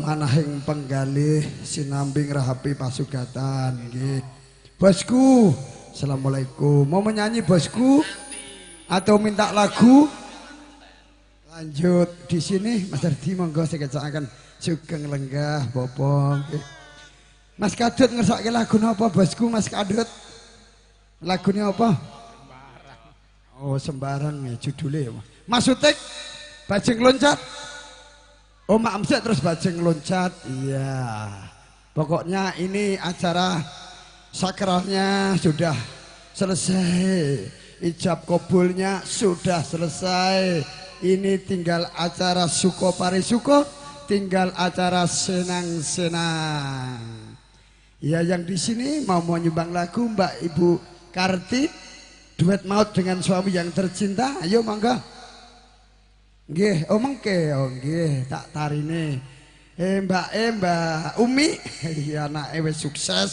Speaker 3: manahing penggalih sinambing rahapi pasugatan nggih. Bosku, assalamualaikum. Mau menyanyi bosku atau minta lagu? Lanjut di sini Mas Ardi monggo sekecakaken sugeng lenggah bopong nggih. Mas Kadut ngersake lagu napa bosku Mas Kadut? Lagunya apa? Oh sembarang ya judulnya ya. Mas Utik bajeng loncat. Oh Mak Amsek terus bajeng loncat. Iya. Pokoknya ini acara sakralnya sudah selesai. Ijab kabulnya sudah selesai. Ini tinggal acara suko parisuko, tinggal acara senang-senang. Ya yang di sini mau nyumbang lagu Mbak Ibu Karti duet maut dengan suami yang tercinta. Ayo mangga. Nggih, oh mengke, oh nggih, tak tarine. Mbak Umi, ya anake wis sukses,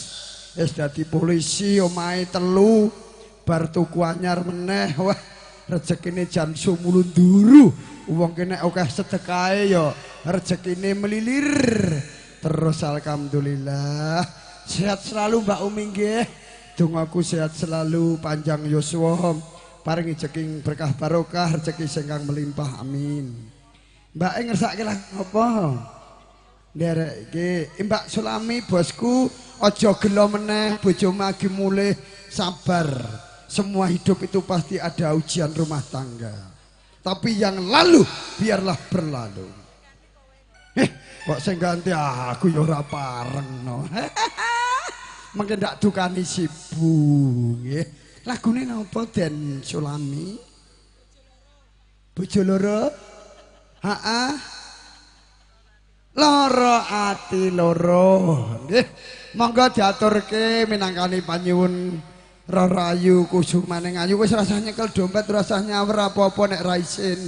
Speaker 3: wis dadi polisi, omahe 3, bar tuku anyar meneh. Wah, rezekine jan sumulun duru. Wong kene akeh sedekahe ya, rezekine melilir. Terus alhamdulillah. Sehat selalu Mbak Umi nggih. Dongaku sehat selalu, panjang yuswa, paringi rezeki berkah barokah, rezeki sing kang melimpah amin. Mbak ngersake lagu apa? Nderek iki Mbak Sulami bosku, aja gelo meneh, bojomu lagi mulih, sabar. Semua hidup itu pasti ada ujian rumah tangga. Tapi yang lalu biarlah berlalu. Kok sing ganti aku ya ora pareng no. Mengke ndak dukani sibu nggih. Lagune napa Den Sulami? Bojo loro? Heeh. Loro ati loro. Nggih. Monggo diaturke minangkani panyuwun Rarayu Kusumaning Ayu wis rasah nyekel dompet rasah nyawer apa-apa nek ra isin.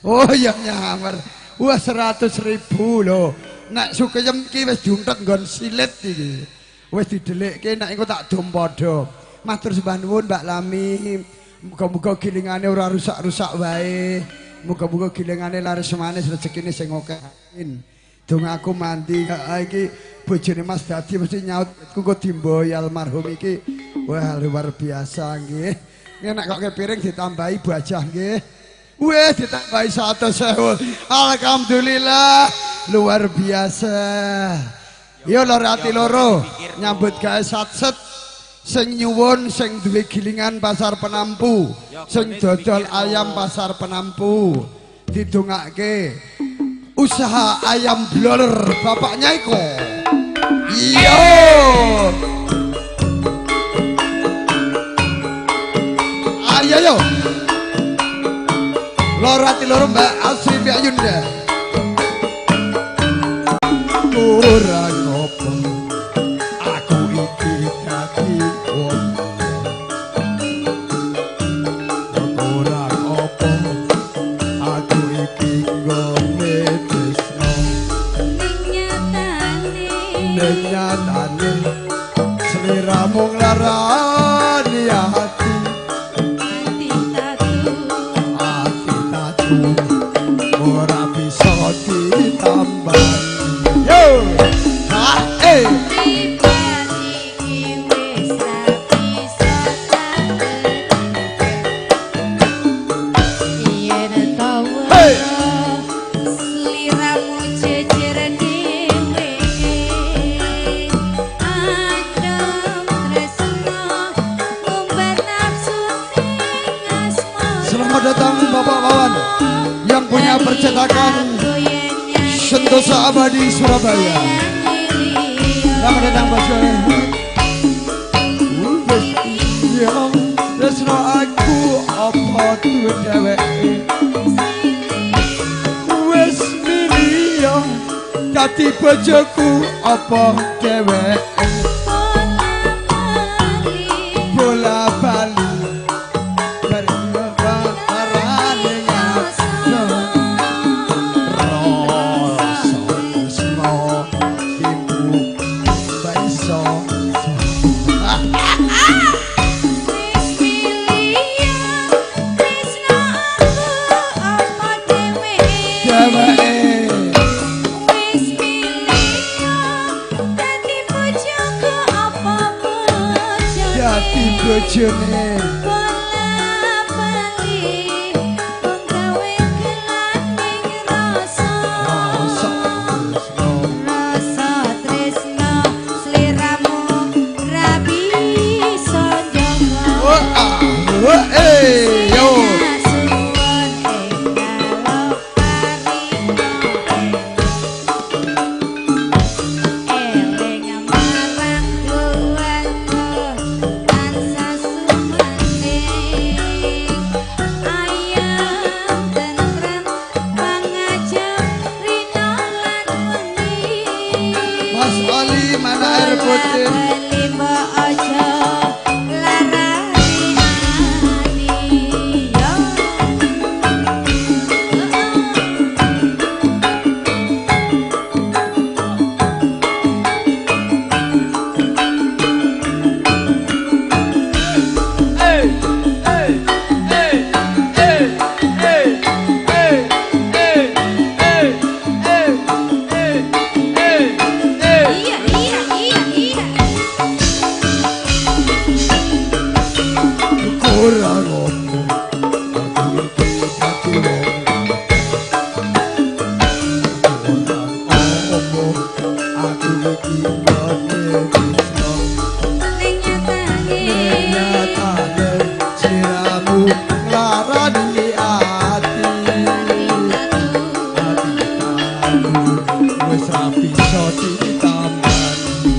Speaker 3: Oh ya nyawer. Wah 100.000 lho. Nek sukeyem iki wis diuntet nggon silit iki. Wis didelikke nek engko tak dom padha. Matur sembah nuwun Mbak Lami. Muga-muga gilingane ora rusak-rusak wae. Muga-muga gilingane laris manis rezekine sing akeh. Dongaku mandi iki bojone Mas Dadi mesti nyaut kanggo dimboy almarhum iki. Wah luar biasa nggih. Nek kok piring ditambahi bajah nggih. Wih ditambahi 100.000. Alhamdulillah luar biasa. Yo loro ati loro nyambut gawe satset sing nyuwun sing duwe gilingan pasar penampu, sing dodol ayam pasar penampu didongake usaha ayam blor bapaknya iko. Iyo. Ayo yo. Loro ati loro Mbak Asri Mbak Yunda. Ora ngopo aku iki dadi wong. Ora ngopo aku iki nggone tresno. Ning nyatane sliramu nglarani ati. Ora bisa ditambah. Yo, ha, Selamat datang Bapak Kawan yang punya percetakan Sentosa Abadi Surabaya. Selamat datang Bos. Wes aku apa aku dheweke wis milih dadi bojoku apa dheweke bola bali bojone bola-bali wong gawe gelaning rasa tresno sliramu ra bisa njogo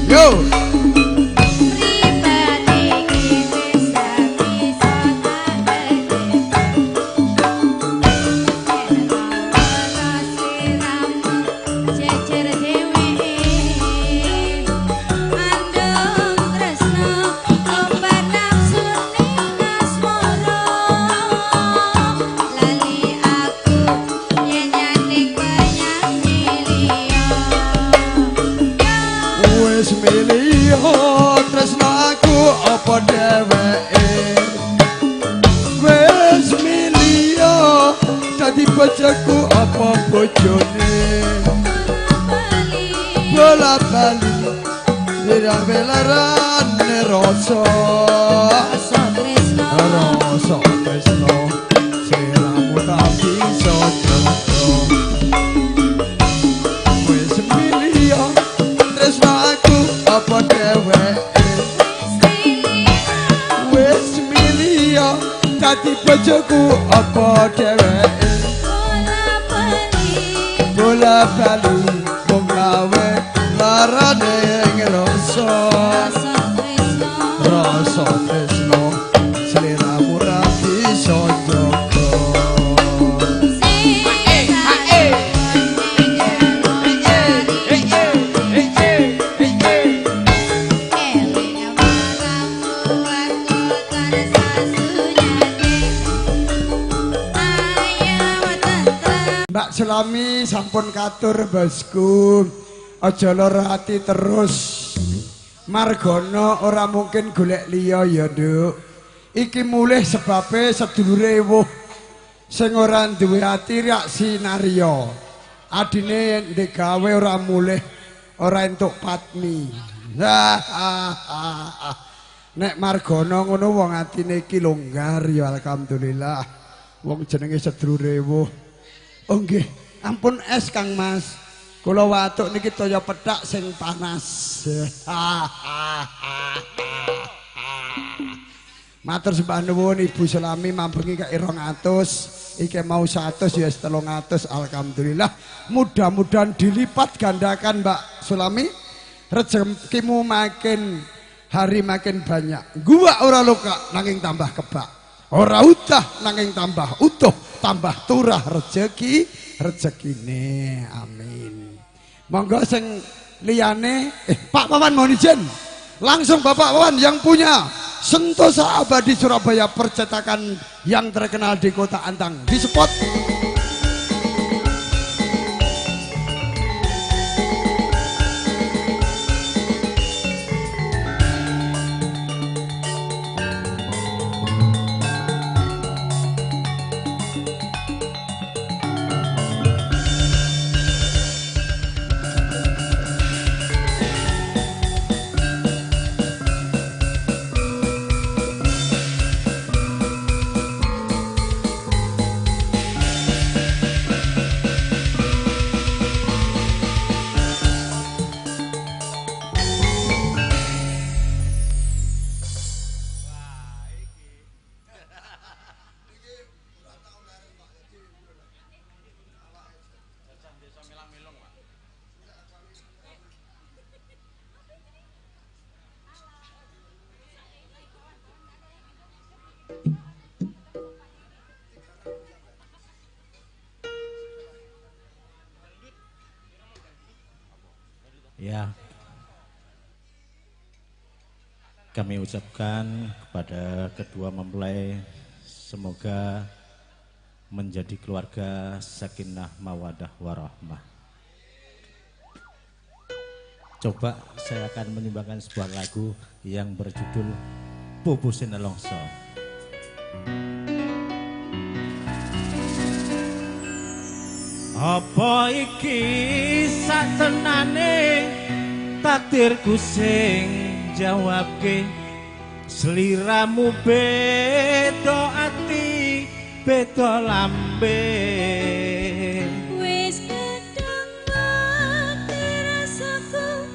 Speaker 3: yo Selami sampun katur bosku aja lara ati terus margono ora mungkin golek liya ya Nduk iki mulih sebabe sedulure ewuh sing ora duwe ati rak sinarya adine ndek gawe ora mulih ora entuk patmi nek margono ngono wong atine iki longgar ya alhamdulillah wong jenenge sedulure ewuh. Oh nggih, ampun es Kang Mas. Kula watuk niki toya pethak sing panas. Matur sembah nuwun Ibu Sulami mambengi kek 200, iki mau 100 ya 300 alhamdulillah. Mudah-mudahan dilipat gandakan Mbak Sulami. Rezekimu makin hari makin banyak. Gua ora luka nanging tambah kebak. Ora utah nanging tambah utuh, tambah turah rezekine. Amin. Monggo sing liyane Pak Wawan mohon izin. Langsung Bapak Wawan yang punya Sentosa Abadi Surabaya percetakan yang terkenal di Kota Antang di spot.
Speaker 4: Ya, kami ucapkan kepada kedua mempelai semoga menjadi keluarga sakinah mawadah warahmah. Coba saya akan menyumbangkan sebuah lagu yang berjudul Pupusin Nelongso. Apa iki satenane takdirku sing jawabke, sliramu beda ati beda lambe.
Speaker 9: Wis kadang mati rasaku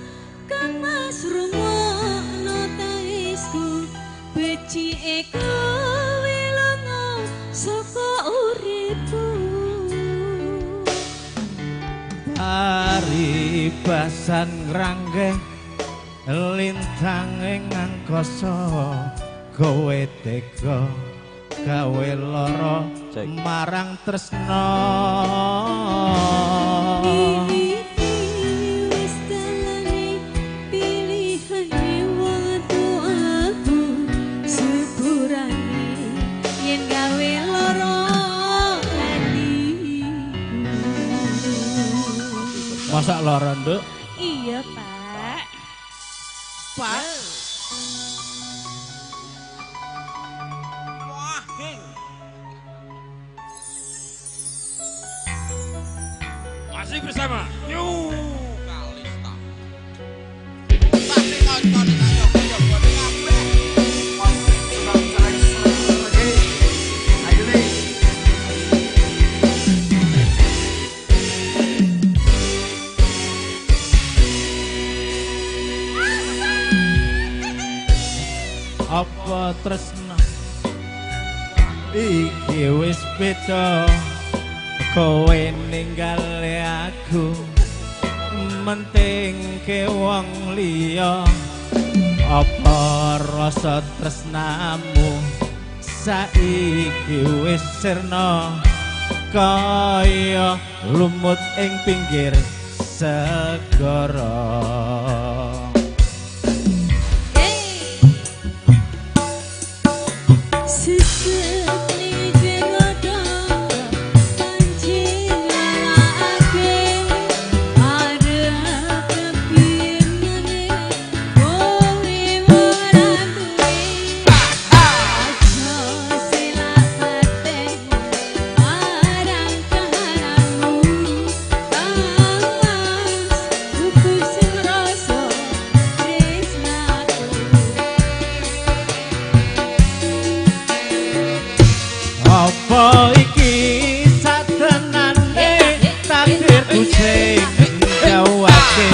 Speaker 9: kang mas rungokno tangisku, becike kowe lunga saka uripku.
Speaker 4: Paribasan ngranggeh lintang ing angkasa, kowe tega gawe lara marang tresna.
Speaker 9: Wis dalane pilihane watu aku, sepurane yen gawe lara hatiku.
Speaker 4: Masak lara, Nduk?
Speaker 9: Iya, Pak.
Speaker 4: Pak.
Speaker 5: Masih bersama New Kalista.
Speaker 4: Apa tresna iki wis beda, kowe ninggale aku mentingke wong liya. Apa rasa tresnamu saiki wis sirna, kaya lumut ing pinggir segara. Apa iki satenane takdirku sing jawabke,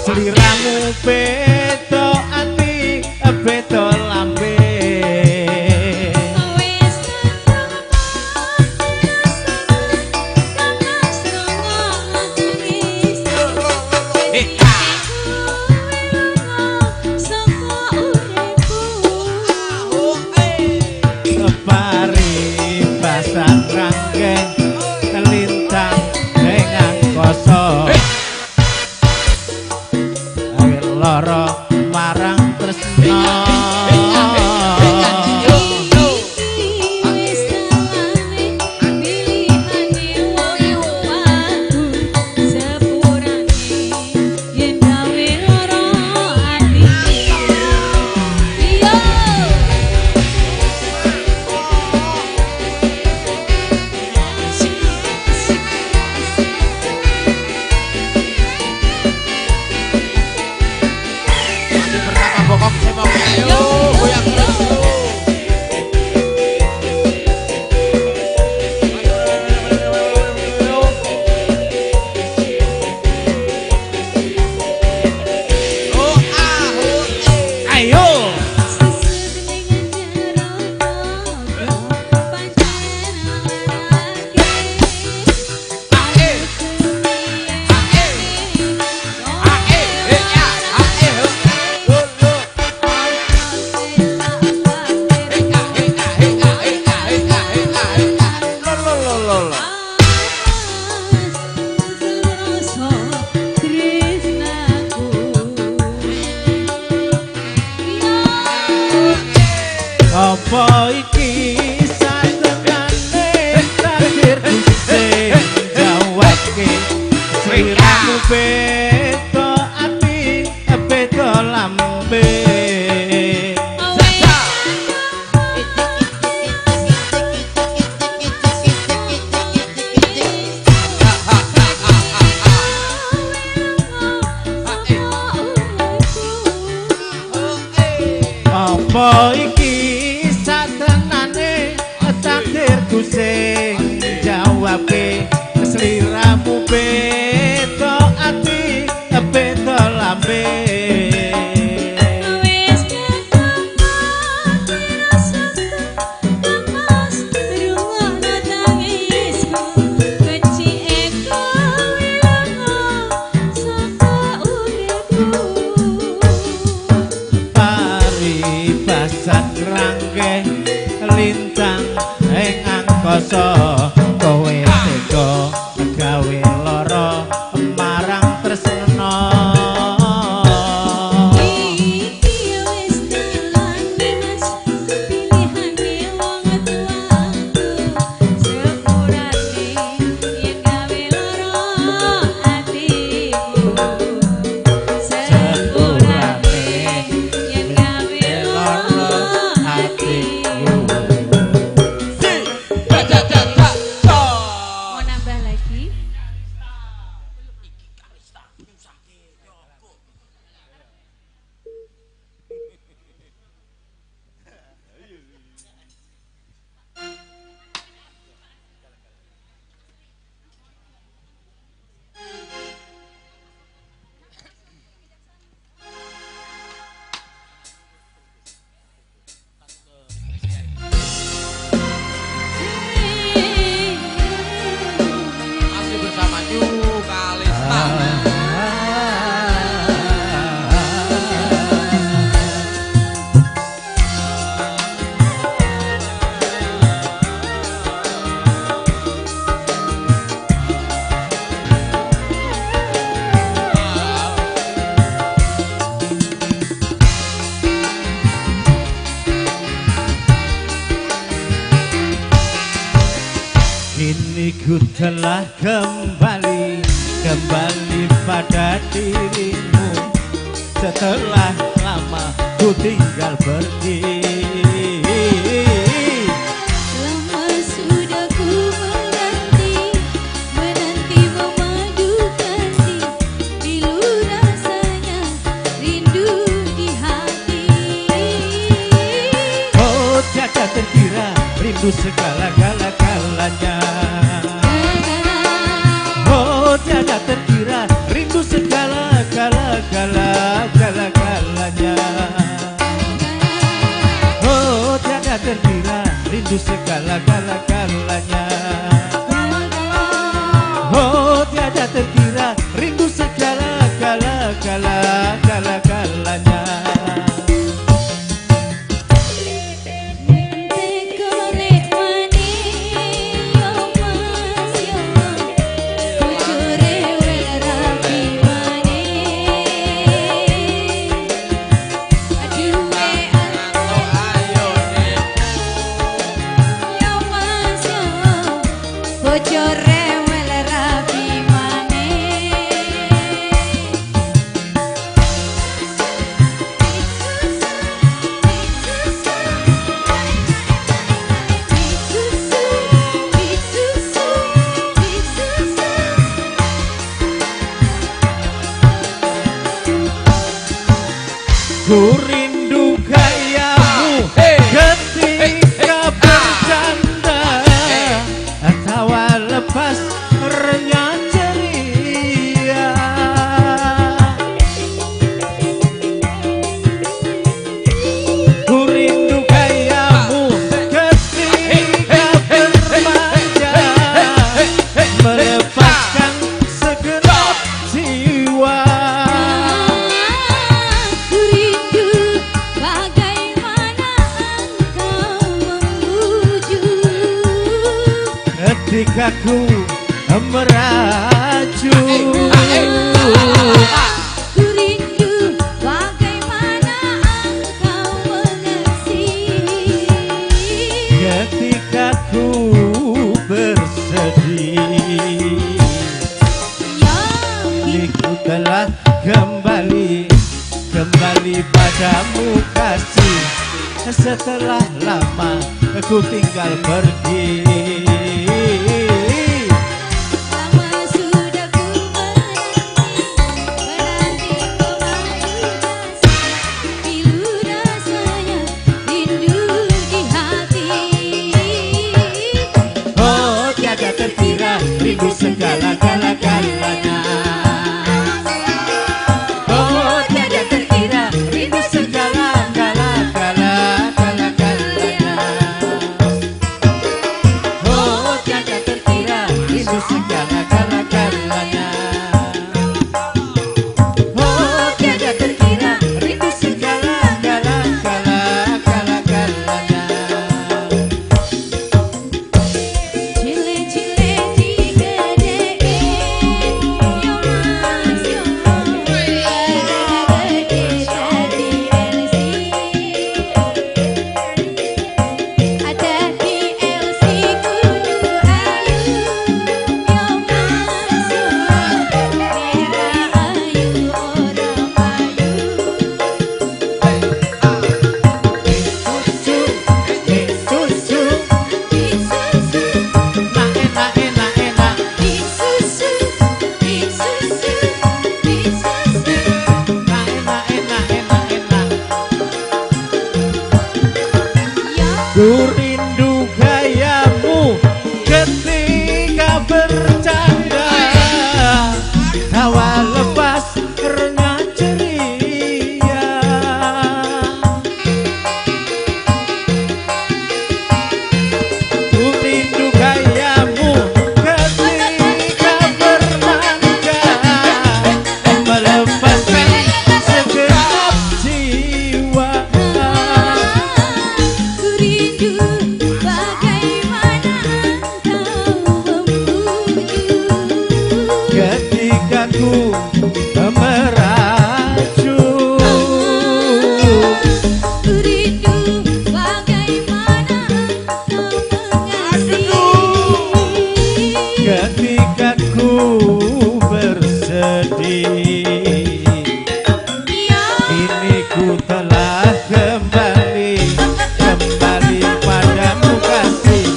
Speaker 4: sliramu beda ati beda lambe. Apa
Speaker 10: iki satenane takdirku sing jawabke sliramu beda ati beda lambe apa iki satenane takdirku sing jawabke sliramu beda ati beda lambe lintang ing angkasa kowe tega gawe lara marang tresna iki wis dalane mas pilihane wong tuaku sepurane yen gawe lara atiku sepurane yen gawe lara atiku. Mau nambah lagi?
Speaker 5: Masih bersama New Kalista.
Speaker 10: Kini ku telah kembali pada dirimu setelah lama ku tinggal pergi.
Speaker 9: Lama sudah ku menanti memadu kasih, pilu rasanya rindu di hati.
Speaker 10: Oh tiada terkira rindu segala-galanya. Oh tiada terkira rindu segala-galanya. Oh tiada terkira rindu segala-galanya. Oh tiada terkira rindu segala-galanya. Ku rindu gayamu ketika bercanda tawa lepas renyah ceria. Ku rindu gayamu ketika bermanja melepaskan segenap jiwa. Ketika ku meraju,
Speaker 9: Ku rindu bagaimana engkau mengasihi.
Speaker 10: ketika ku bersedih. Ku telah kembali padamu kasih, setelah lama ku tinggal pergi.
Speaker 9: Lama sudah ku menanti memadu kasih, pilu rasanya rindu di hati.
Speaker 10: Oh tiada terkira rindu segala-galanya. Oh tiada terkira rindu segala-galanya. Oh tiada terkira rindu segala-galanya. Oh tiada terkira rindu segala-galanya.
Speaker 9: Cile-cile digedein, yo mas yo, gede-gede jadi LC. Ada di LC kudu ayu, yo mas yo, merah ayu ora payu.
Speaker 10: Susu,
Speaker 9: Big susu,
Speaker 10: enak.
Speaker 9: big susu, big susu, big susu.
Speaker 10: Ku rindu gayamu ketika bercanda, tawa lepas renyah ceria. Ku rindu gayamu ketika bermanja, melepaskan segenap jiwa.
Speaker 9: Ku rindu bagaimana engkau membujuk.
Speaker 10: Ketika ku merajuk.
Speaker 9: Ku rindu bagaimana engkau mengasihi.
Speaker 10: Ketika ku bersedih, kini ku telah kembali padamu kasih,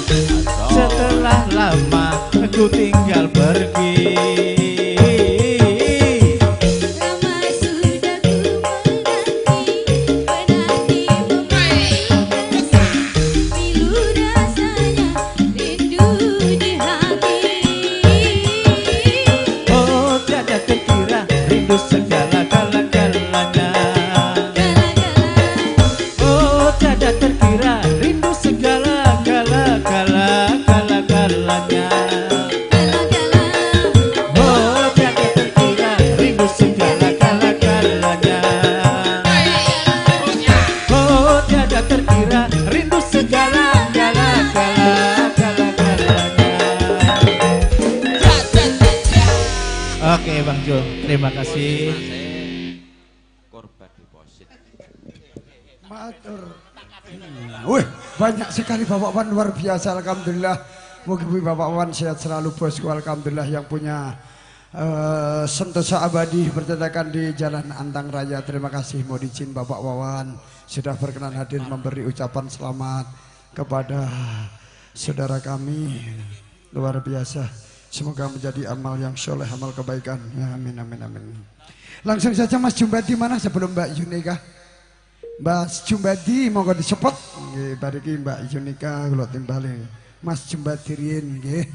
Speaker 10: setelah lama ku tinggal pergi.
Speaker 9: Lama sudah ku menanti memadu kasih, pilu rasanya rindu di hati.
Speaker 10: Oh tiada terkira rindu segala-galanya. Oh tiada terkira rindu segala-galanya. Oh tiada terkira rindu segala-galanya. Oh tiada terkira rindu segala-galanya. Oke Bang Jo, terima kasih.
Speaker 2: Korban deposit.
Speaker 3: Matur. Wih, banyak sekali Bapak Wan luar biasa, alhamdulillah. Mugi-mugi Bapak Wan sehat selalu bosku, alhamdulillah, yang punya sentosa abadi bertetakan di Jalan Antang Raya. Terima kasih, mohon izin Bapak Wawan sudah berkenan hadir memberi ucapan selamat kepada saudara kami, luar biasa. Semoga menjadi amal yang soleh, amal kebaikan. Ya, amin, amin, amin. Langsung saja Mas Jumbadi mana sebelum Mbak Yunika. Mbak Jumbadi monggo disepot. Nggih, bariki Mbak Yunika kula timbali. Mas Jumbadi riyin nggih.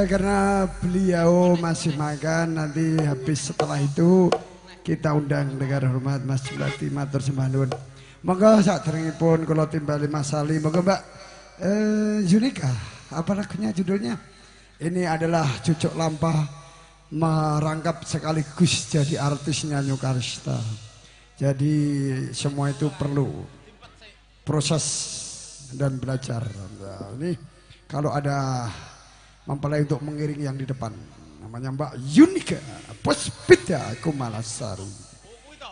Speaker 3: karena beliau masih makan, nanti habis setelah itu kita undang dengan hormat Mas Jumlati matur sembah nuwun. Monggo sakderengipun kula timbali Mas Ali. Monggo Mbak Yunika, apa lagunya judulnya? Ini adalah Cucuk Lampah merangkap sekaligus jadi artisnya Nyukarista. Jadi semua itu perlu proses dan belajar. Nah, ini kalau ada mempelai untuk mengiring yang di depan, namanya Mbak Yunika Puspita Kumalasari.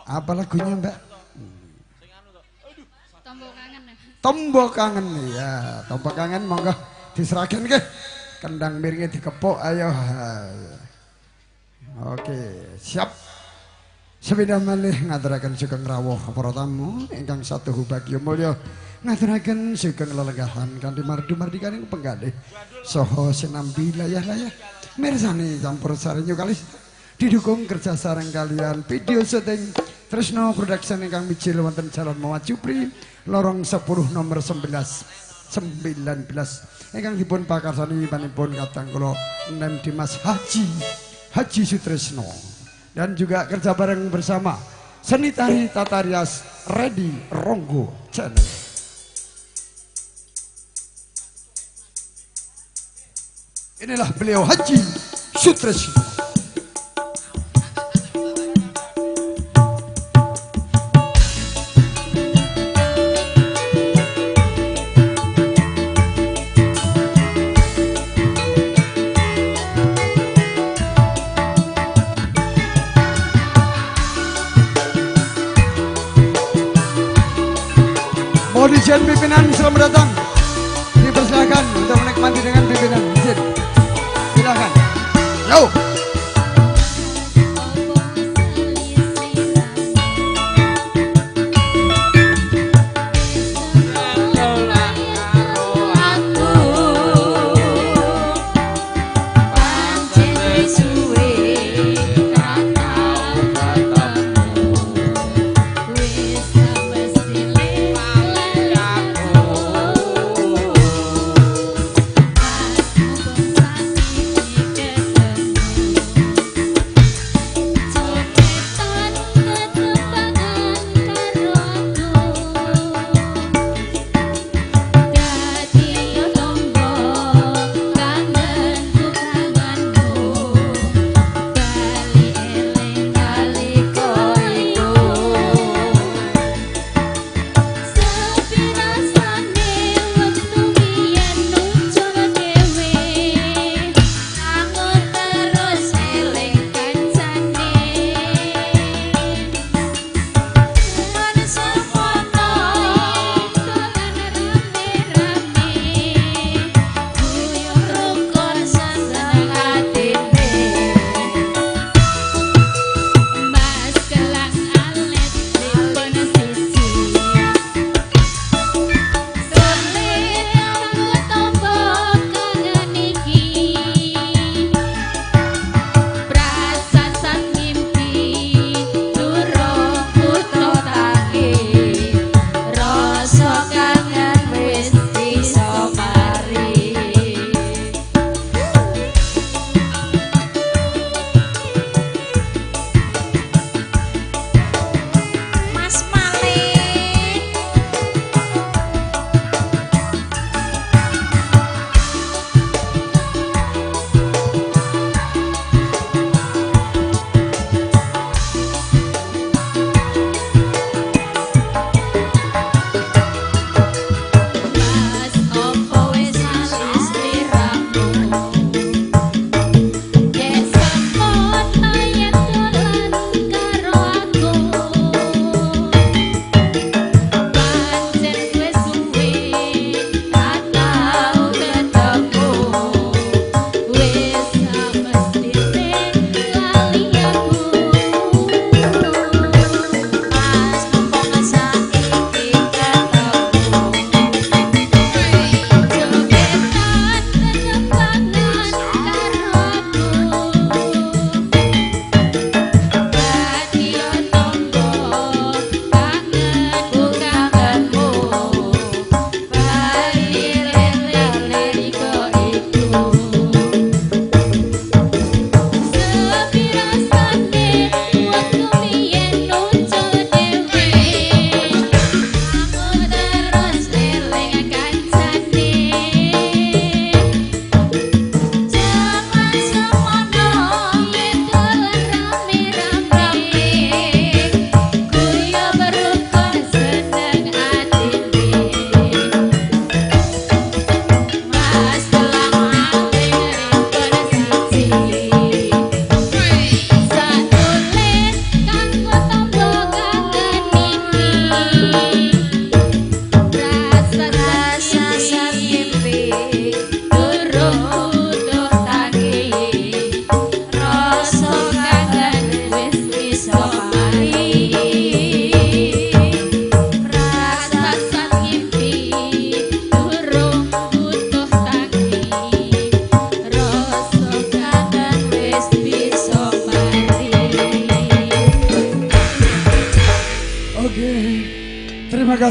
Speaker 3: Apa lagunya Mbak? Tombok kangen ya, tombok kangen monggo diserahkan ke kendang miringnya dikepuk ayo. Oke, siap. Sepeda malih ngaturaken sugeng rawuh para tamu ingkang satuhu bagya mulya ngaturaken sugeng lelenggahan kanthi mardu-mardikaning penggalih saha sinambi layah-layah mirsani campur sari Nyukalista didukung kerja sareng kalian video syuting Tresno Production ingkang mijil wonten Jalan Mawajupri lorong 10 nomor 19 ingkang dipun pakarsani panipun kadang kula Nem Dimas Haji Sutresno. Dan juga kerja bareng bersama Seni Tari Tata Rias Ready Ronggo Channel. Inilah beliau Haji Sutresno. Izin pimpinan selamat datang. Dipersilakan untuk menikmati dengan pimpinan. Izin. Silakan. Yo.
Speaker 9: Wis mesti lewat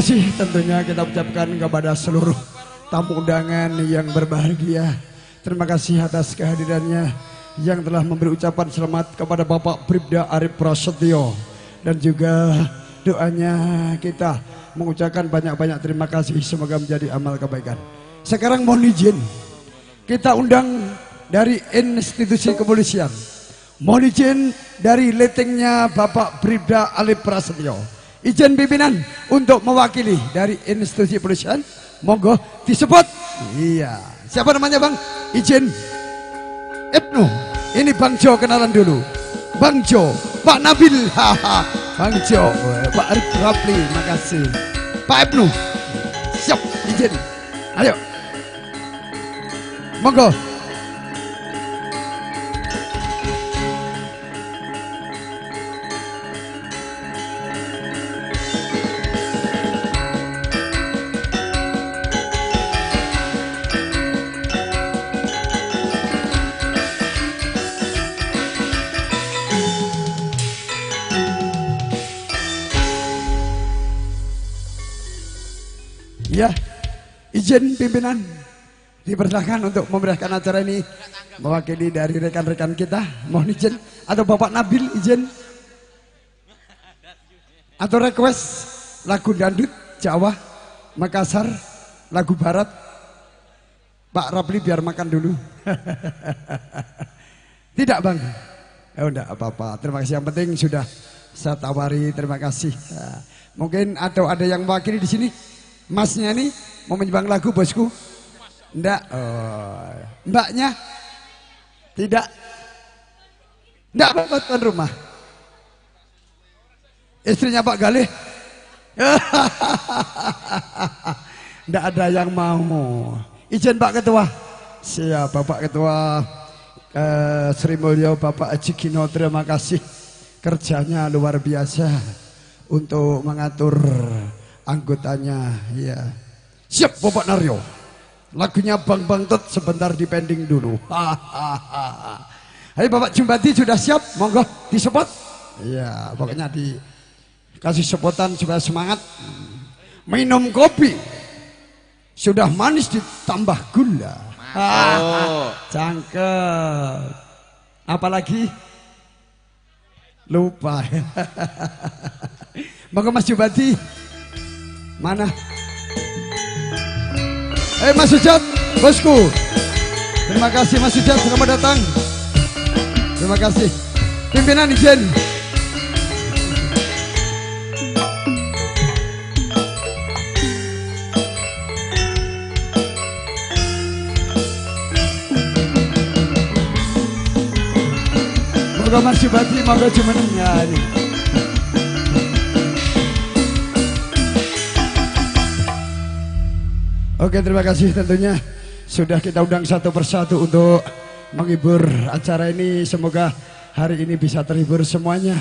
Speaker 3: kasih tentunya kita ucapkan kepada seluruh tamu undangan yang berbahagia. Terima kasih atas kehadirannya yang telah memberi ucapan selamat kepada Bapak Bribda Arif Prasetyo. Dan juga doanya kita mengucapkan banyak-banyak terima kasih, semoga menjadi amal kebaikan. Sekarang mohon izin kita undang dari institusi kepolisian. Mohon izin dari letingnya Bapak Bribda Arif Prasetyo. Izin pimpinan untuk mewakili dari institusi kepolisian. Monggo disebut. Iya. Siapa namanya Bang? Izin. Ibnu. Ini Bang Jo, kenalan dulu. Bang Jo, Pak Nabil. Bang Jo, Pak Arif Rapli, makasih. Pak Ibnu. Siap, izin. Ayo. Monggo. Ya, izin pimpinan dipersilahkan untuk memeriahkan acara ini mewakili dari rekan-rekan kita. Mohon izin, atau Bapak Nabil izin atau request lagu dangdut Jawa, Makassar, lagu Barat. Pak Rapli biar makan dulu. Tidak Bang? Ya udah apa-apa. Terima kasih, yang penting sudah saya tawari. Terima kasih. Mungkin ada yang mewakili di sini. Masnya nih mau menyumbang lagu bosku? Enggak. Oh. Mbaknya? Tidak. Enggak apa tuan rumah. Istrinya Pak Galih? Enggak ada yang mau. Izin Pak Ketua. Siap Bapak Ketua Sri Mulyo Bapak Haji Gino, terima kasih. Kerjanya luar biasa untuk mengatur anggotanya, ya. Siap Bapak Naryo. Lagunya Bang Bangtut sebentar dipending dulu. Hai Bapak Jumbati sudah siap? Monggo disepot. Ya, pokoknya dikasih sepotan supaya semangat. Minum kopi sudah manis ditambah gula. Cangkep. Apalagi? Lupa. Monggo Mas Jumbati. Mana? Mas Sujat, bosku. Terima kasih Mas Sujat, selamat datang. Terima kasih. Pimpinan izin. Moga Mas Jubati, moga jumenengnya ini. Oke, terima kasih tentunya sudah kita undang satu persatu untuk menghibur acara ini. Semoga hari ini bisa terhibur semuanya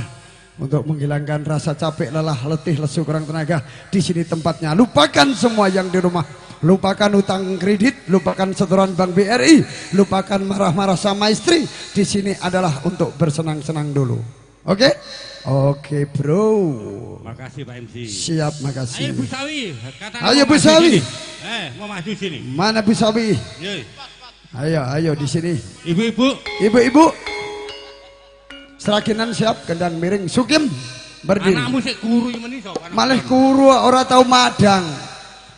Speaker 3: untuk menghilangkan rasa capek, lelah, letih, lesu, kurang tenaga. Di sini tempatnya. Lupakan semua yang di rumah. Lupakan utang kredit, lupakan setoran Bank BRI, lupakan marah-marah sama istri. Di sini adalah untuk bersenang-senang dulu. Oke? Oke bro.
Speaker 11: Makasih Pak MC.
Speaker 3: Siap, makasih.
Speaker 11: Ayo Bu Sawi,
Speaker 3: ayo Bu Sawi.
Speaker 11: Mau maju sini.
Speaker 3: Mana Bu Sawi? Ayo di sini. Ibu-ibu. Serakinan siap, kendang miring, sukim berdiri.
Speaker 11: Anakmu sik kuru meni sok.
Speaker 3: Malih kuru ora tau madang.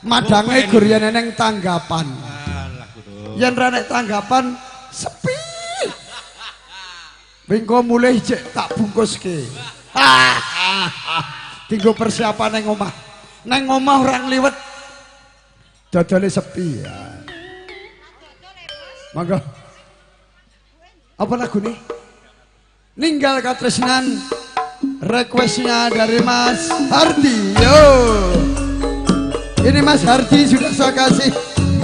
Speaker 3: Madange gur yen neng tanggapan. Yen ra nek tanggapan sepi. Bingko mulai cek tak bungkuske. Tinggal persiapan neng omah. Neng omah orang liwet. Dodole sepi ya. Monggo. Apa lagu nih? Ninggal katresnan. Requestnya dari Mas Hardi. Yo. Ini Mas Hardi sudah saya kasih.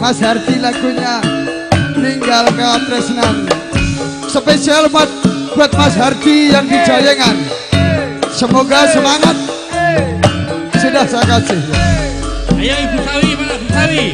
Speaker 3: Mas Hardi lagunya Ninggal katresnan. Spesial buat Mas Hardi yang di Jayengan. Semoga semangat. Sudah saya kasih.
Speaker 11: Ayo Ibu Sawi, mana Ibu Sawi?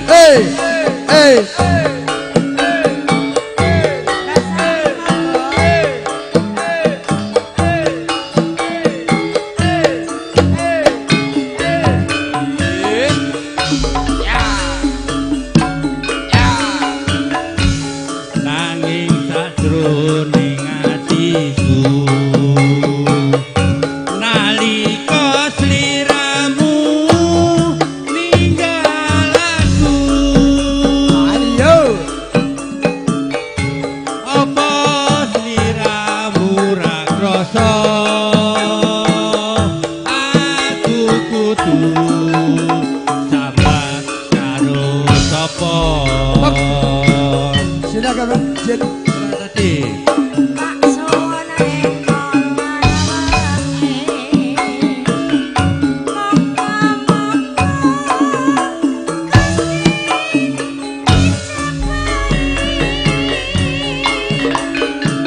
Speaker 3: izin.
Speaker 11: Tadi.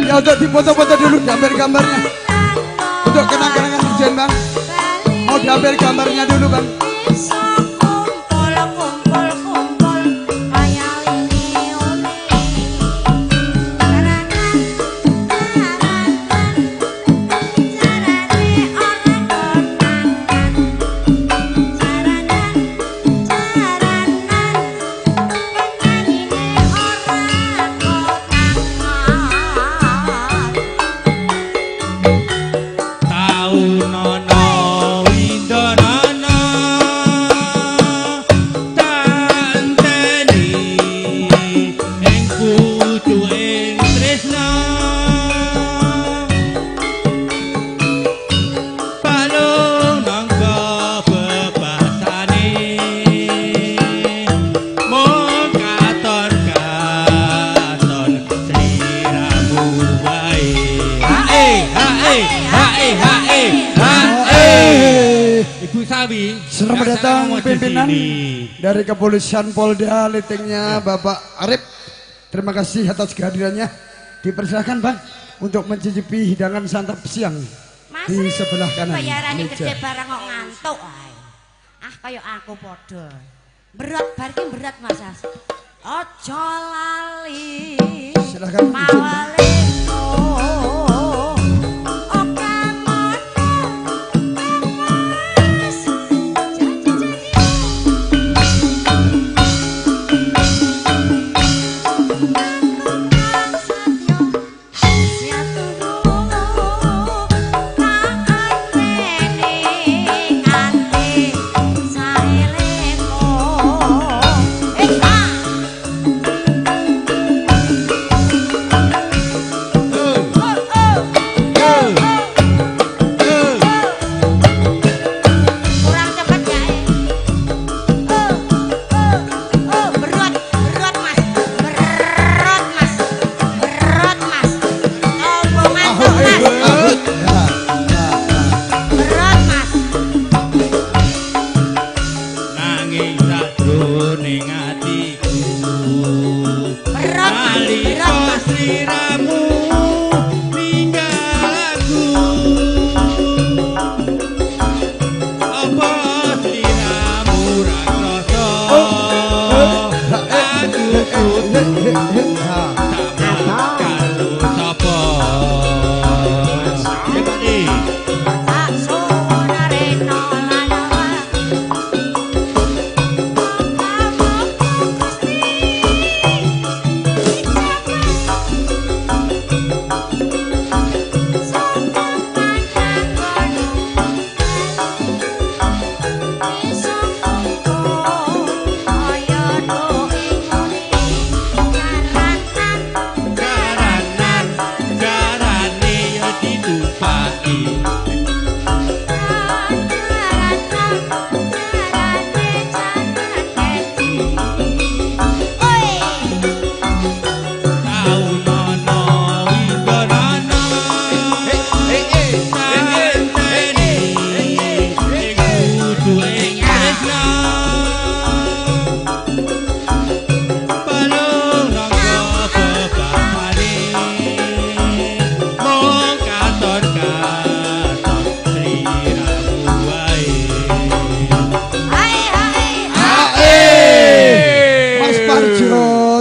Speaker 3: Ya untuk dipoto-foto dulu gambar-gambarnya. Untuk kenang-kenangan izin bang. Mau diambil gambarnya dulu bang. Selamat datang pimpinan dari Kepolisian Polda Litingnya Bapak Arif. Terima kasih atas kehadirannya. Dipersilakan bang untuk mencicipi hidangan santap siang di sebelah kanan.
Speaker 1: Bayaran gede barang kok ngantuk ae. Ah kayak aku podo. Berat barki berat Mas As. Ojo lali.
Speaker 3: Silakan
Speaker 1: mawale.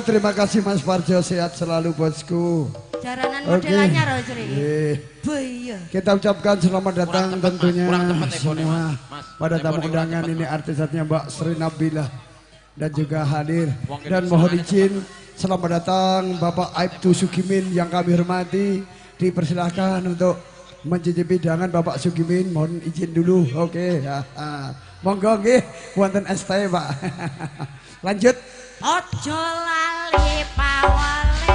Speaker 3: Terima kasih Mas Parjo, sehat selalu bosku.
Speaker 1: Jaranan modelannya Rosri.
Speaker 3: Kita ucapkan selamat datang tentunya semua pada tamu undangan ini, artisnya Mbak Sri Nabila dan juga hadir. Dan mohon izin selamat datang Bapak Aibtu Sugimin yang kami hormati. Dipersilahkan untuk mencicipi hidangan Bapak Sugimin. Mohon izin dulu. Oke. Monggo nggih wonten ST Pak. Lanjut.
Speaker 1: Ojo lali pawale.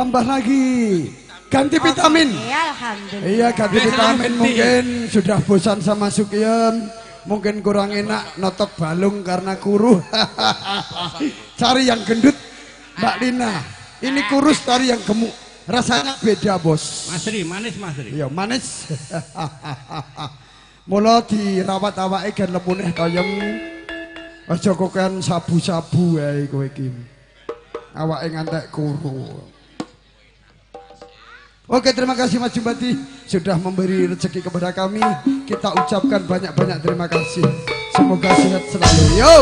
Speaker 3: tambah lagi. Ganti vitamin.
Speaker 1: Iya, alhamdulillah.
Speaker 3: Iya, ganti vitamin. Mungkin sudah bosan sama Sukian, mungkin kurang enak notok balung karena kuruh. Cari yang gendut, Mbak Lina. Ini kurus, cari yang gemuk. Rasanya beda, Bos.
Speaker 11: Mas Ri, manis Mas Ri.
Speaker 3: Iya, manis. Mula dirawat awake gen lemuneh toyem. Aja kokean sabu-sabu wae kowe iki. Awake ngantek kuru. Oke, terima kasih Mas Jumbati sudah memberi rezeki kepada kami. Kita ucapkan banyak-banyak terima kasih. Semoga sehat selalu. Yo.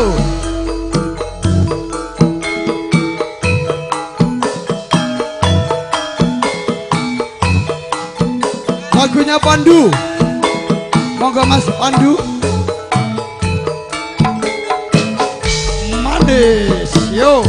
Speaker 3: Lagunya Pandu. Monggo Mas Pandu. Manis. Yo.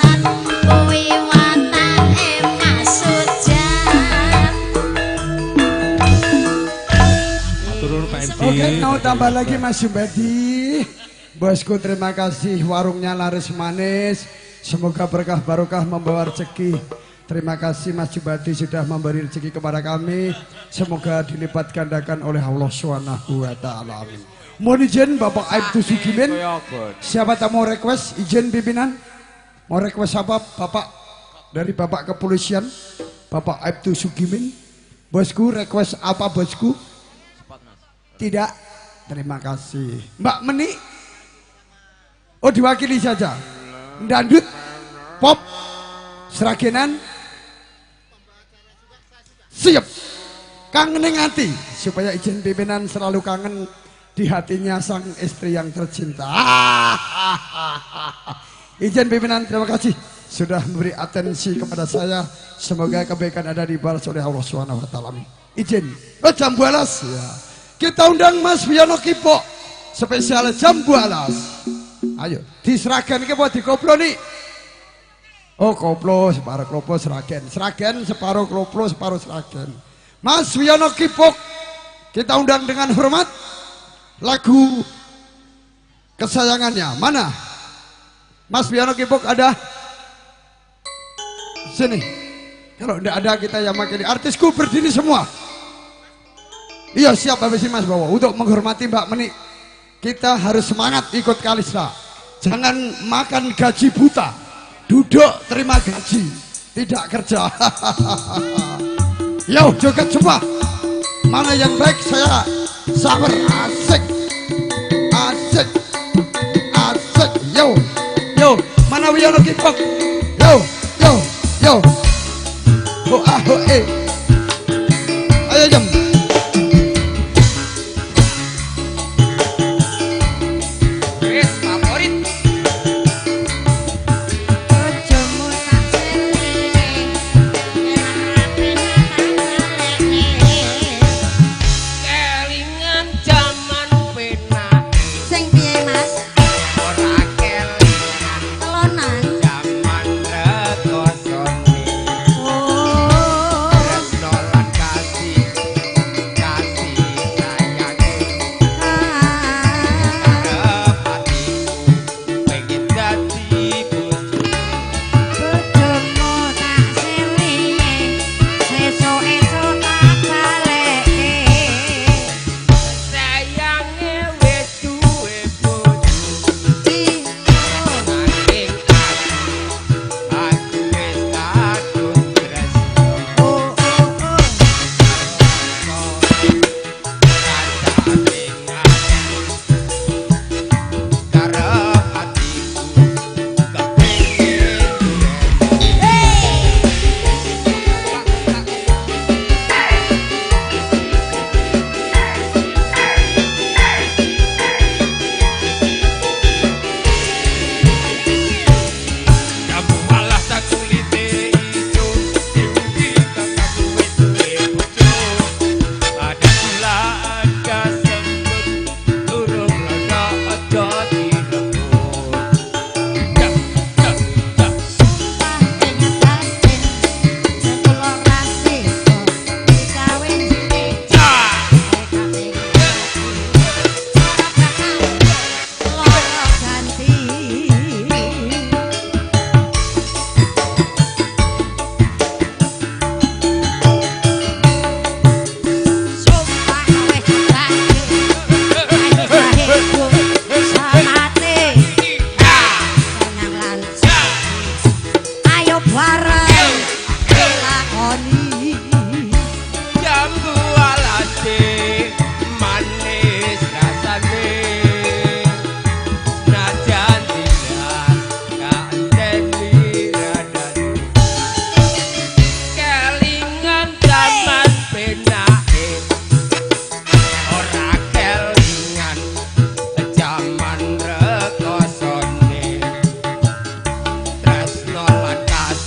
Speaker 9: lan kuwi watake masujan.
Speaker 11: Turun Pak MC.
Speaker 3: Oke, mau tambah lagi Mas Jumbadi. Bosku terima kasih, warungnya laris manis. Semoga berkah barokah membawa rezeki. Terima kasih Mas Jumbadi sudah memberi rezeki kepada kami. Semoga dilipat gandakan oleh Allah Subhanahu wa taala. Amin. Mohon izin Bapak Aibtu Sugimin. Siapa tak mau request izin pimpinan? Mau request apa Bapak? Dari Bapak Kepolisian, Bapak Aibtu Sugimin. Bosku request apa bosku? Tidak. Terima kasih. Mbak Meni. Oh diwakili saja. Dangdut, pop, seragenan. Siap. Kangening hati supaya izin pimpinan selalu kangen di hatinya sang istri yang tercinta. Izin pimpinan terima kasih sudah memberi atensi kepada saya. Semoga kebaikan ada dibalas oleh Allah Subhanahu wa taala. Izin. Oh Jambu Alas ya. Kita undang Mas Wiono Kipo spesial Jambu Alas. Ayo diserahkan ke buat dikoplo nih. Oh koplo separuh koplo seragen, seragen separuh koplo separuh seragen. Mas Wiono Kipok kita undang dengan hormat. Lagu kesayangannya mana? Mas Wiono Kipok ada? Sini. Kalau tidak ada kita yang makin artisku berdiri semua. Iya siap habis ini Mas Bowo untuk menghormati Mbak Meni. Kita harus semangat ikut Kalista. Jangan makan gaji buta. Duduk terima gaji, tidak kerja. Yo joget semua. Mana yang baik saya sabar. Asik, asik, asik. Yo, yo. Mana Wiono Kipok? Yo, yo, yo. Oh ah oh eh. Ayo jam.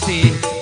Speaker 12: kasih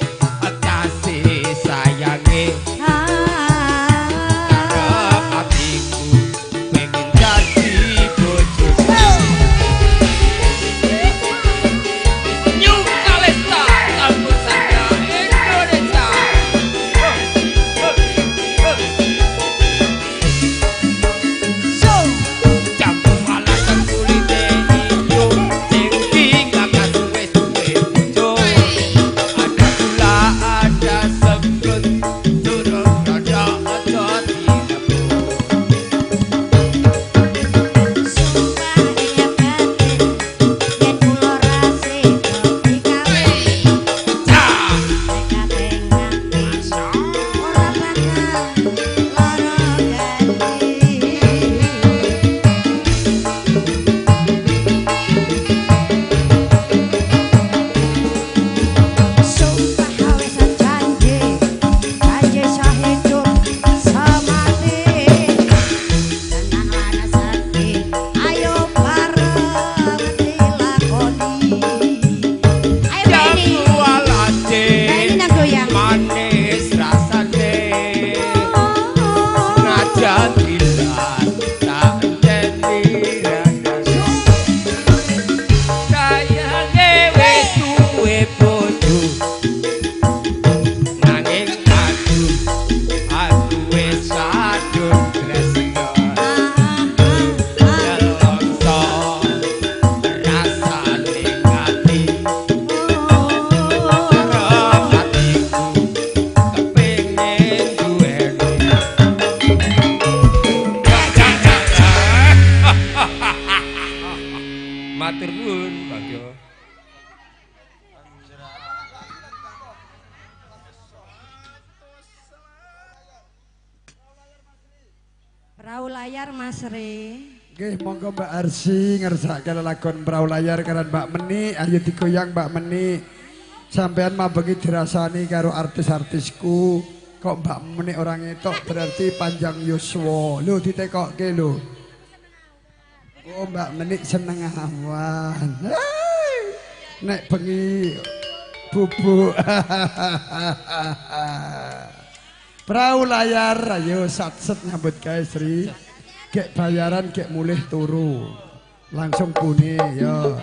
Speaker 1: Perahu layar Mas Re.
Speaker 3: Nggih, monggo Mbak Arsi ngersake lelagon perahu layar karo Mbak Meni, ayo digoyang Mbak Meni. Sampean mambengi dirasani karo artis-artisku. Kok Mbak Meni orang itu berarti panjang yuswa. Lho ditekokke lho. Oh Mbak Meni seneng awan. Nek bengi bubuk. Perahu layar ayo satset nyambut gawe Sri. Gek bayaran gek mulih turu. Langsung bunyi yo.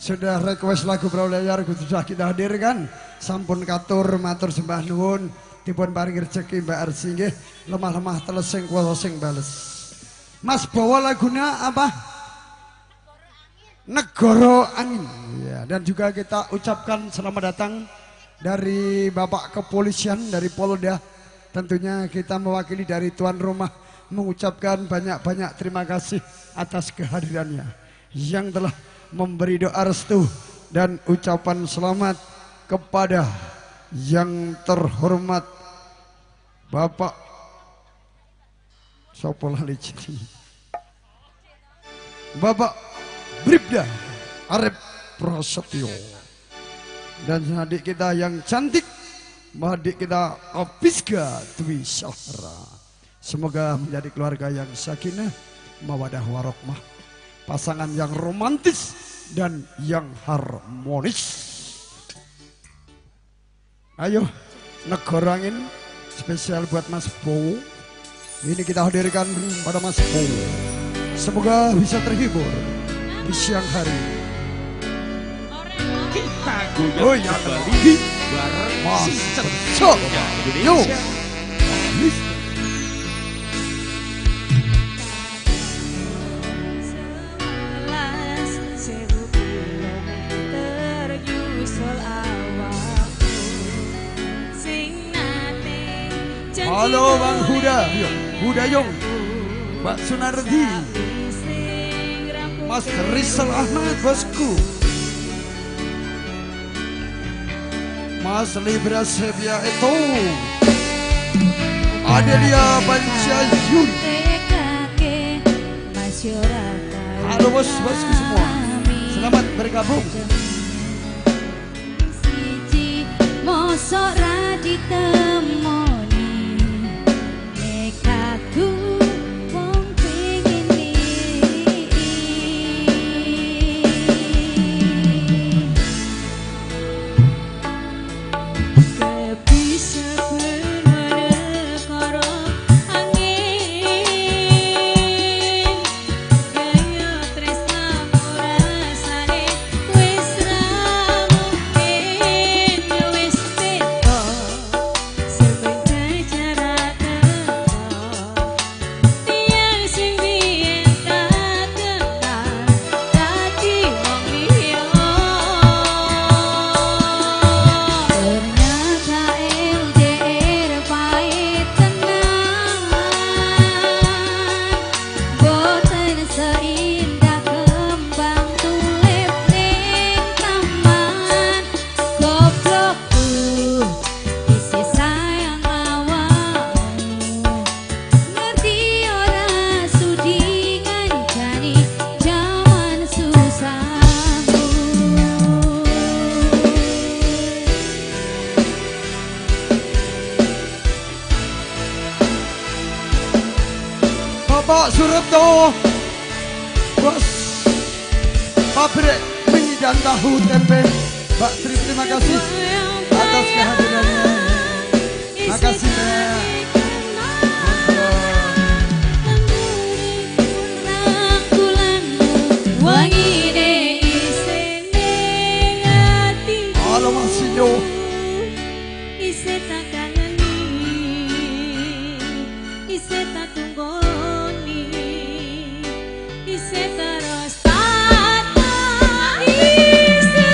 Speaker 3: Sudah request lagu perahu layar sudah kita hadirkan. Sampun katur matur sembah nuwun dipun paringi rezeki Mbak Arsi nggih. Lemah-lemah teles sing kuwasa sing bales. Mas bawa lagunya apa? Negara Angin. Ya, dan juga kita ucapkan selamat datang dari Bapak Kepolisian dari Polda. Tentunya kita mewakili dari tuan rumah mengucapkan banyak-banyak terima kasih atas kehadirannya yang telah memberi doa restu dan ucapan selamat kepada yang terhormat Bapak sapa lali jenenge Bapak Bribda Arep Prasetyo dan adik kita yang cantik adik kita Afiska Dwi Sahra. Semoga menjadi keluarga yang sakinah mawadah warahmah, pasangan yang romantis dan yang harmonis. Ayo negara angin spesial buat Mas Bowo. Ini kita hadirkan pada Mas Bowo. Semoga bisa terhibur di siang hari.
Speaker 2: Kita goyang
Speaker 3: Oh ya
Speaker 2: kembali
Speaker 3: bareng
Speaker 2: Mas
Speaker 3: Cok. Yo. Halo Bang Huda, Huda Yong, Mbak Sunardi, Mas Rizal Ahmad bosku, Mas Libra Sebia itu, Adelia Bancayun. Halo bosku semua, selamat bergabung.
Speaker 9: Mosok ra ditemoni nekaku wong pengen kebisa bener karo angin gaya tresna rasane wis ra mungkin wis beda sebentar cara teko tiang sing biyen tak kenal dadi wong liya ternyata LDR pahit tenan boten seindah kembang tulip ning taman goblokku isi sayang awakmu ngerti ora sudi ngancani jaman susahmu.
Speaker 3: Bapak Suripto, Bos Pabrik Mie dan Tahu Tempe, Mbak Tri, terima kasih atas kehadirannya. Makasih Mbak. Halo Mas Sinyo.
Speaker 9: Ise tak kangen ise tak tunggoni ise terus tata ise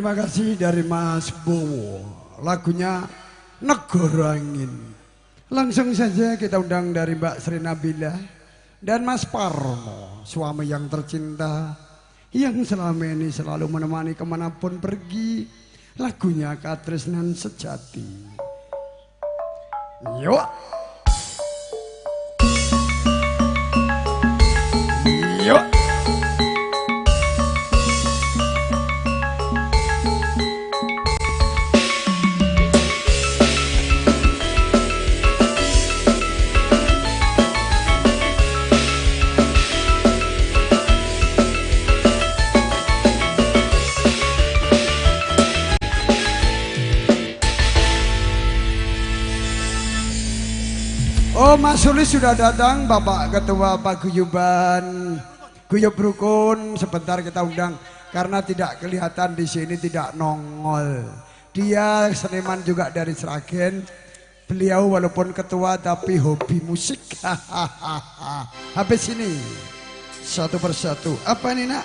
Speaker 3: Terima kasih dari Mas Bowo. Lagunya Negara Angin. Langsung saja kita undang dari Mbak Sri Nabila dan Mas Parmo, suami yang tercinta yang selama ini selalu menemani kemanapun pergi. Lagunya Katresnan Sejati. Yuk. Yuk. Oh, Mas Sulis sudah datang, Bapak Ketua Paguyuban Guyub Rukun. Sebentar kita undang karena tidak kelihatan di sini, tidak nongol. Dia seniman juga dari Sragen. Beliau walaupun ketua tapi hobi musik. Habis ini satu persatu. Apa ini, Nak?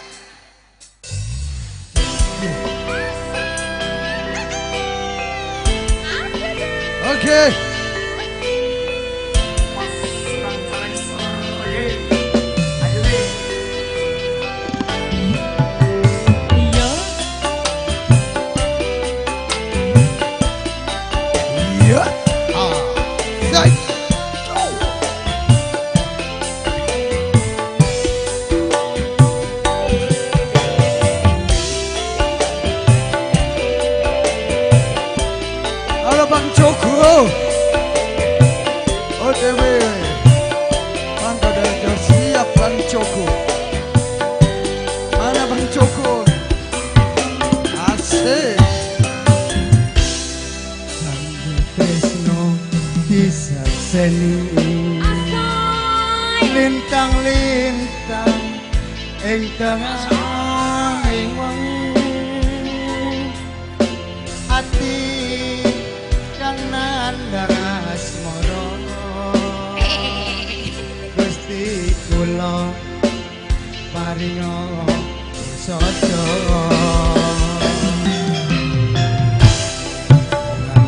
Speaker 3: Oke.
Speaker 12: Lintang-lintang ing tengah ing wengi ati kang nandhang asmara Gusti kula paringa sada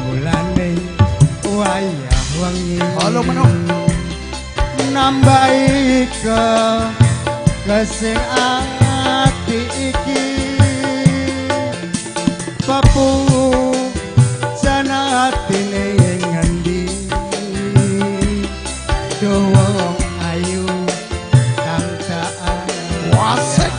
Speaker 12: bulan-bulane wayah wengi halo menung nambahi kesing ati iki papu sanatine ngendi dowo ayu kang tak wasek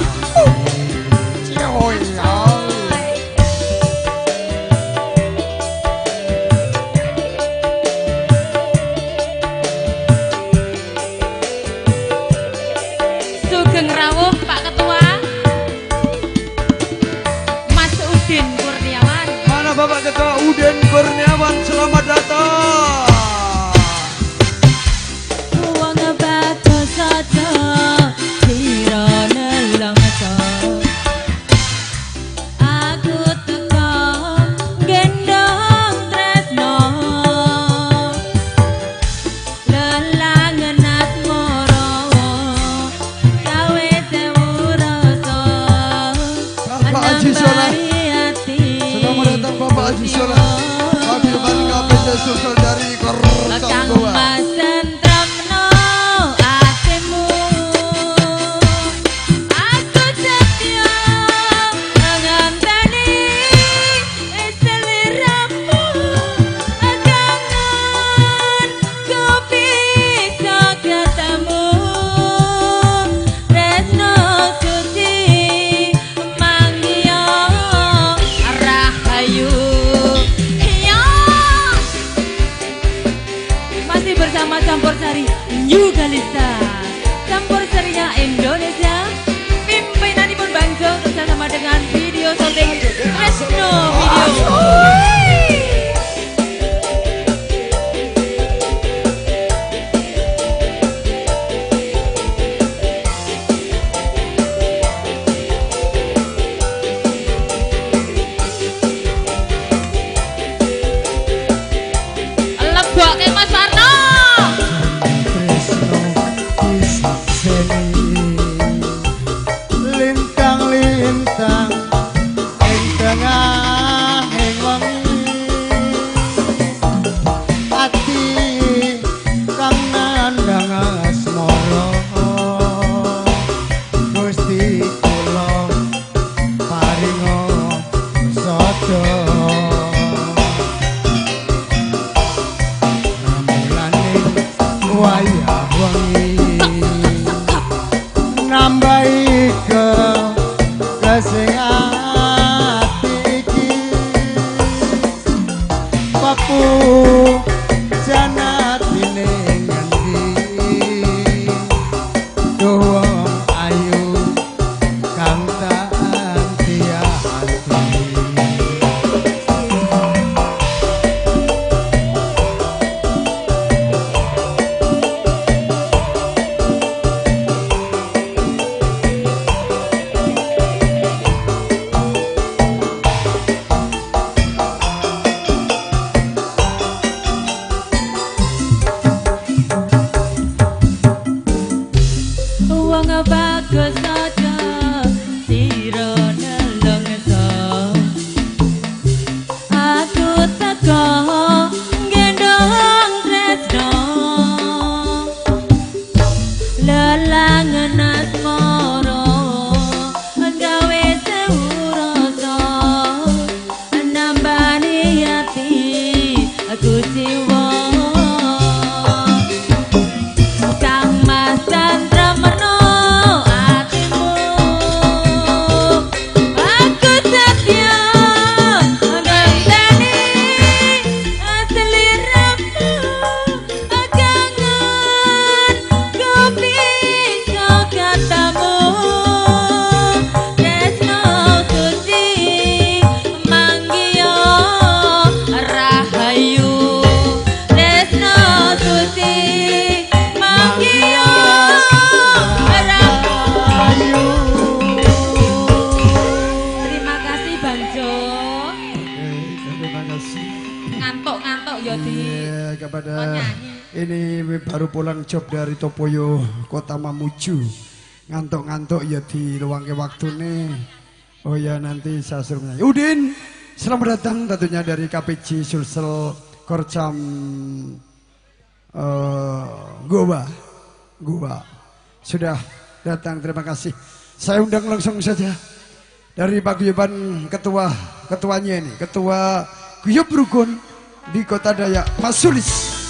Speaker 3: Bapak Ketua Uden Kurniawan, selamat datang.
Speaker 9: Wong batu saja sira nelongso aku teko gendong tresno lelangen asmara gawe sewu rasa
Speaker 3: Bapak Haji Solah. Selamat datang Bapak Haji Solah. Wakil Bani KPD Sulsel dari Korsang Goa.
Speaker 9: Campur Sari New Galista, campur sarinya Indonesia. Pimpinanipun Bang Jo bersama dengan video syuting Tresno Video. Lebokke Mas Warno.
Speaker 12: Lintang-lintang ing tengah
Speaker 9: langen asmara gawe sewu rasa nambani ati aku jiwa Kang Mas Chandra meno atimu aku setia ngenteni seliramu kangen ku bisa katamu tresno suci manggio rahayu tresno suci manggio rahayu. Terima kasih Banjo.
Speaker 3: Terima kasih.
Speaker 9: Ngantuk-ngantuk ya di
Speaker 3: Iya, kepada
Speaker 9: nyanyi.
Speaker 3: ini baru pulang job dari Topoyo Kota Mamuju. Ngantuk-ngantuk ya di luangke waktu nih. Oh ya nanti saya suruh nyanyi. Udin, selamat datang tentunya dari KPJ Sulsel Korcam Goa. Sudah datang, terima kasih. Saya undang langsung saja dari paguyuban ketuanya ini, ketua Guyub Rukun di Kota Dayak, Mas Sulis.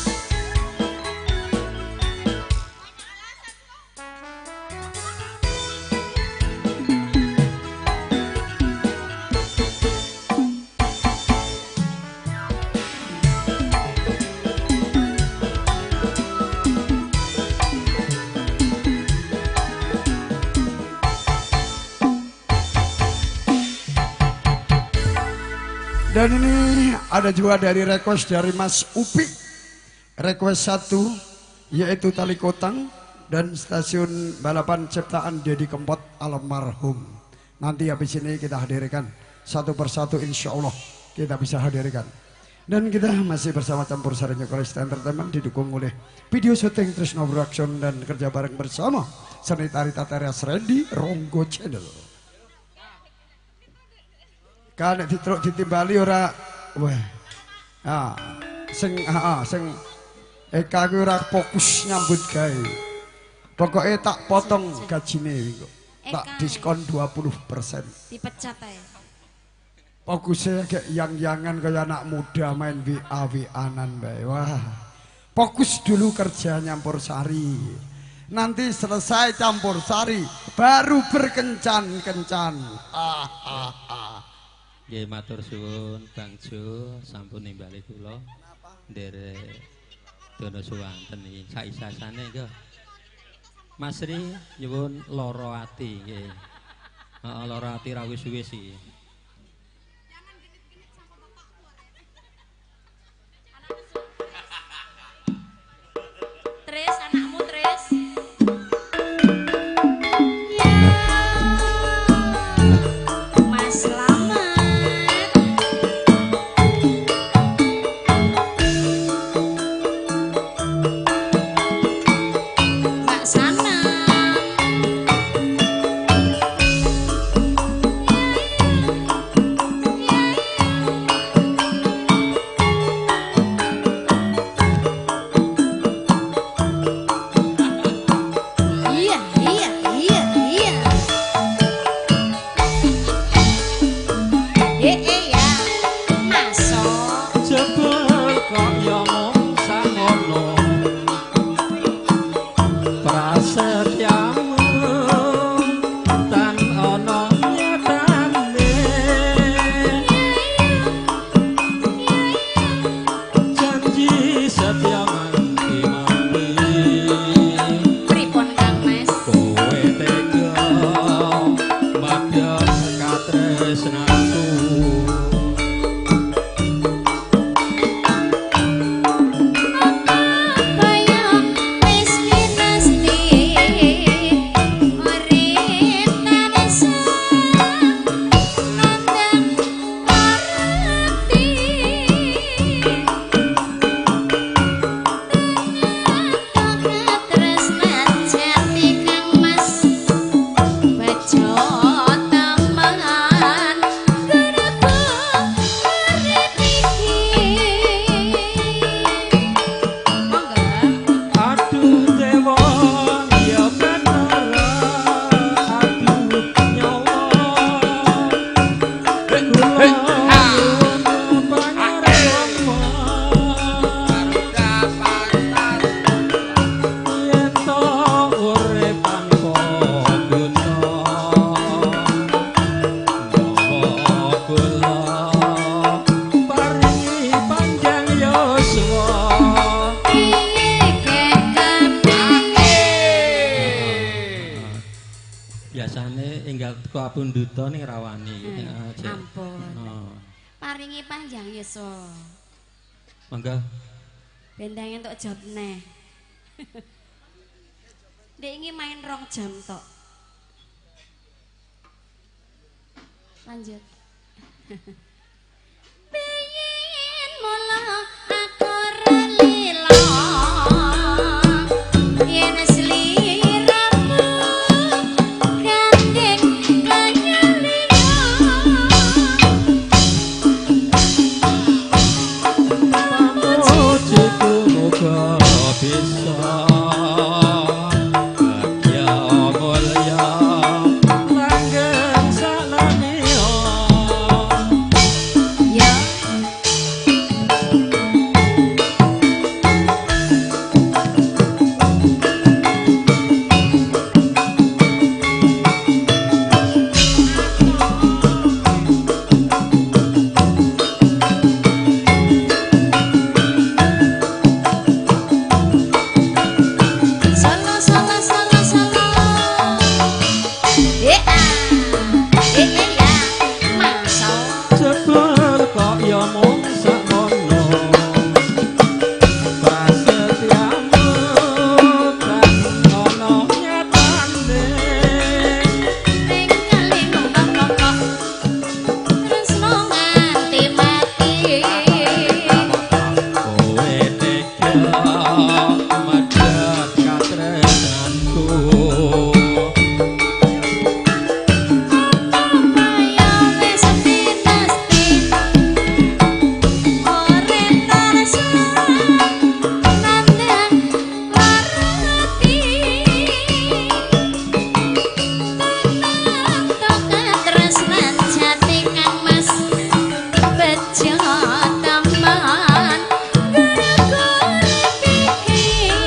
Speaker 3: Dan ini ada juga dari request dari Mas Upi. Request 1 yaitu Tali Kotang dan stasiun balapan ciptaan Dedi Kempot almarhum. Nanti habis ini kita hadirkan satu persatu, insya Allah kita bisa hadirkan. Dan kita masih bersama Campur Sari Nyokalista Entertainment didukung oleh video syuting Trisno Production dan kerja bareng bersama Seni Tari Tateras Randy Ronggo Channel. Kan ditruk ditimbali ora weh. Sing Eka kuwi ora fokus nyambut gawe. Pokoke tak potong gajine kok. Tak diskon 20%.
Speaker 1: Dipecat ae.
Speaker 3: Fokusnya kayak yang-yangan kayak anak muda main WA-WA-an bae. Wah. Fokus dulu kerja Nyampur Sari. Nanti selesai Campur Sari baru berkencan-kencan.
Speaker 13: Nggih matur suwun Bang Jo sampun nimbali kula nderek dono suwanten iki saisasane kok. Mas Ri nyuwun lara ati nggih. Heeh lara ati ra wis-wis iki.
Speaker 1: Tris anakmu Tris. Mas Slamet. Mbak Sana.
Speaker 13: biasane enggal teko apunduta ning rawani.
Speaker 1: Ampun.
Speaker 13: Oh.
Speaker 1: Paringi panjang yesa.
Speaker 13: Mangga.
Speaker 1: Bendang entuk job neh. Dek iki main 2 jam tok. Lanjut. Pengen mula aku relila yen sliramu gandeng kanyaliya
Speaker 13: pamujiku muga bisa bagya mulya langgeng salamiya
Speaker 1: ya salah salah salah salah ya ya masuk
Speaker 13: jebul kok ya mung sakmono prasetyamu kan ono nyatane
Speaker 1: tinggali ngomong-ngomong tresno nganti mati
Speaker 13: kowe tega madhep katresnanku
Speaker 1: kaya wis tinas-tinas urip tarsa nandang larati tenang tok katresnan jati kang mas bejo taman gara-gara pikir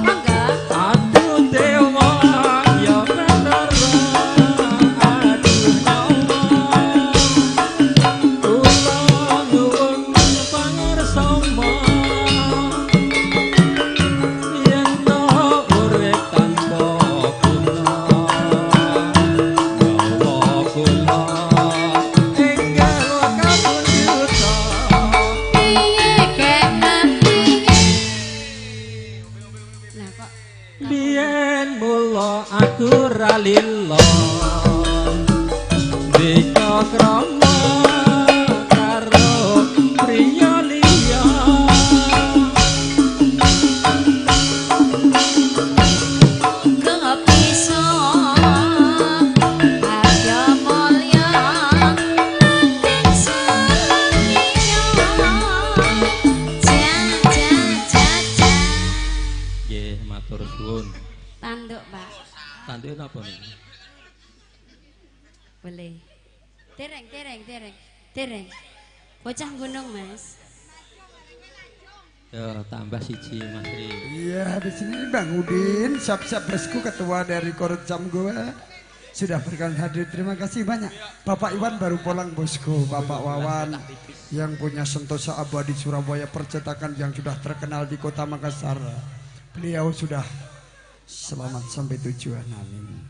Speaker 1: mangga
Speaker 13: aduh dewa ya bener aduh nyawa kula nuwun pangersama yen to urip tanpa guna nyawa kula enggal kapunduta
Speaker 1: piye kek piye lah kok
Speaker 13: biyen mula aku ralila dika krama karo priya liya
Speaker 1: kepiso bagya mulya langgeng salamiya ja
Speaker 13: nggih matur suwun
Speaker 1: tanduk Pak
Speaker 13: tanduk napa niki
Speaker 1: boleh tereng bocah gunung Mas
Speaker 13: ya tambah siji Mas Ri
Speaker 3: Iya, di sini Bang Udin, siap-siap bosku ketua dari Korut Jam Goa sudah berkenan hadir. Terima kasih banyak. Bapak Iwan baru pulang bosku, Bapak Wawan yang punya Sentosa Abadi Surabaya percetakan yang sudah terkenal di Kota Makassar. Beliau sudah selamat sampai tujuan. Amin.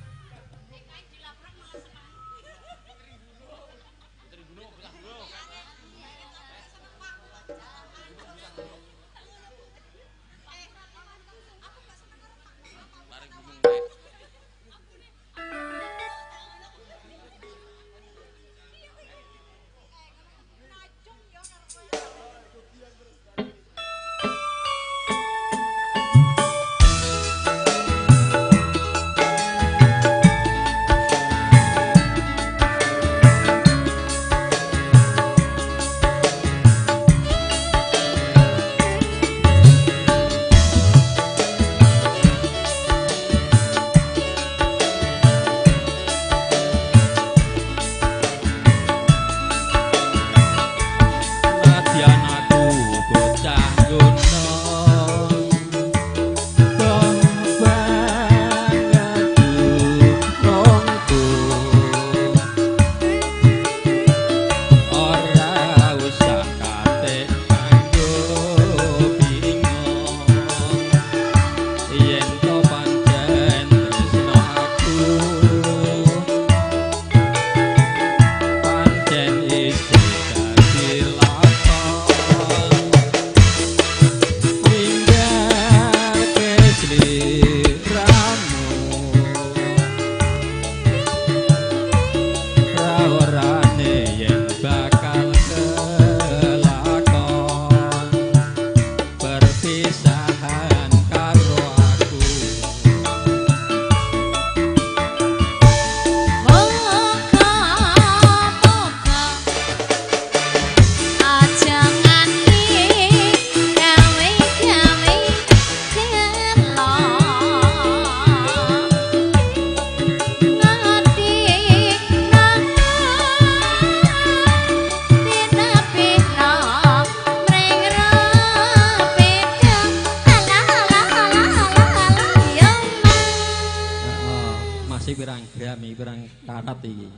Speaker 13: pirang gram iki pirang karat iki.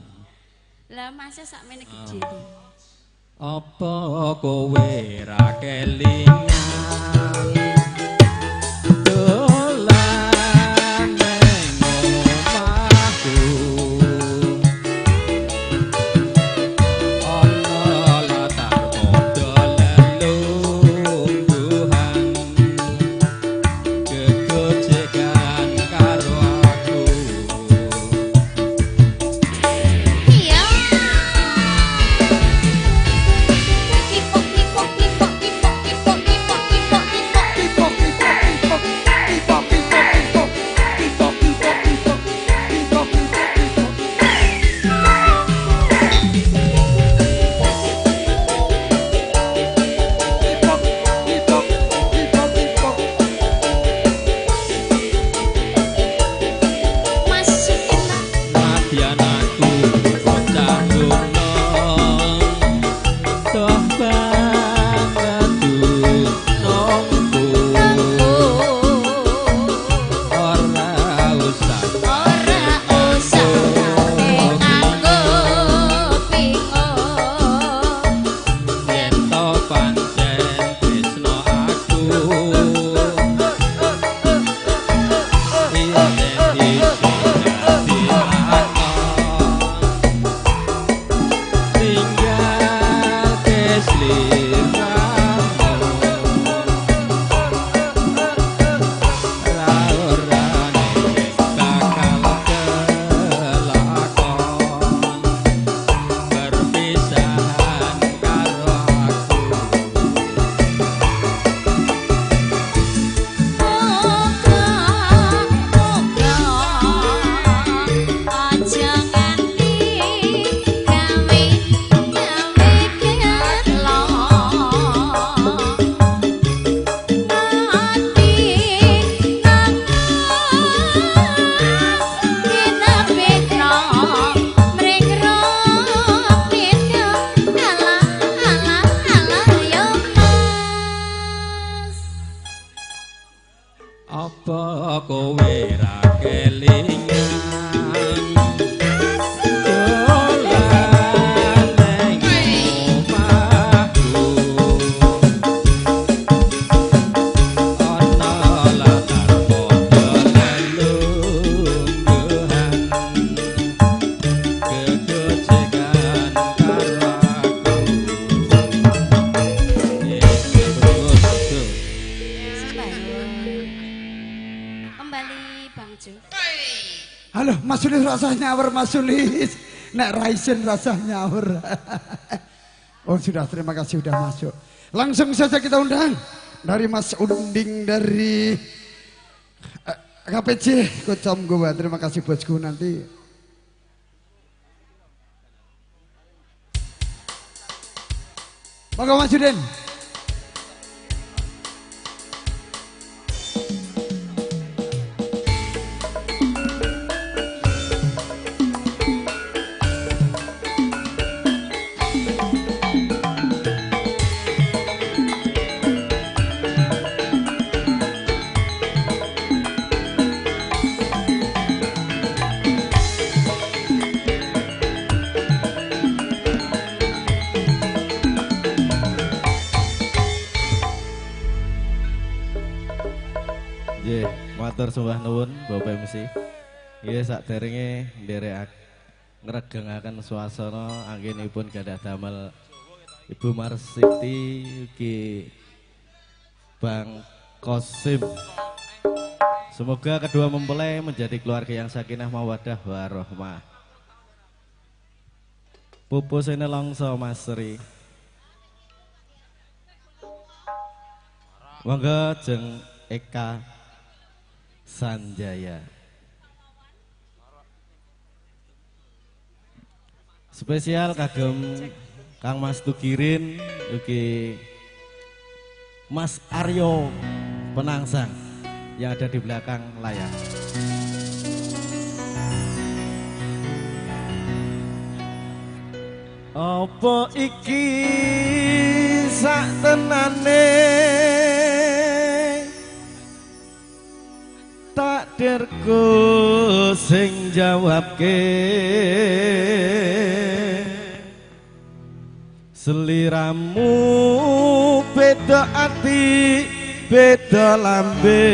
Speaker 1: Lah masih sakmene gede to.
Speaker 13: Apa kowe ra kelingan dolan nang omahku ana latar padha lelungguhan kegojekan karo aku.
Speaker 1: Iya.
Speaker 13: Nadyan aku bocah gunung toh bangetu nongku ora usah yen to pancen tresno aku apa kowe ra kelingan dolan nang omahku ana latar padha lelungguhan kegojekan karo aku.
Speaker 1: Kembali Bang Jo.
Speaker 3: Halo, Mas Sulis rasanya nyawur, Mas Sulis. Nek Raisen rasanya nyawur. Oh sudah, terima kasih sudah masuk. Langsung saja kita undang dari Mas Unding dari KPC Kocom Goa. Terima kasih bosku nanti. Monggo Mas Yudin.
Speaker 11: Nggih, matur sembah nuwun Bapak MC. Nggih sakderenge nderek ngregengaken swasana anggenipun gadah damel Ibu Marsiti ugi Bang Kosim. Semoga kedua mempelai menjadi keluarga yang sakinah mawaddah warahmah. Pupusine longso Mas Sri. Monggo jeng Eka Sanjaya. Spesial kagem Kang Mas Tugirin ugi Mas Aryo Penangsang yang ada di belakang layar. Apa iki sak tenane tak takdirku sing jawabke seliramu beda ati beda lambe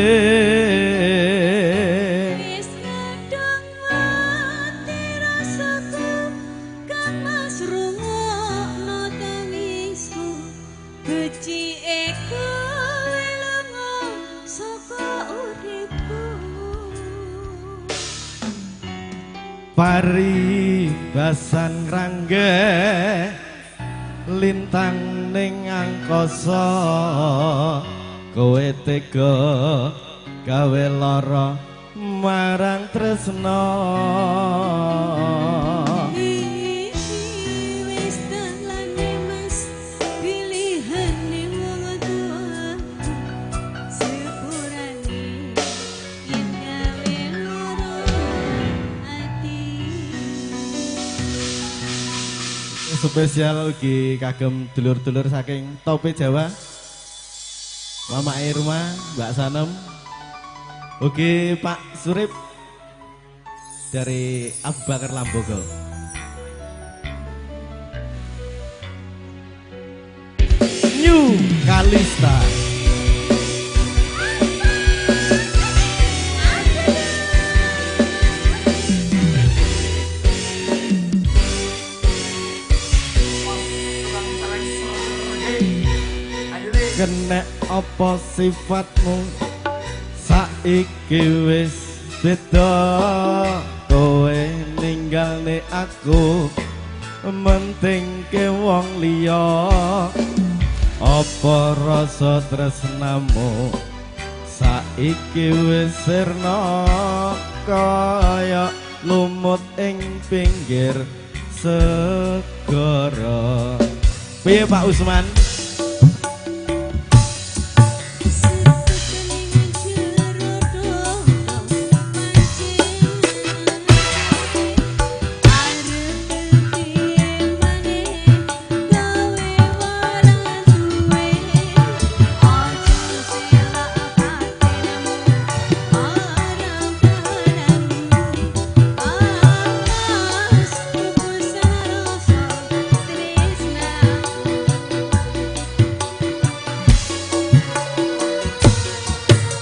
Speaker 9: wis kadang mati rasaku kang mas rungokno tangisku kecike kowe lunga saka uripku
Speaker 11: pari basan rangge lintang ning angkasa kowe tega gawe lara marang tresna
Speaker 9: wis dalane mas pilihane wong tuwa sepurane yen gawe lara ati
Speaker 11: spesial ugi kagem dulur-dulur saking Tope Jawa Mama Irma, Mbak Sanem, ugi Pak Surip dari Abu Bakar Lambogo. New Kalista. Kena apa sifatmu saiki wis beda kowe ninggalne aku mentingke wong liya apa rasa tresnamu saiki wis sirna kaya lumut ing pinggir segara piye Pak Usman.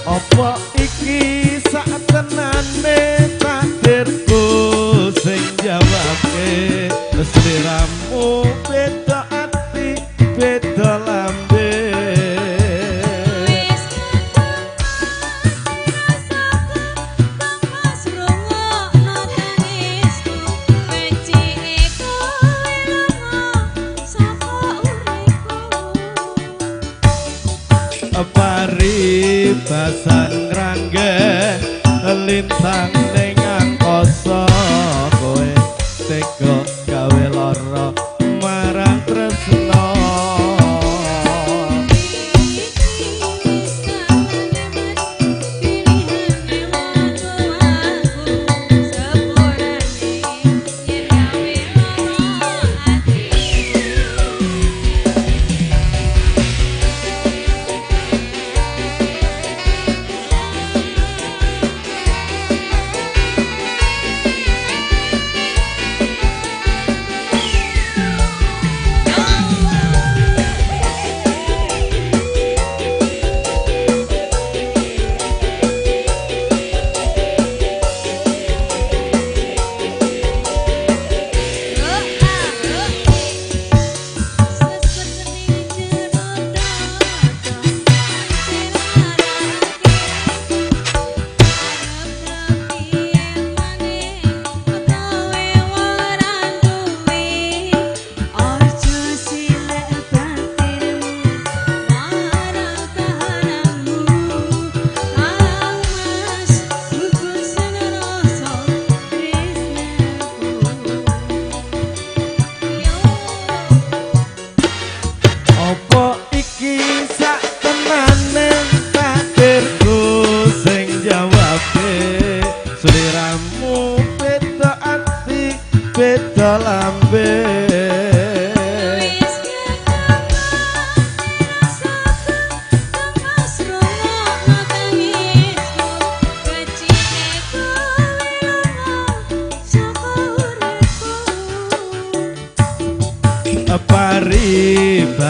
Speaker 11: Apa iki satenane takdirku sing jawabke seliramu beda ati beda lambe
Speaker 9: wis rasaku kang mas rungokno tangisku kecike kowe lunga saka uripku
Speaker 11: pari basan rangge lintang ning angkasa kowe tega gawe lara marang tresna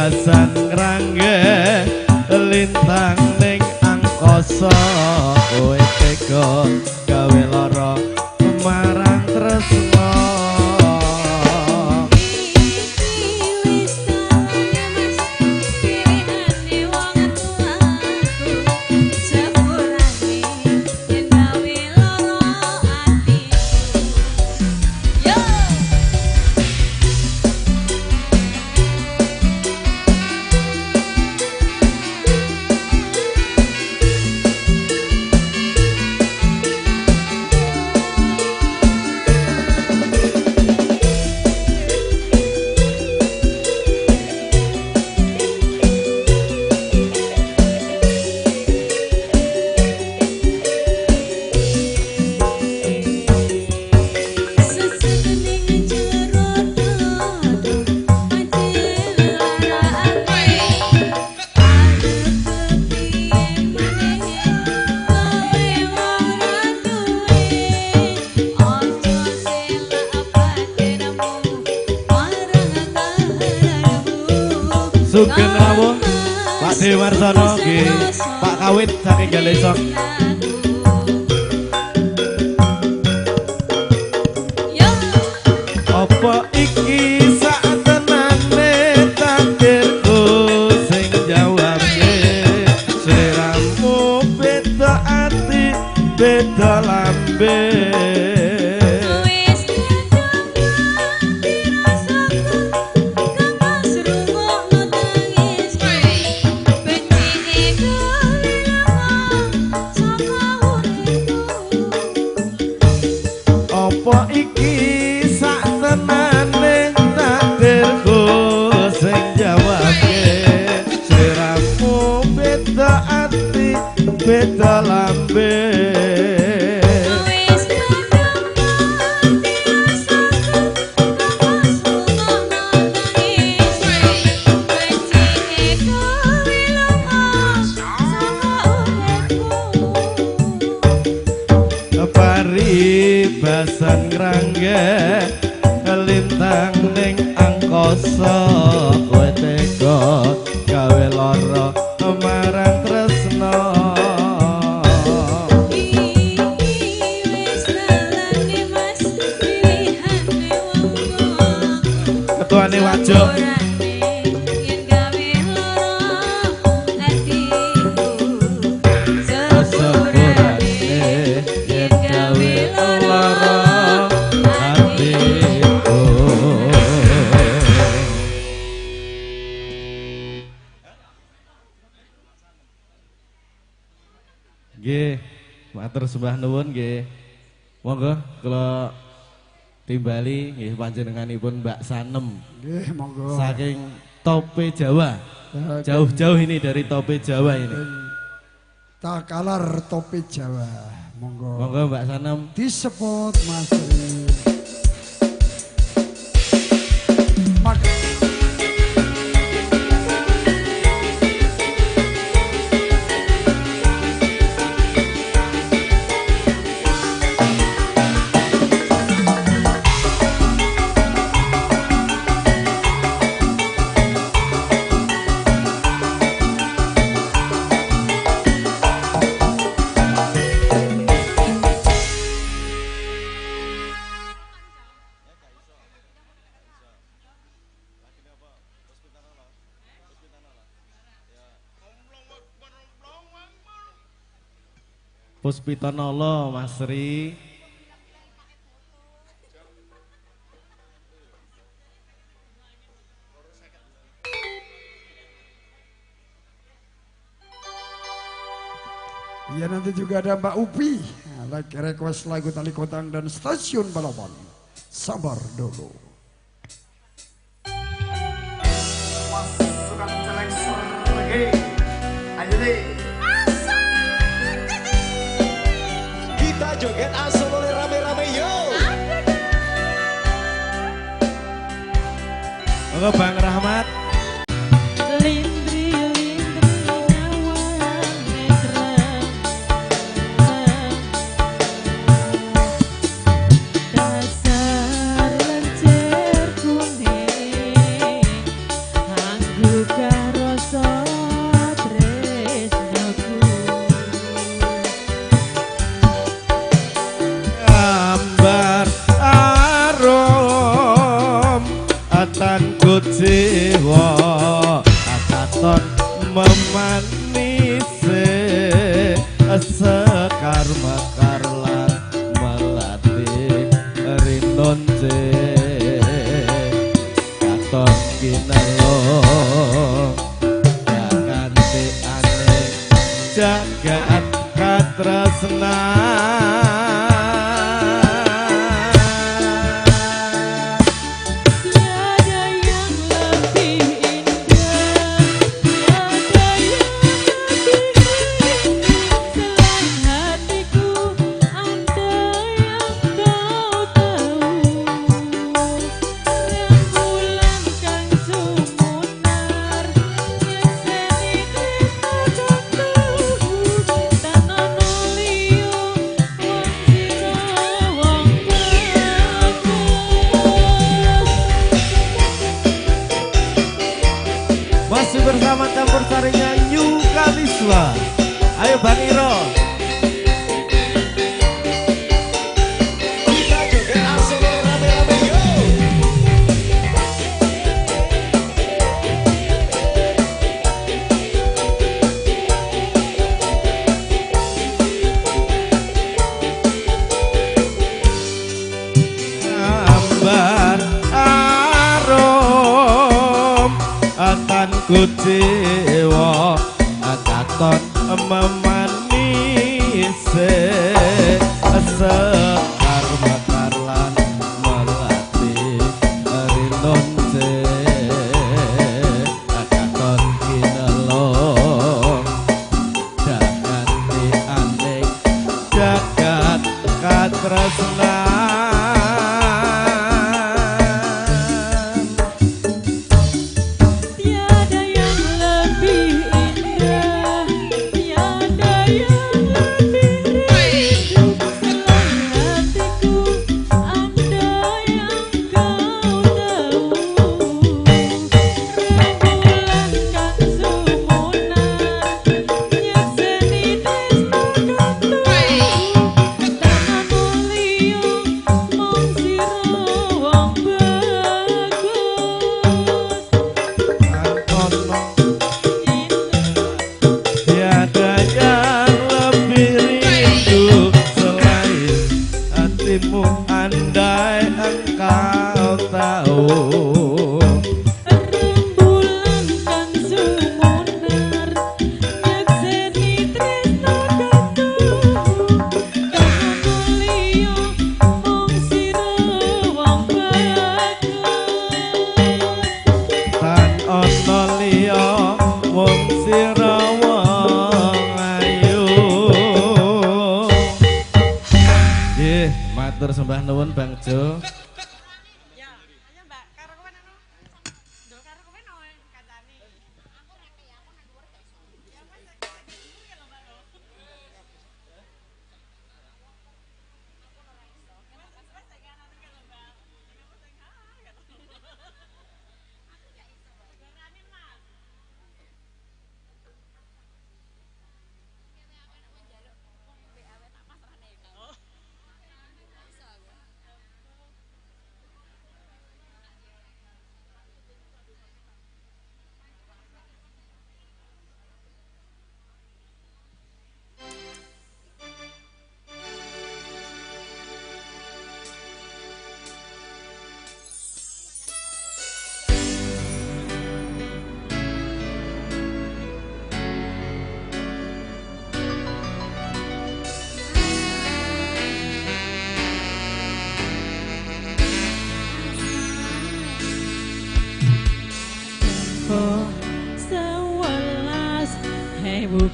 Speaker 11: basan ngrangge lintang ning angkasa kowe tega gawe lara marang tresno Sugeng rawuh Pak Dewarsono nggih Pak Kawit saking Galesok. Apa iki satenane takdirku sing jawabke sliramu beda ati beda lambe. Apa iki satenane takdirku sing jawabke sliramu beda ati beda lambe. Basan ngrangge lintang ning angkasa kowe tega gawe lara marang tresno. Ketuane wajok nggih, matur sembah nuwun nggih. Monggo kula timbali nggih panjenenganipun Mbak Sanem.
Speaker 3: Nggih, monggo.
Speaker 11: Saking Tope Jawa. Jauh-jauh ini dari Tope Jawa ini.
Speaker 3: Takalar Tope Jawa. Monggo.
Speaker 11: Monggo Mbak Sanem.
Speaker 3: Disebut Mas Puspitanala Mas Ri. Ya nanti juga ada Mbak Upi, like request lagu Tali Kotang dan Stasiun Balapan. Sabar dulu.
Speaker 14: Pasukan celek serge, ayo deh. Kita joget asal oleh rame-rame yo.
Speaker 11: Monggo Bang Rahmat.
Speaker 9: Bukan
Speaker 11: jiwa katon memanise sekar mekar lan melati rinonce katon kinelo ganti aneh jagat katresna masih bersama campur sarinya New Kaliswa. Ayo Bang Iro.
Speaker 14: Kita joget asal rame-rame yo.
Speaker 11: Ambar arom atan kuciwa katon memanise sekar mekar lan melati rinonce katon kinelo jaganti aneh jagat katresna andai engkau tahu
Speaker 9: rembulan kang sumunar nyekseni tresno katuhu kamu liya mung sira wong bagus
Speaker 11: tan ana liya wong sira wong ayu. Nggih, matur sembah nuwun Bang Jo.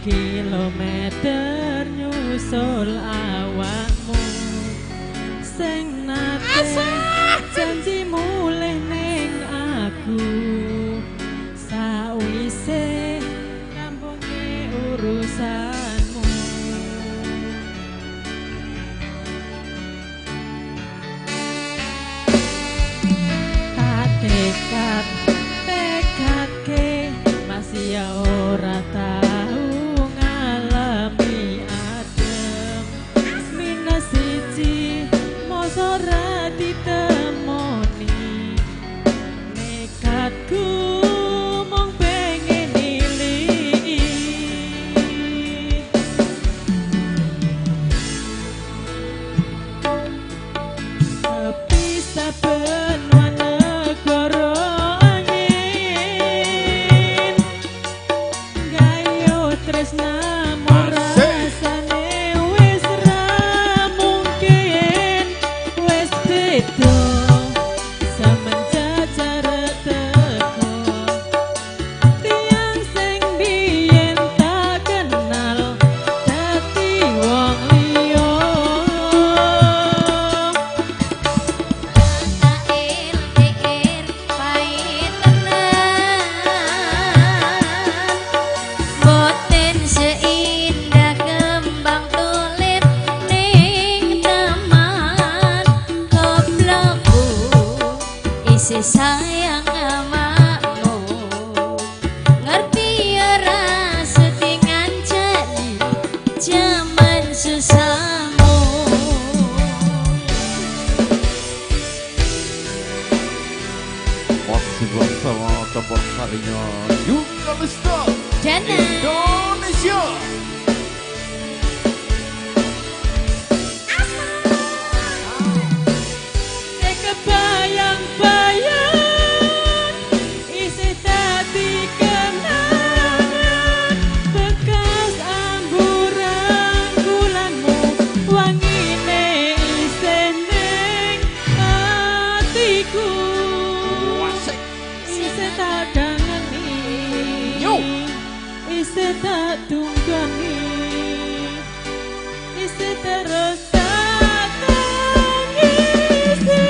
Speaker 9: Kilometer nyusul awakmu sing nate janji mulih ning aku sawise nyambungi urusanmu tekad masih ya ora tahu ngalami adem minus siji mosok ra ditemoni nekatku
Speaker 1: isih sayang awakmu ngerti ora setingan jadi jaman susahmu
Speaker 2: masih bersama campur sarinya Yukalista Indonesia.
Speaker 9: Kebayang-bayang isih dadi kenangan bekas amburan bulanmu wangine isih ning atiku isih tak dangani isih tak tunggani isih terus tak tangisi.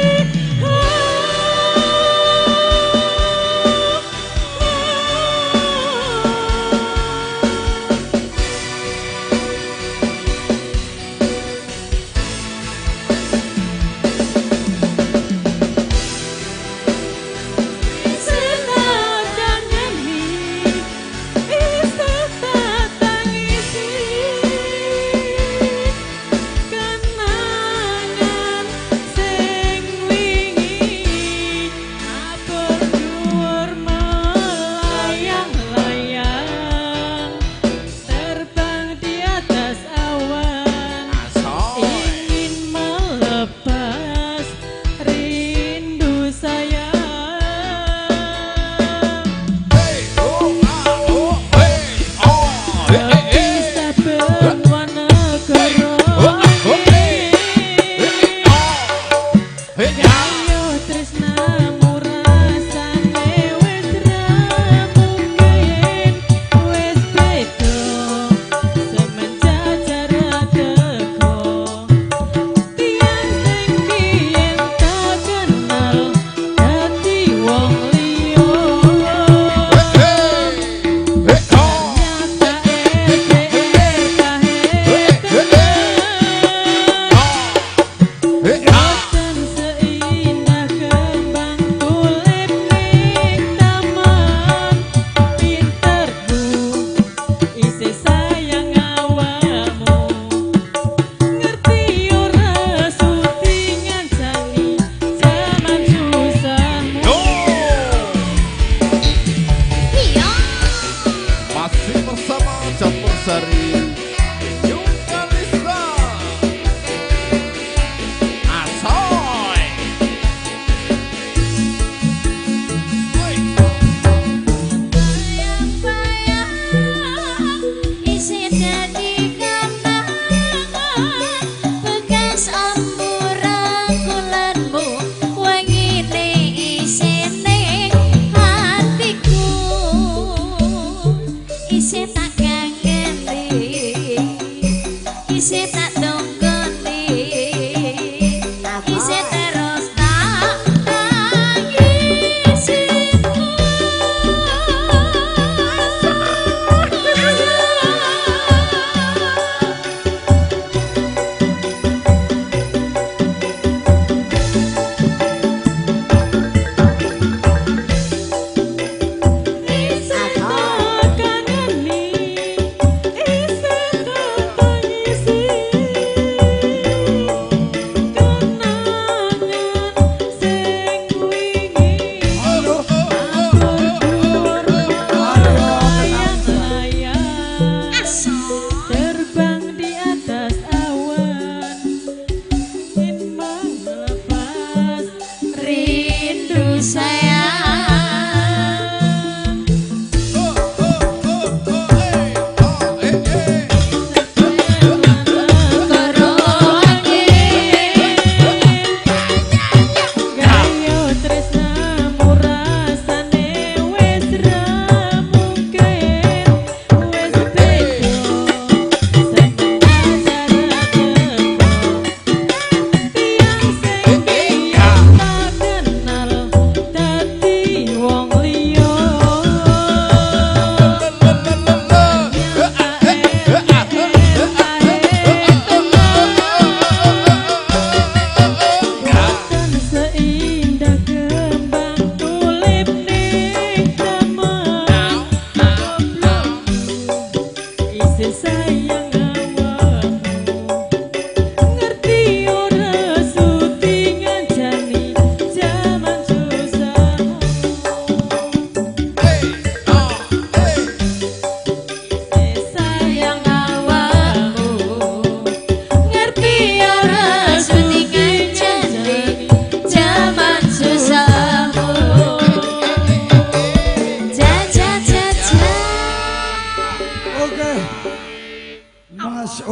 Speaker 9: Isi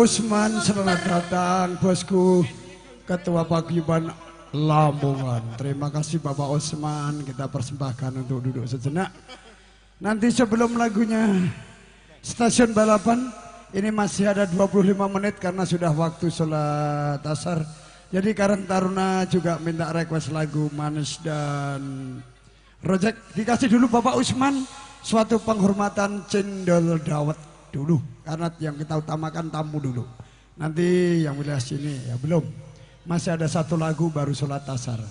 Speaker 3: Usman, selamat datang bosku, Ketua Paguyuban Lamongan. Terima kasih Bapak Usman, kita persembahkan untuk duduk sejenak. Nanti sebelum lagunya Stasiun Balapan, ini masih ada 25 menit karena sudah waktu sholat asar. Jadi Karen Taruna juga minta request lagu Manis dan Rojek. Dikasih dulu Bapak Usman suatu penghormatan cendol dawet dulu. Karena yang kita utamakan tamu dulu. Nanti yang wilayah sini ya belum. Masih ada satu lagu baru sholat asar.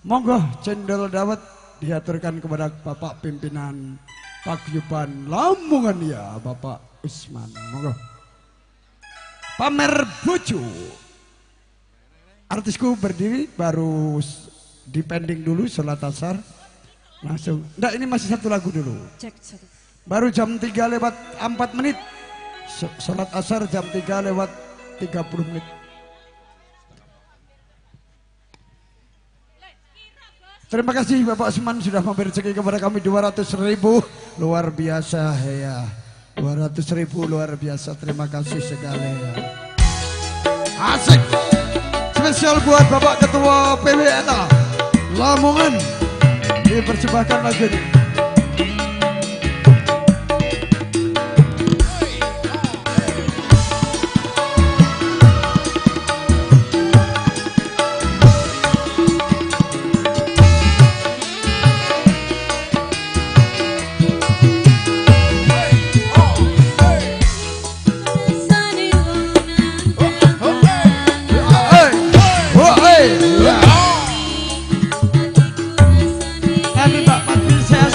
Speaker 3: Monggo cendol dawet diaturkan kepada Bapak Pimpinan Paguyuban Lamongan ya Bapak Usman. Monggo. Pamer bojo. Artisku berdiri baru dipending dulu sholat asar. Langsung. Enggak, ini masih satu lagu dulu.
Speaker 1: Cek.
Speaker 3: Baru jam 3 lewat 4 menit. Sholat asar jam 3 lewat 30 menit. Terima kasih Bapak Usman sudah memberi rezeki kepada kami 200.000. Luar biasa ya. 200.000 luar biasa. Terima kasih sekali ya. Asik. Spesial buat Bapak Ketua PWNA Lamongan. Dipersembahkan lagu ini. Kami Pak Patri saya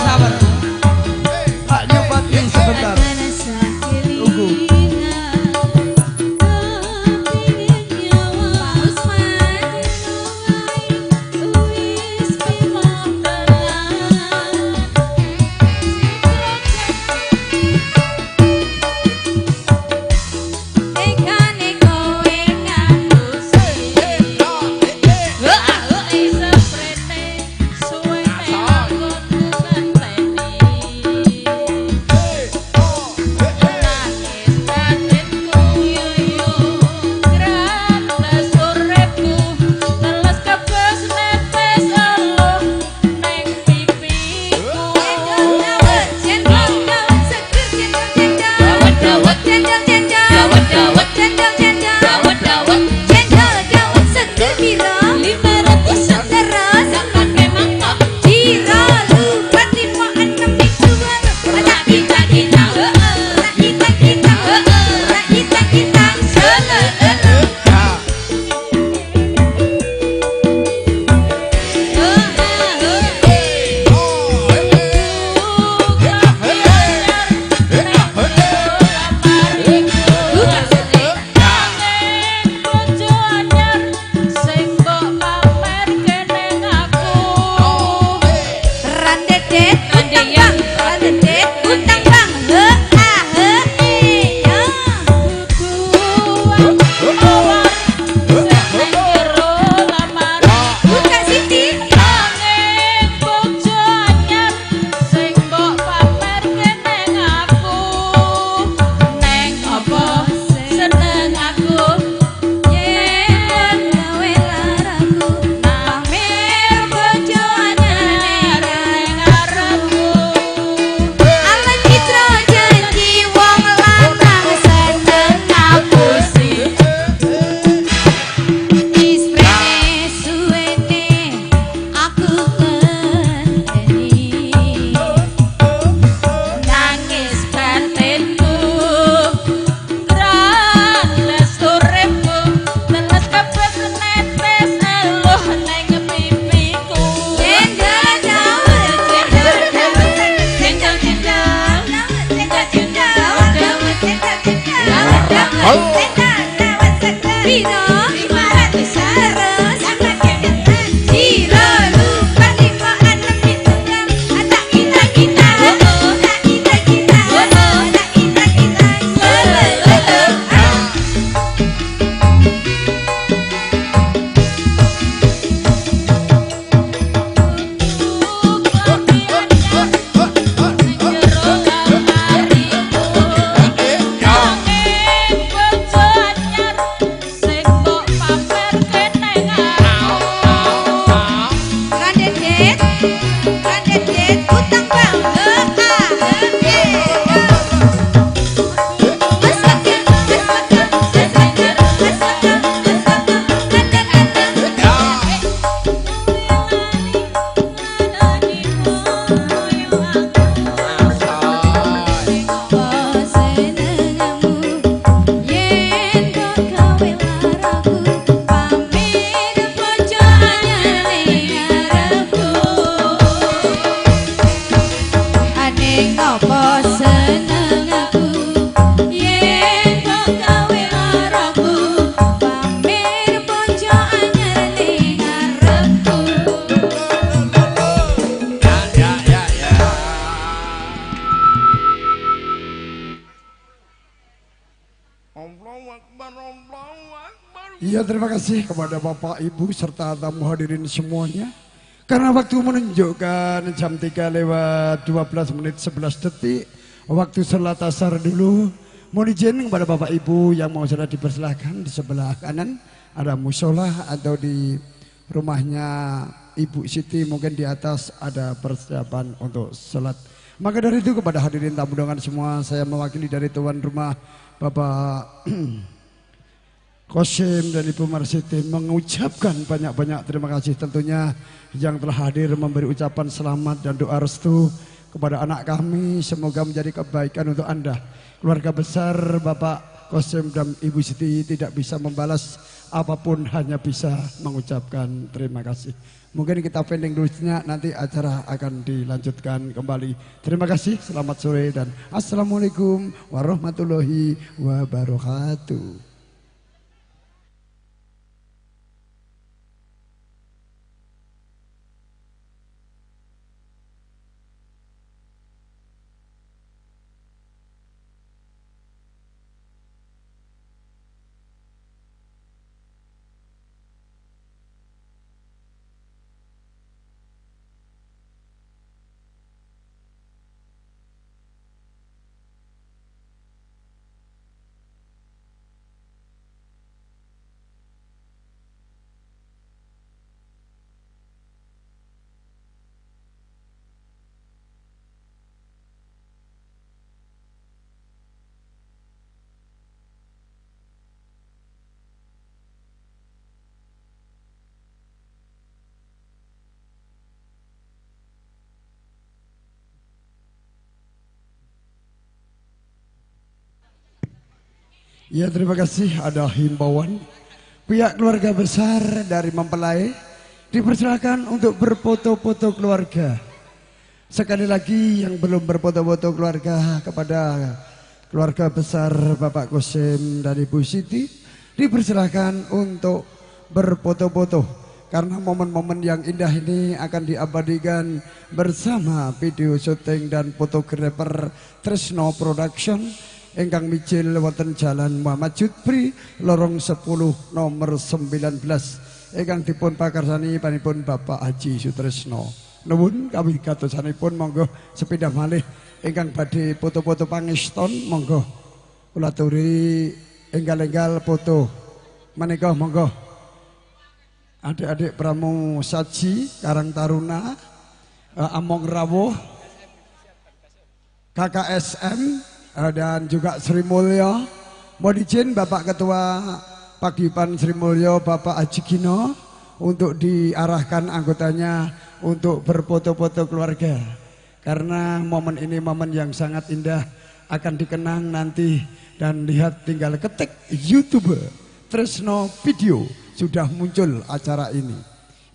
Speaker 3: Iya, terima kasih kepada Bapak, Ibu, serta tamu hadirin semuanya. Karena waktu menunjukkan jam 3 lewat 12 menit 11 detik, waktu sholat asar dulu. Mohon izin kepada Bapak Ibu yang mau sudah dipersilahkan di sebelah kanan ada musola atau di rumahnya Ibu Siti mungkin di atas ada persiapan untuk sholat. Maka dari itu kepada hadirin tamu undangan semua, saya mewakili dari tuan rumah Bapak Kosim dan Ibu Marsiti mengucapkan banyak-banyak terima kasih tentunya yang telah hadir memberi ucapan selamat dan doa restu kepada anak kami. Semoga menjadi kebaikan untuk Anda. Keluarga besar Bapak Kosim dan Ibu Siti tidak bisa membalas apapun, hanya bisa mengucapkan terima kasih. Mungkin kita pending dulu, nanti acara akan dilanjutkan kembali. Terima kasih, selamat sore dan assalamualaikum warahmatullahi wabarakatuh. Ya, terima kasih. Ada himbauan pihak keluarga besar dari mempelai dipersilakan untuk berfoto-foto keluarga. Sekali lagi yang belum berfoto-foto keluarga kepada keluarga besar Bapak Kosim dan Ibu Siti dipersilakan untuk berfoto-foto karena momen-momen yang indah ini akan diabadikan bersama video syuting dan fotografer Tresno Production ingkang mijil wonten Jalan Muhammad Jutpri lorong 10 nomor 19 ingkang dipun pakarsani panipun Bapak Haji Sutresno. Nuwun kawit katosanipun monggo sepeda malih ingkang badhe foto-foto pangeston monggo kula aturi enggal-enggal foto menika monggo. Adik-adik Pramu Saji Karang Taruna Among Rawuh KKSM dan juga Sri Mulyo. Mohon izin Bapak Ketua Paguyuban Sri Mulyo Bapak Haji Gino untuk diarahkan anggotanya untuk berfoto-foto keluarga. Karena momen ini momen yang sangat indah akan dikenang nanti dan lihat tinggal ketik YouTube Tresno Video sudah muncul acara ini.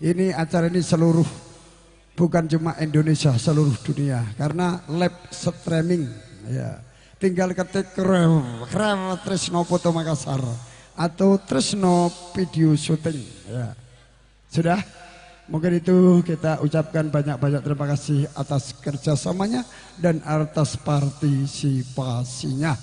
Speaker 3: Ini acara ini seluruh bukan cuma Indonesia, seluruh dunia karena live streaming ya. Tinggal ketik krem Tresno Foto Makassar atau Tresno Video Shooting ya. Sudah, mungkin itu kita ucapkan banyak-banyak terima kasih atas kerjasamanya dan atas partisipasinya.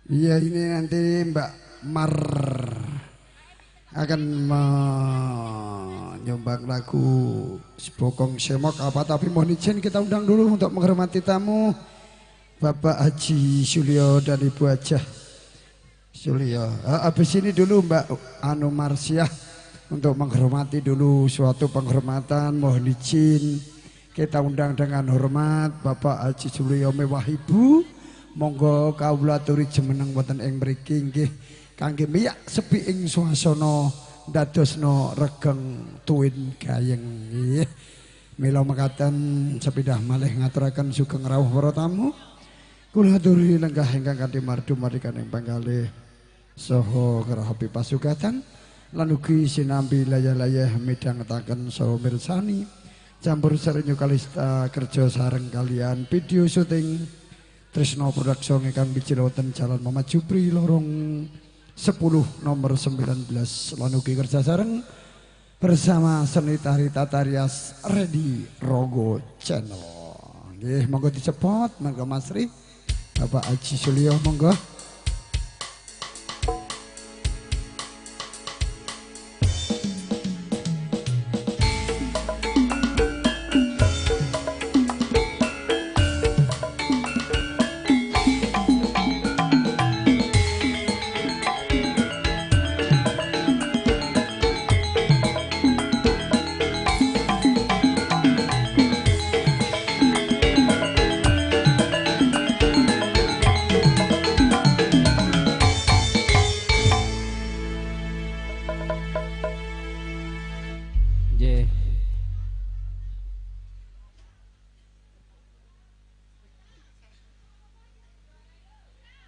Speaker 3: Iya, ini nanti Mbak Mar akan menyumbang lagu Sebokong Semok apa, tapi mohon izin kita undang dulu untuk menghormati tamu Bapak Haji Sulyo dan Ibu Hajah Sulyo. Habis ini dulu Mbak Anu Marsiah untuk menghormati dulu suatu penghormatan. Mohon izin kita undang dengan hormat Bapak Haji Sulyo Mewahibu. Monggo kawula aturi jemeneng wonten ing mriki nggih kangge miyak sepi ing swasana dadosna regeng tuwin gayeng nggih. Mila mekaten sepindah malih ngaturaken sugeng rawuh para tamu. Kula aturi lenggah ingkang kanthi mardu marikaning panggalih saha kerahapi pasugatan lan ugi sinambi layah-layah midhangetaken saha mirsani campur sering kalista kerja sareng kalian video syuting Trisno Production ingkang bijil wonten Jalan Muhammad Jupri lorong 10 nomor 19 lan ugi kerja sareng bersama seni tari Tatarias Ready Rogo Channel. Nggih, monggo dicepot, monggo Mas Ri. Bapak Haji Sulyo monggo.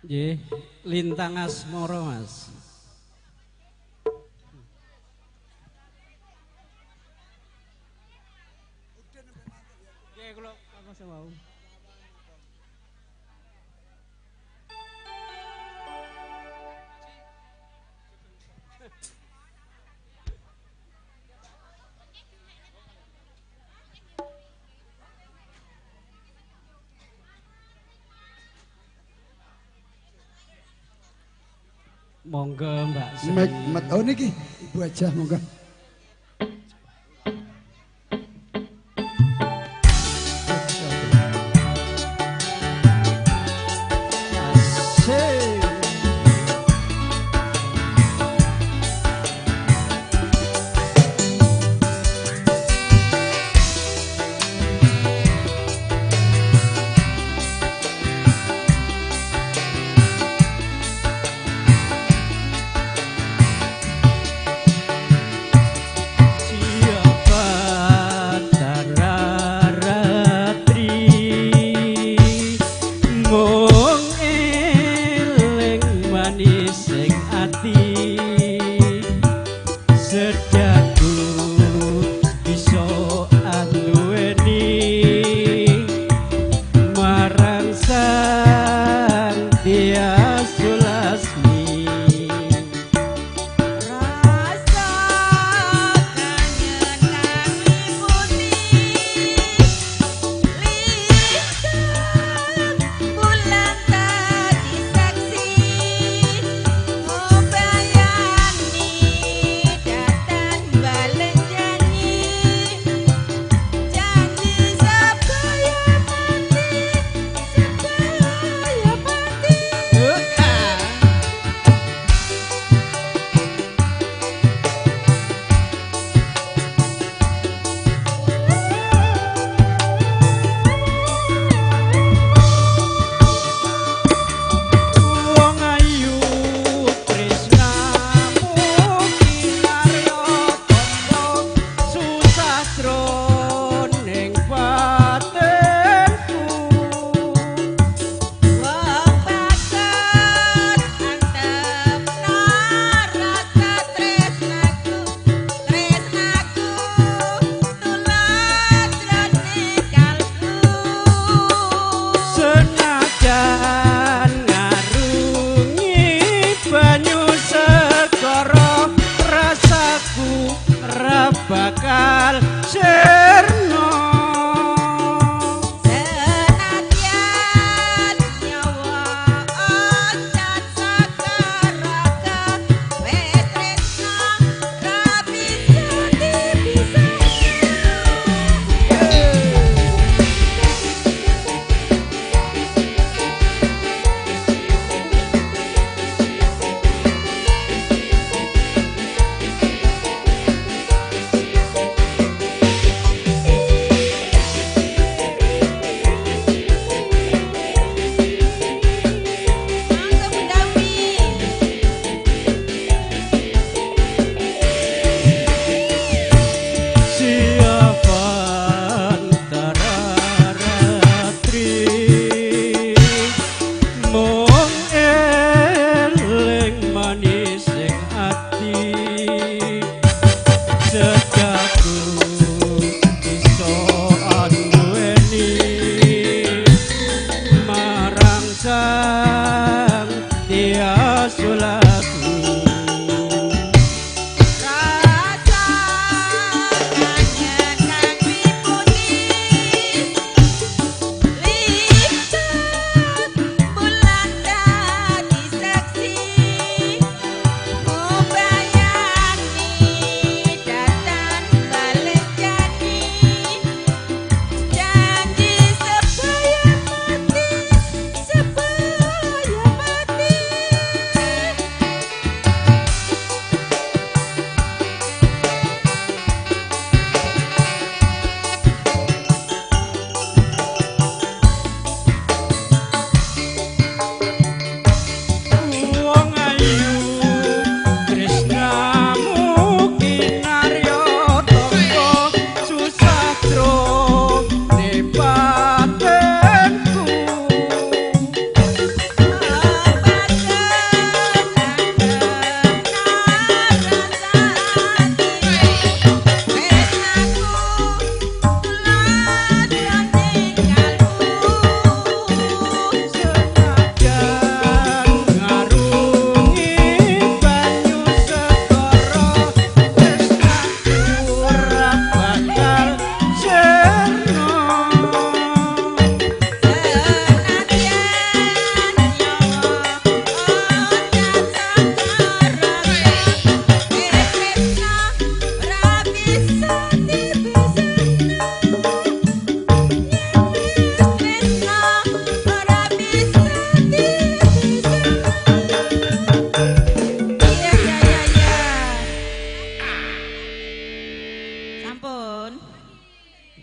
Speaker 15: Nggih, Lintang Asmara, Mas. Nggih, kula makasih wau. Monggo Mbak Sri.
Speaker 3: Oh niki Ibu Hajah monggo.
Speaker 10: rasulati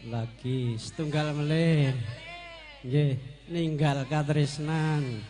Speaker 15: lagi setunggal melih nggih ninggal katresnan.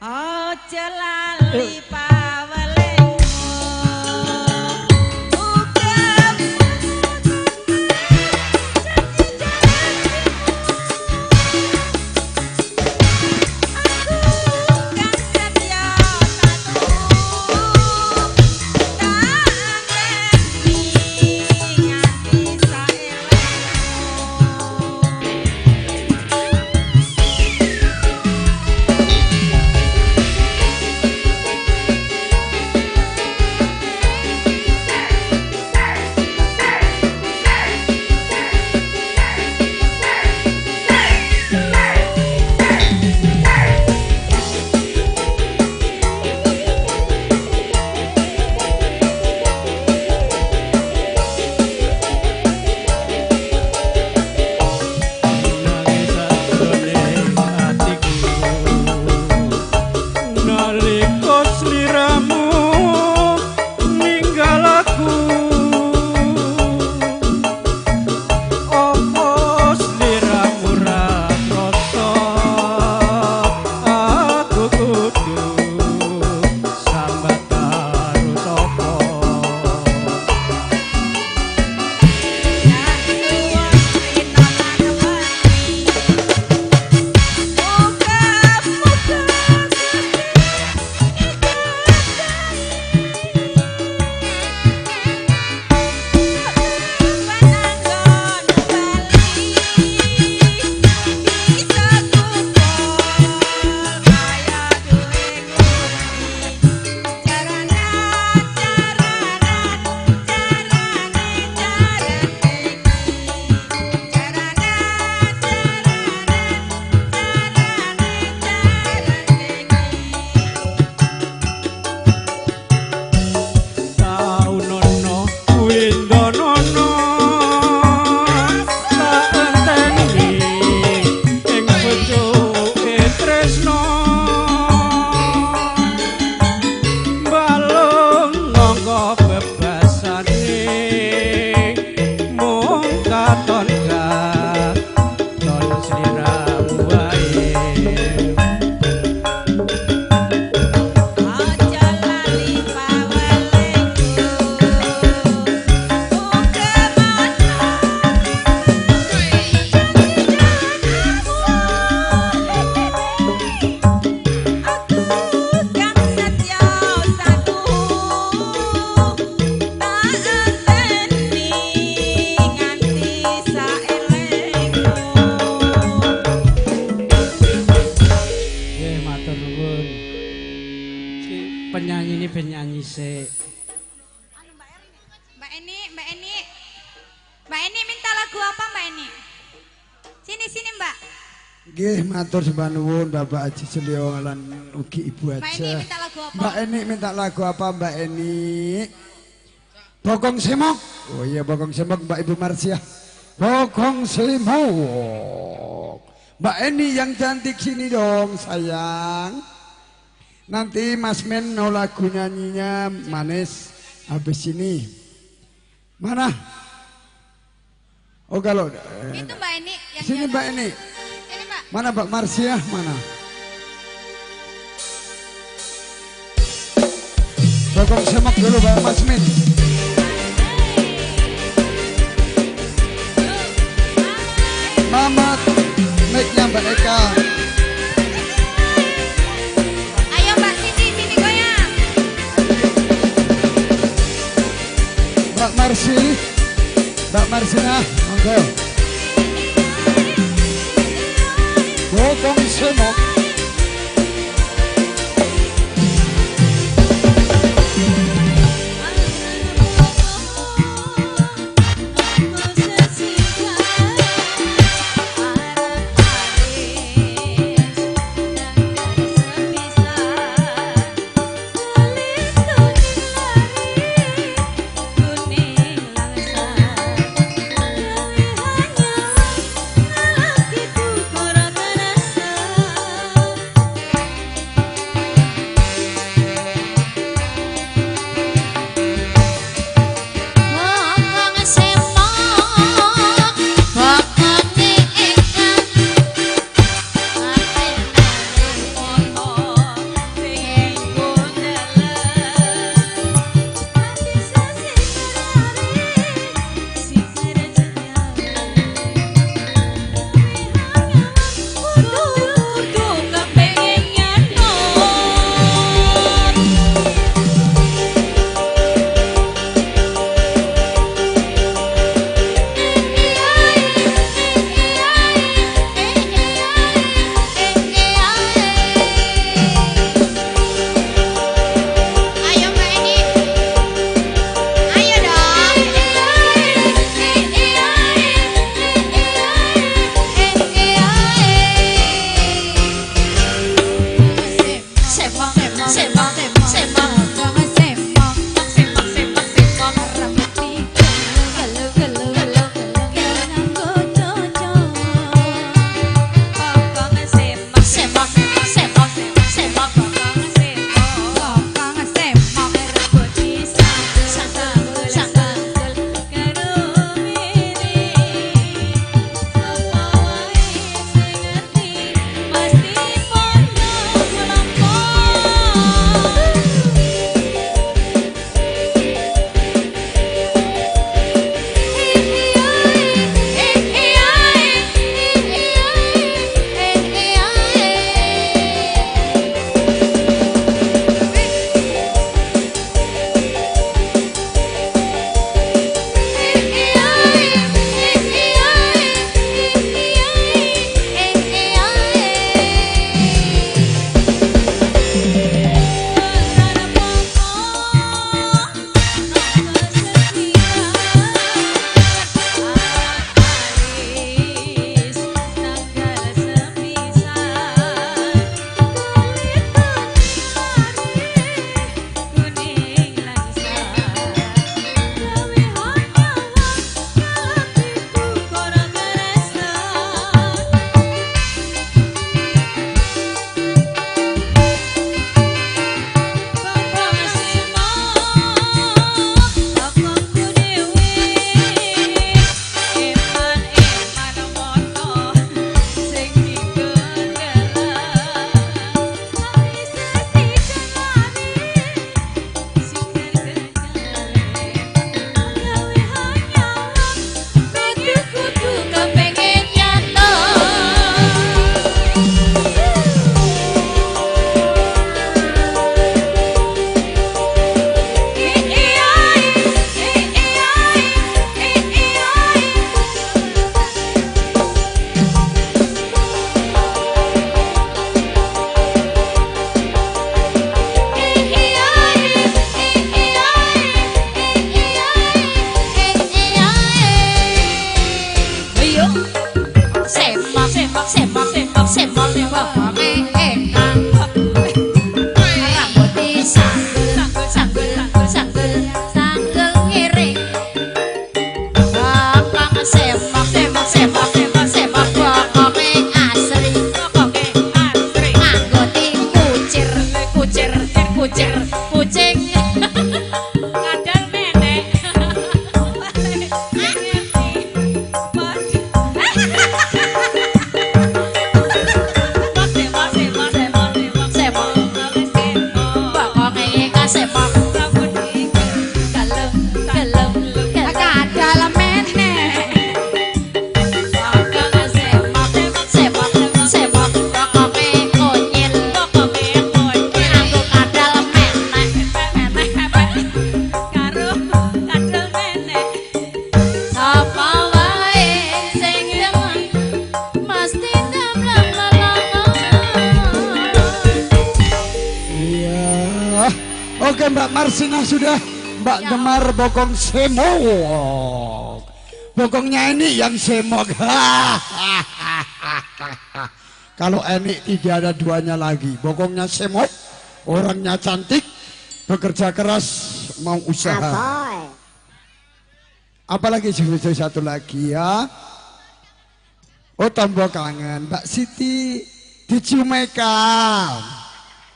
Speaker 9: Ojo lali
Speaker 15: penyanyi ini penyanyi sih.
Speaker 16: Mbak Eni minta lagu apa Mbak Eni? Sini Mbak.
Speaker 3: Nggih, matur sembah nuwun Bapak Haji Selyo lan ugi Ibu
Speaker 16: Mbak
Speaker 3: Haja.
Speaker 16: Eni minta lagu apa?
Speaker 3: Mbak Eni minta lagu apa Mbak Eni? Bokong Semok. Oh iya Bokong Semok Mbak Ibu Marsiah. Bokong Semok. Mbak Eni yang cantik sini dong sayang. Nanti Mas Men mau lagu nyanyinya manis habis ini. Mana? Oh kalau
Speaker 16: itu Mbak Eni yang
Speaker 3: sini Mbak Eni.
Speaker 16: Sini Mbak.
Speaker 3: Mana Mbak Marsiah mana? Bokong Semok dulu Mbak Mas Men. Mamat, mic-nya Mbak Eka.
Speaker 16: Ayo Mbak sini goyang.
Speaker 3: Mbak Marsina, monggo. Bokong Semok. Oke Mbak Marsina sudah. Mbak Gemar bokong semok. Bokongnya ini yang semok. Kalau ini tidak ada duanya lagi. Bokongnya semok, orangnya cantik, bekerja keras, mau usaha. Apalagi satu lagi ya. Oh tombol kangen, Mbak Siti dicium Eka.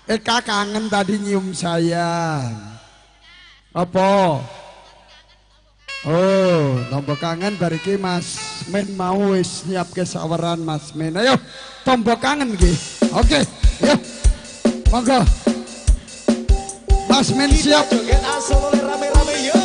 Speaker 3: Eka kangen tadi nyium saya. Apa? Oh, tombol kangen bariki Mas Men mau wis nyiapke saweran Mas Men. Ayo, tombol kangen iki. Oke, ya. Monggo. Mas Men siap.
Speaker 14: Joget asal oleh rame-rame yo.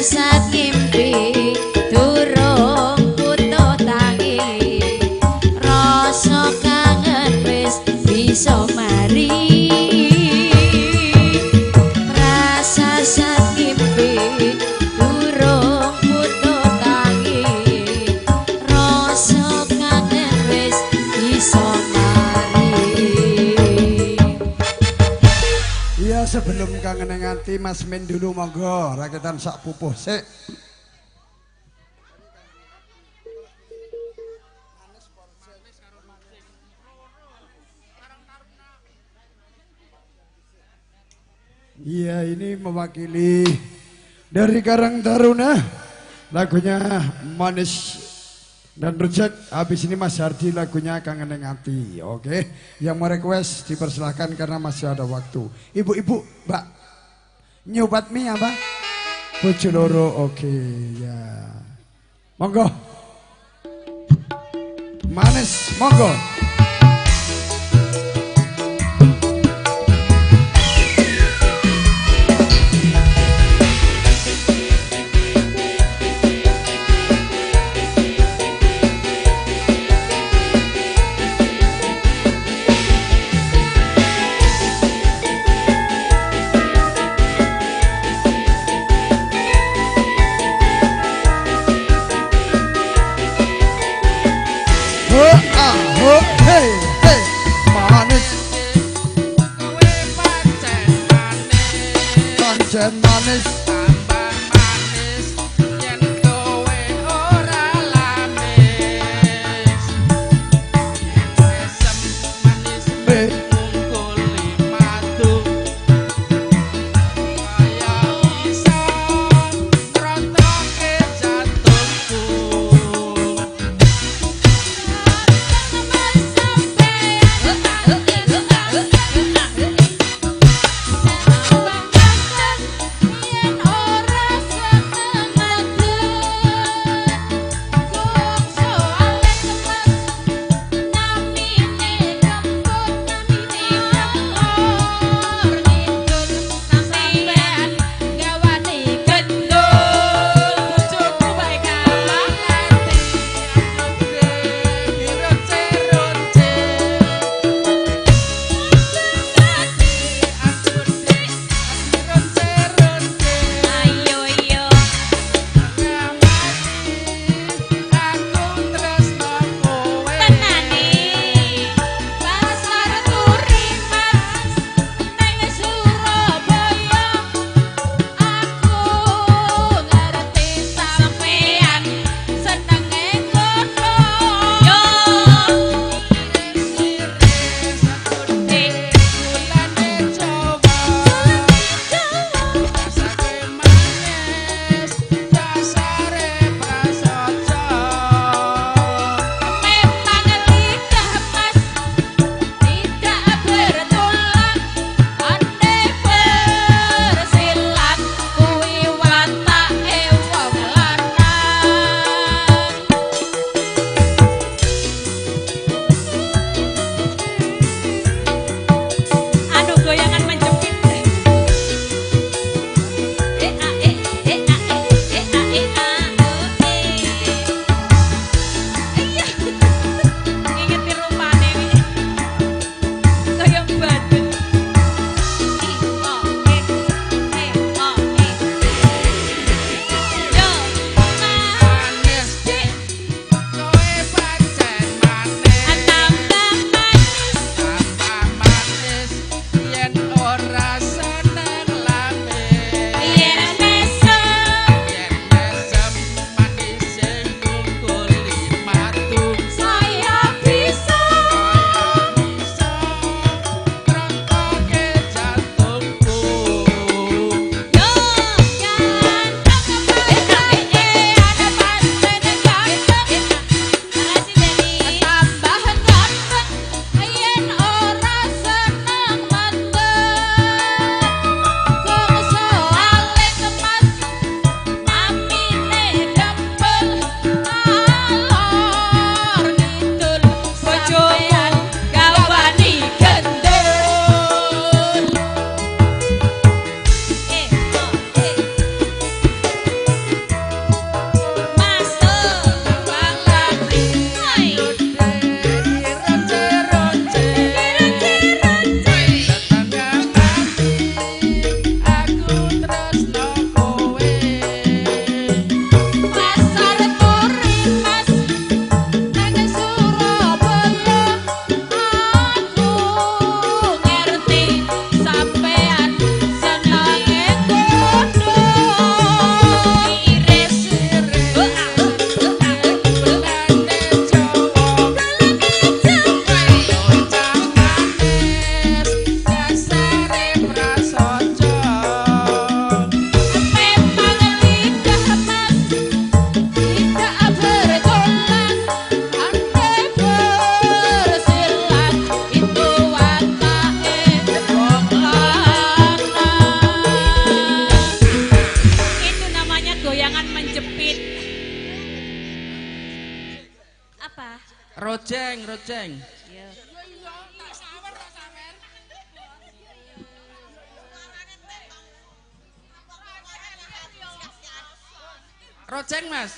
Speaker 17: Rasa
Speaker 3: kangen ngati Mas Min dulu monggo rakitan sak pupuh sik. Iya, ini mewakili dari Karang Taruna lagunya Manis dan Rejek. Habis ini Mas Hardi lagunya Kangen Ning Ati. Oke, yang mau request dipersilahkan karena masih ada waktu. Ibu-ibu, Mbak, nyobat mie apa? Bojo loro. Oke, ya. Monggo. Manis, monggo. Ho
Speaker 5: Rojeng, rojeng. Rojeng, Mas.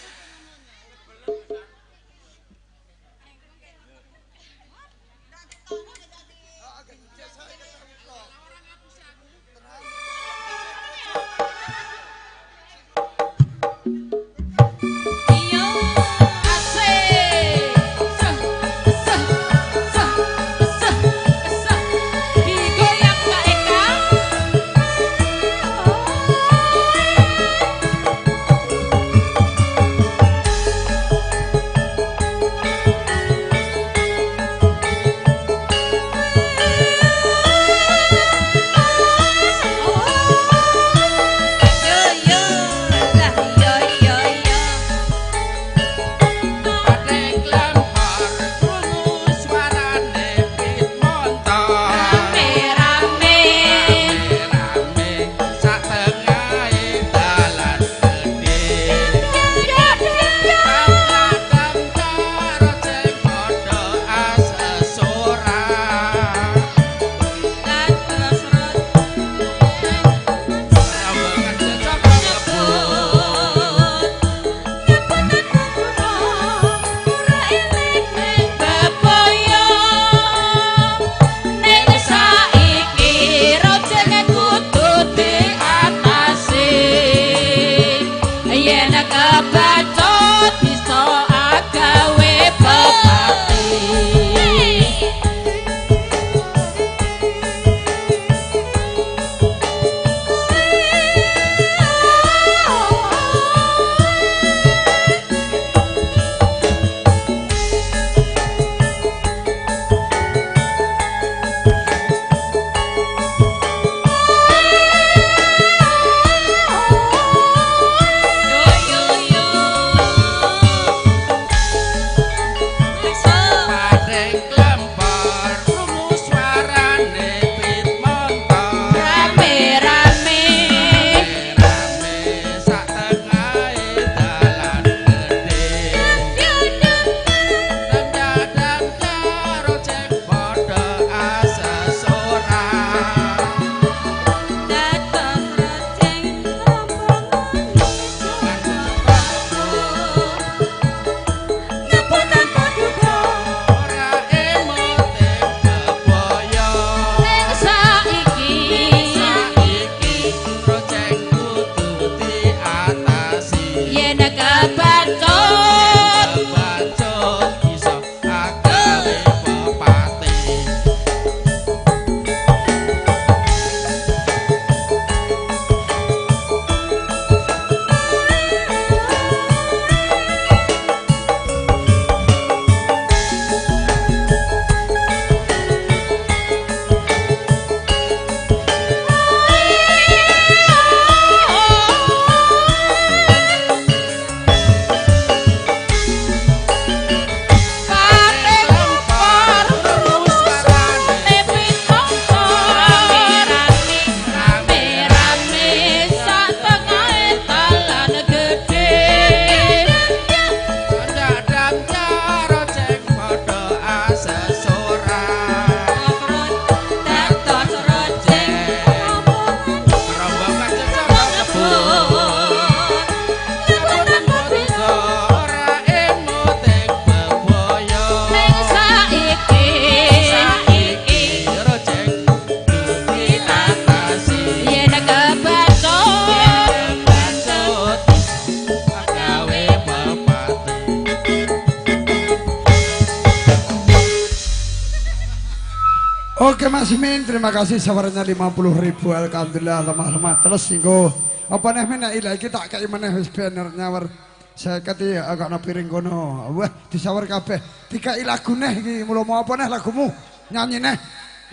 Speaker 3: Oke Mas Min, terima kasih sawarnya 50.000 alhamdulillah lemah-lemah terus singgo apa nih men ilai kita kayak mana wis banner nyawar saya kati agak na piring kono wah disawar kabeh dikai lagu neh iki mulo mau apa neh lagumu nyanyi neh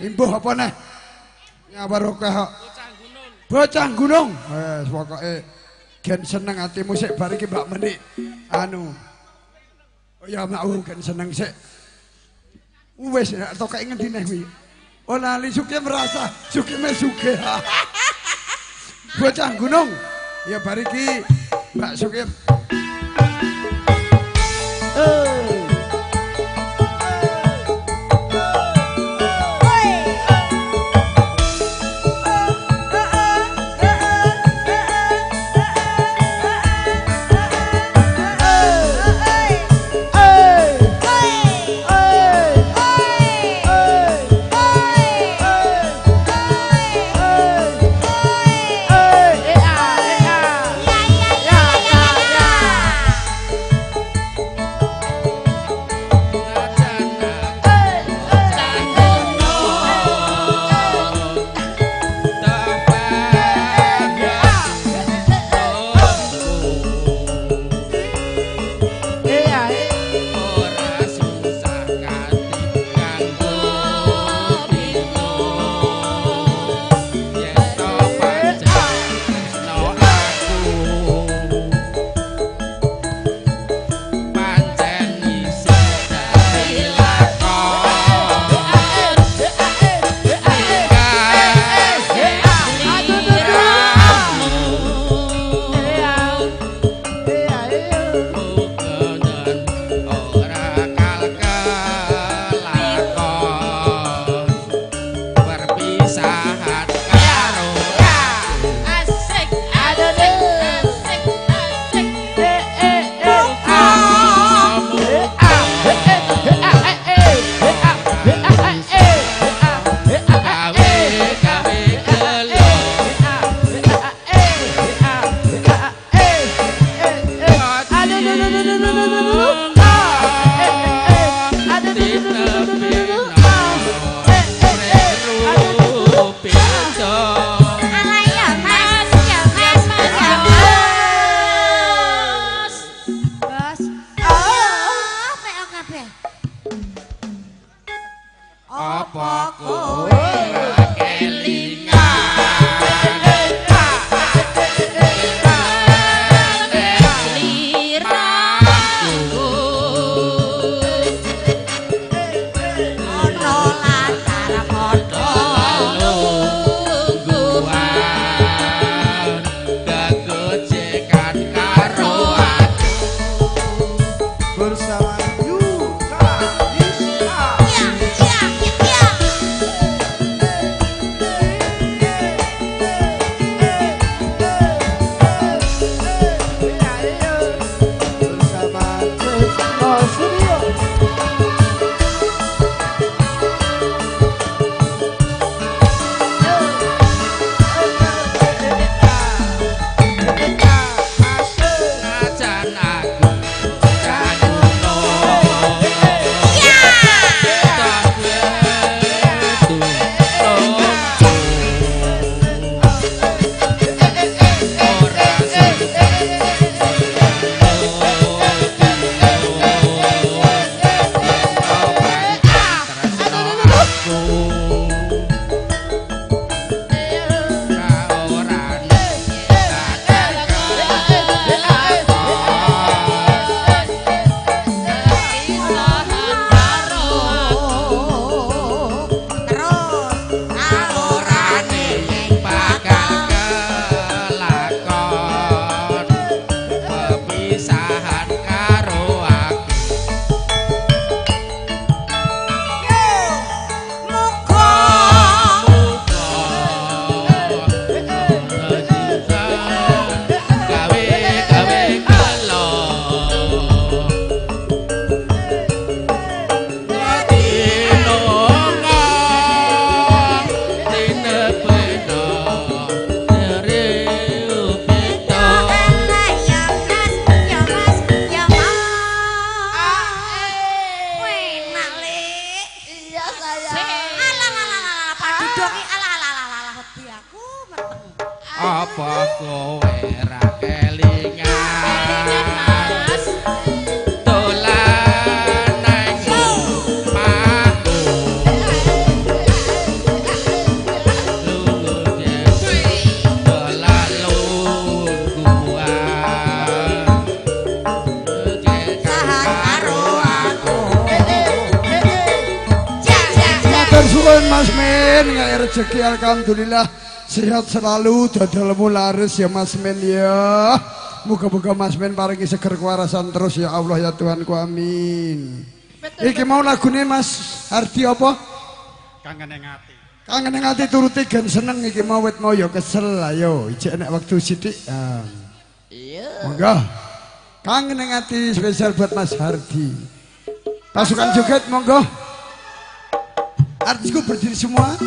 Speaker 3: imbuh apa neh nyawar kok bocah gunung wes pokoke gen seneng atimu sik bar iki Mbak Menik anu oh ya mau gen seneng sik wes atau kayak ngendi neh kuwi oh lali suke merasa suke mesuke bocah gunung ya bariki Mbak Sukim rezeki alhamdulillah sehat selalu dodolmu laris ya Mas Men ya. Muga-muga Mas Men paringi seger kewarasan terus ya Allah ya Tuhanku amin. Iki mau lagune Mas Hardi apa?
Speaker 4: Kangen ning ati.
Speaker 3: Kangen ning ati turuti gen seneng iki mau wit mau ya kesel ayo ijek nek wektu sithik. Iya. Monggo. Kangen ning ati spesial buat Mas Hardi. Pasukan joget monggo. Artisku berdiri semua.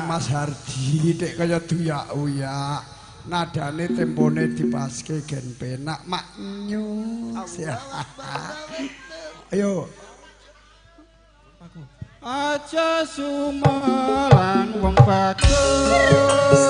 Speaker 3: Mas Hardi dek kaya duyak-uyak nadane tempone dipaske gen penak maknyus ya. Ayo
Speaker 4: aja sumelang wong bagus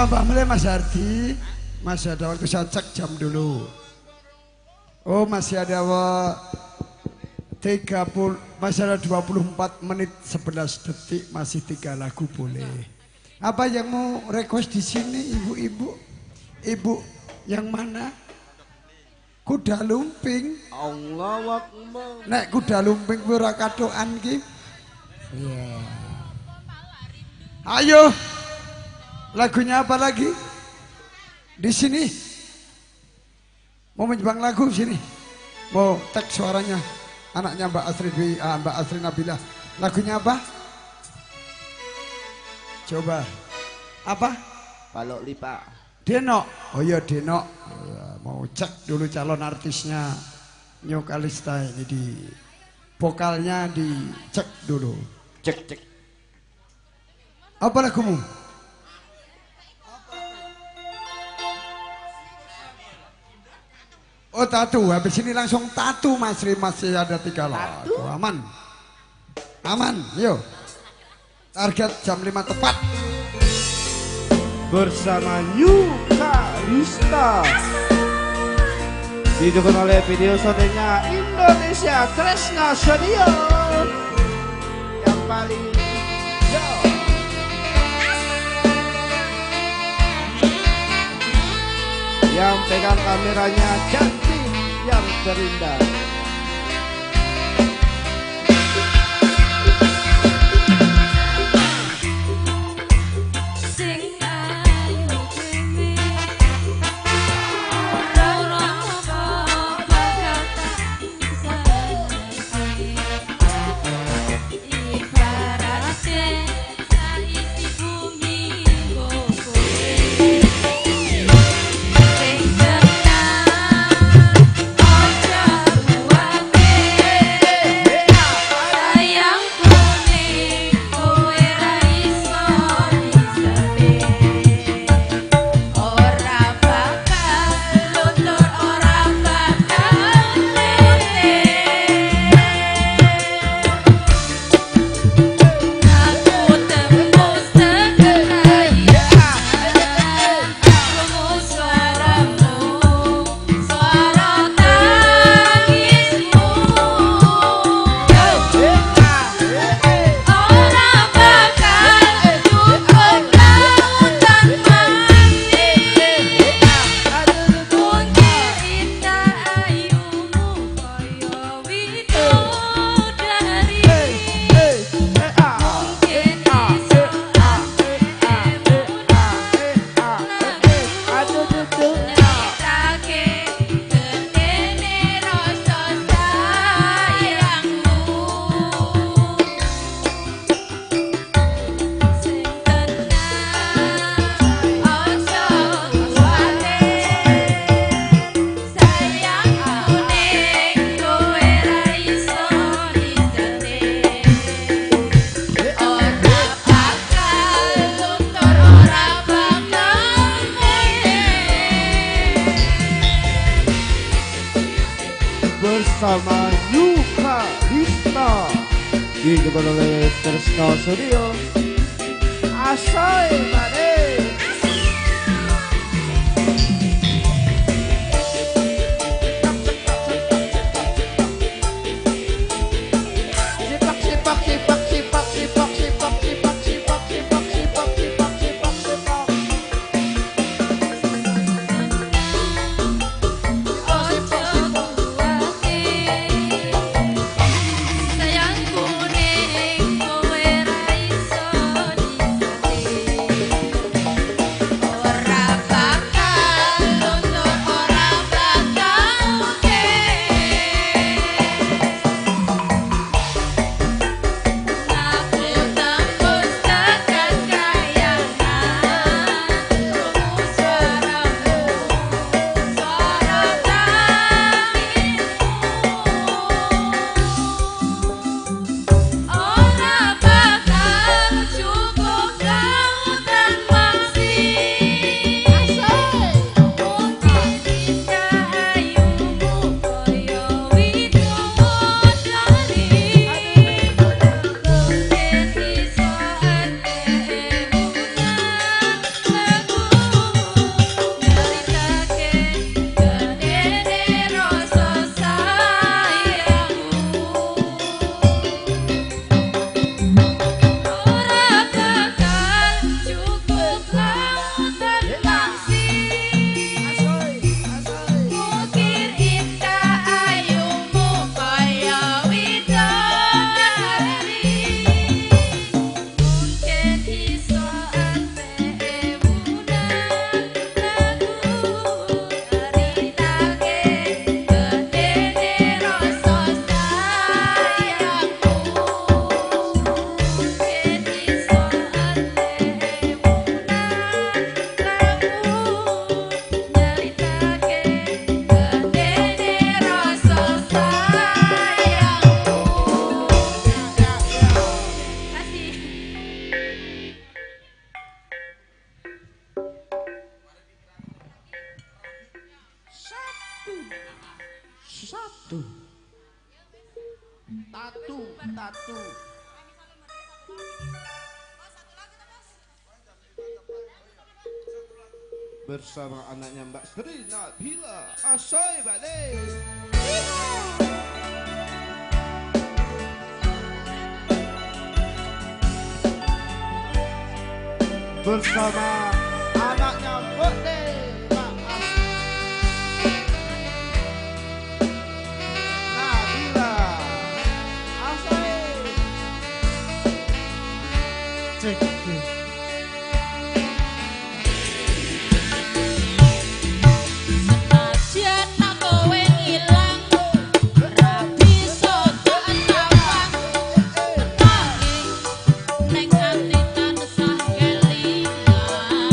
Speaker 3: tambah mulai Mas Hardi. Masih ada waktu, saya cek jam dulu. Oh masih ada 24 menit 11 detik, masih 3 lagu boleh. Apa yang mau request di sini ibu-ibu? Ibu yang mana? Kuda lumping.
Speaker 12: Allahu Akbar.
Speaker 3: Nek kuda lumping ora katokan ki.
Speaker 1: Iya.
Speaker 3: Ayo. Lagunya apa lagi? Di sini. Mau menjebang lagu sini. Mau tag suaranya anaknya Mbak Asri Nabila. Lagunya apa? Coba. Apa?
Speaker 12: Balok Lipa.
Speaker 3: Denok. Oh iya Denok. Mau cek dulu calon artisnya New Kalista ini di vokalnya dicek dulu.
Speaker 12: Cek.
Speaker 3: Apa lagumu? Oh tatu, habis ini langsung tatu Mas Ri, masih ada 3 lagu. Aman. Aman, yuk. Target jam 5 tepat.
Speaker 10: Bersama New Kalista didukung oleh video syutingnya Indonesia Tresna Studio yang paling jauh. Yang pegang kameranya cantik yang terindah. Bersama New Kalista didukung oleh Tresna Studio. Asoy Made.
Speaker 9: Sayangku ning kowe ra iso disate.
Speaker 15: Tatu.
Speaker 10: Bersama anaknya Mbak Sri Nabila Asoy balik. Bersama anaknya Bode Mbak Nabila Asoy.
Speaker 15: Cek.
Speaker 9: Senajan kowe ngilang ora bisa tak tawang nanging ning ati tansah kelingan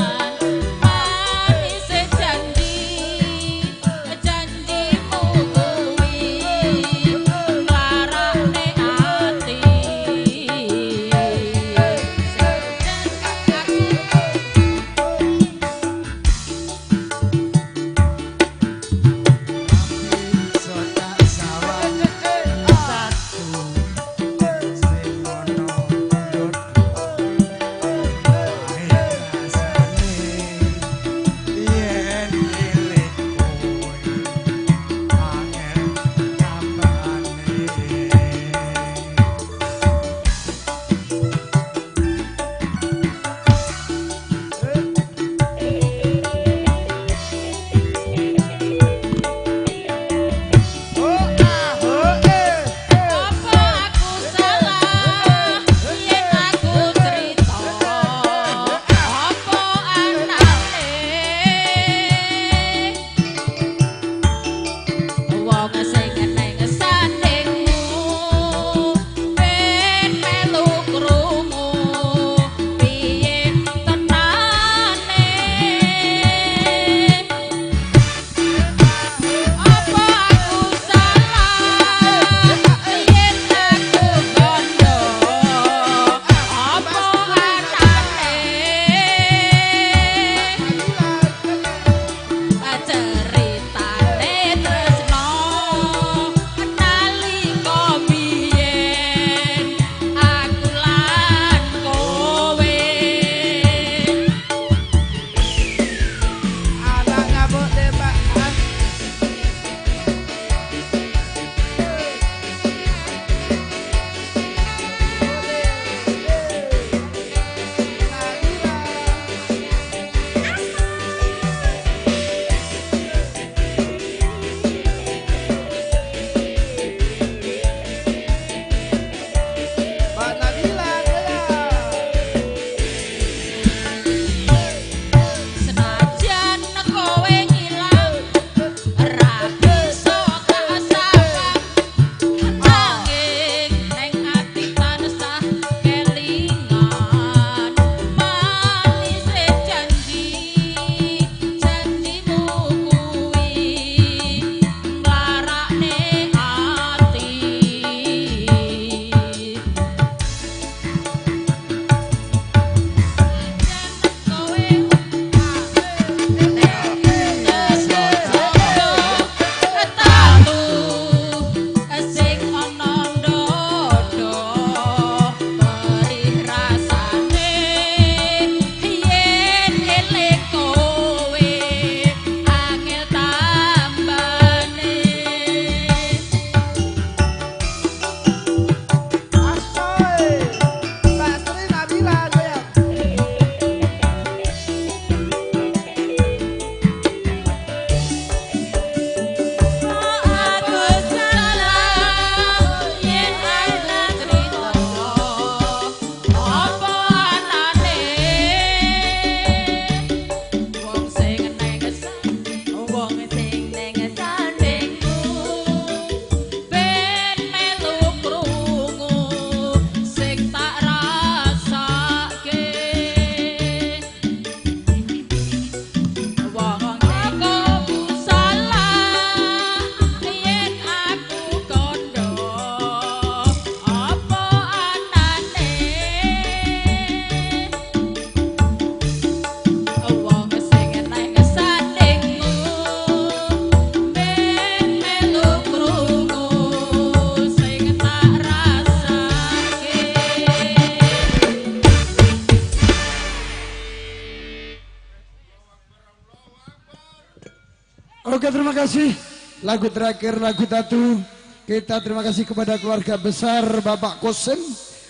Speaker 3: Oke, terima kasih. Lagu terakhir, lagu Tatu. Kita terima kasih kepada keluarga besar Bapak Kosim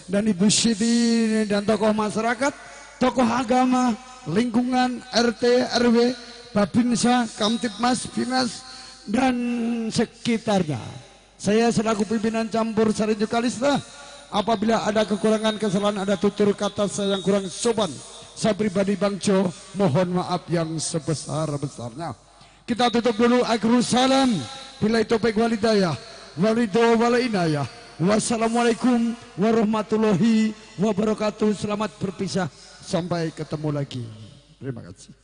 Speaker 3: dan Ibu Siti dan tokoh masyarakat, tokoh agama, lingkungan, RT, RW, Babinsa, Kamtipmas, Bimas, dan sekitarnya. Saya selaku pimpinan campur Sari Kalista, apabila ada kekurangan, kesalahan, ada tutur kata saya yang kurang sopan, saya pribadi Bang Jo, mohon maaf yang sebesar-besarnya. Kita tutup dulu, akhirul salam, bila taufiq wal hidayah, walido wal inayah. Wassalamualaikum warahmatullahi wabarakatuh. Selamat berpisah, sampai ketemu lagi. Terima kasih.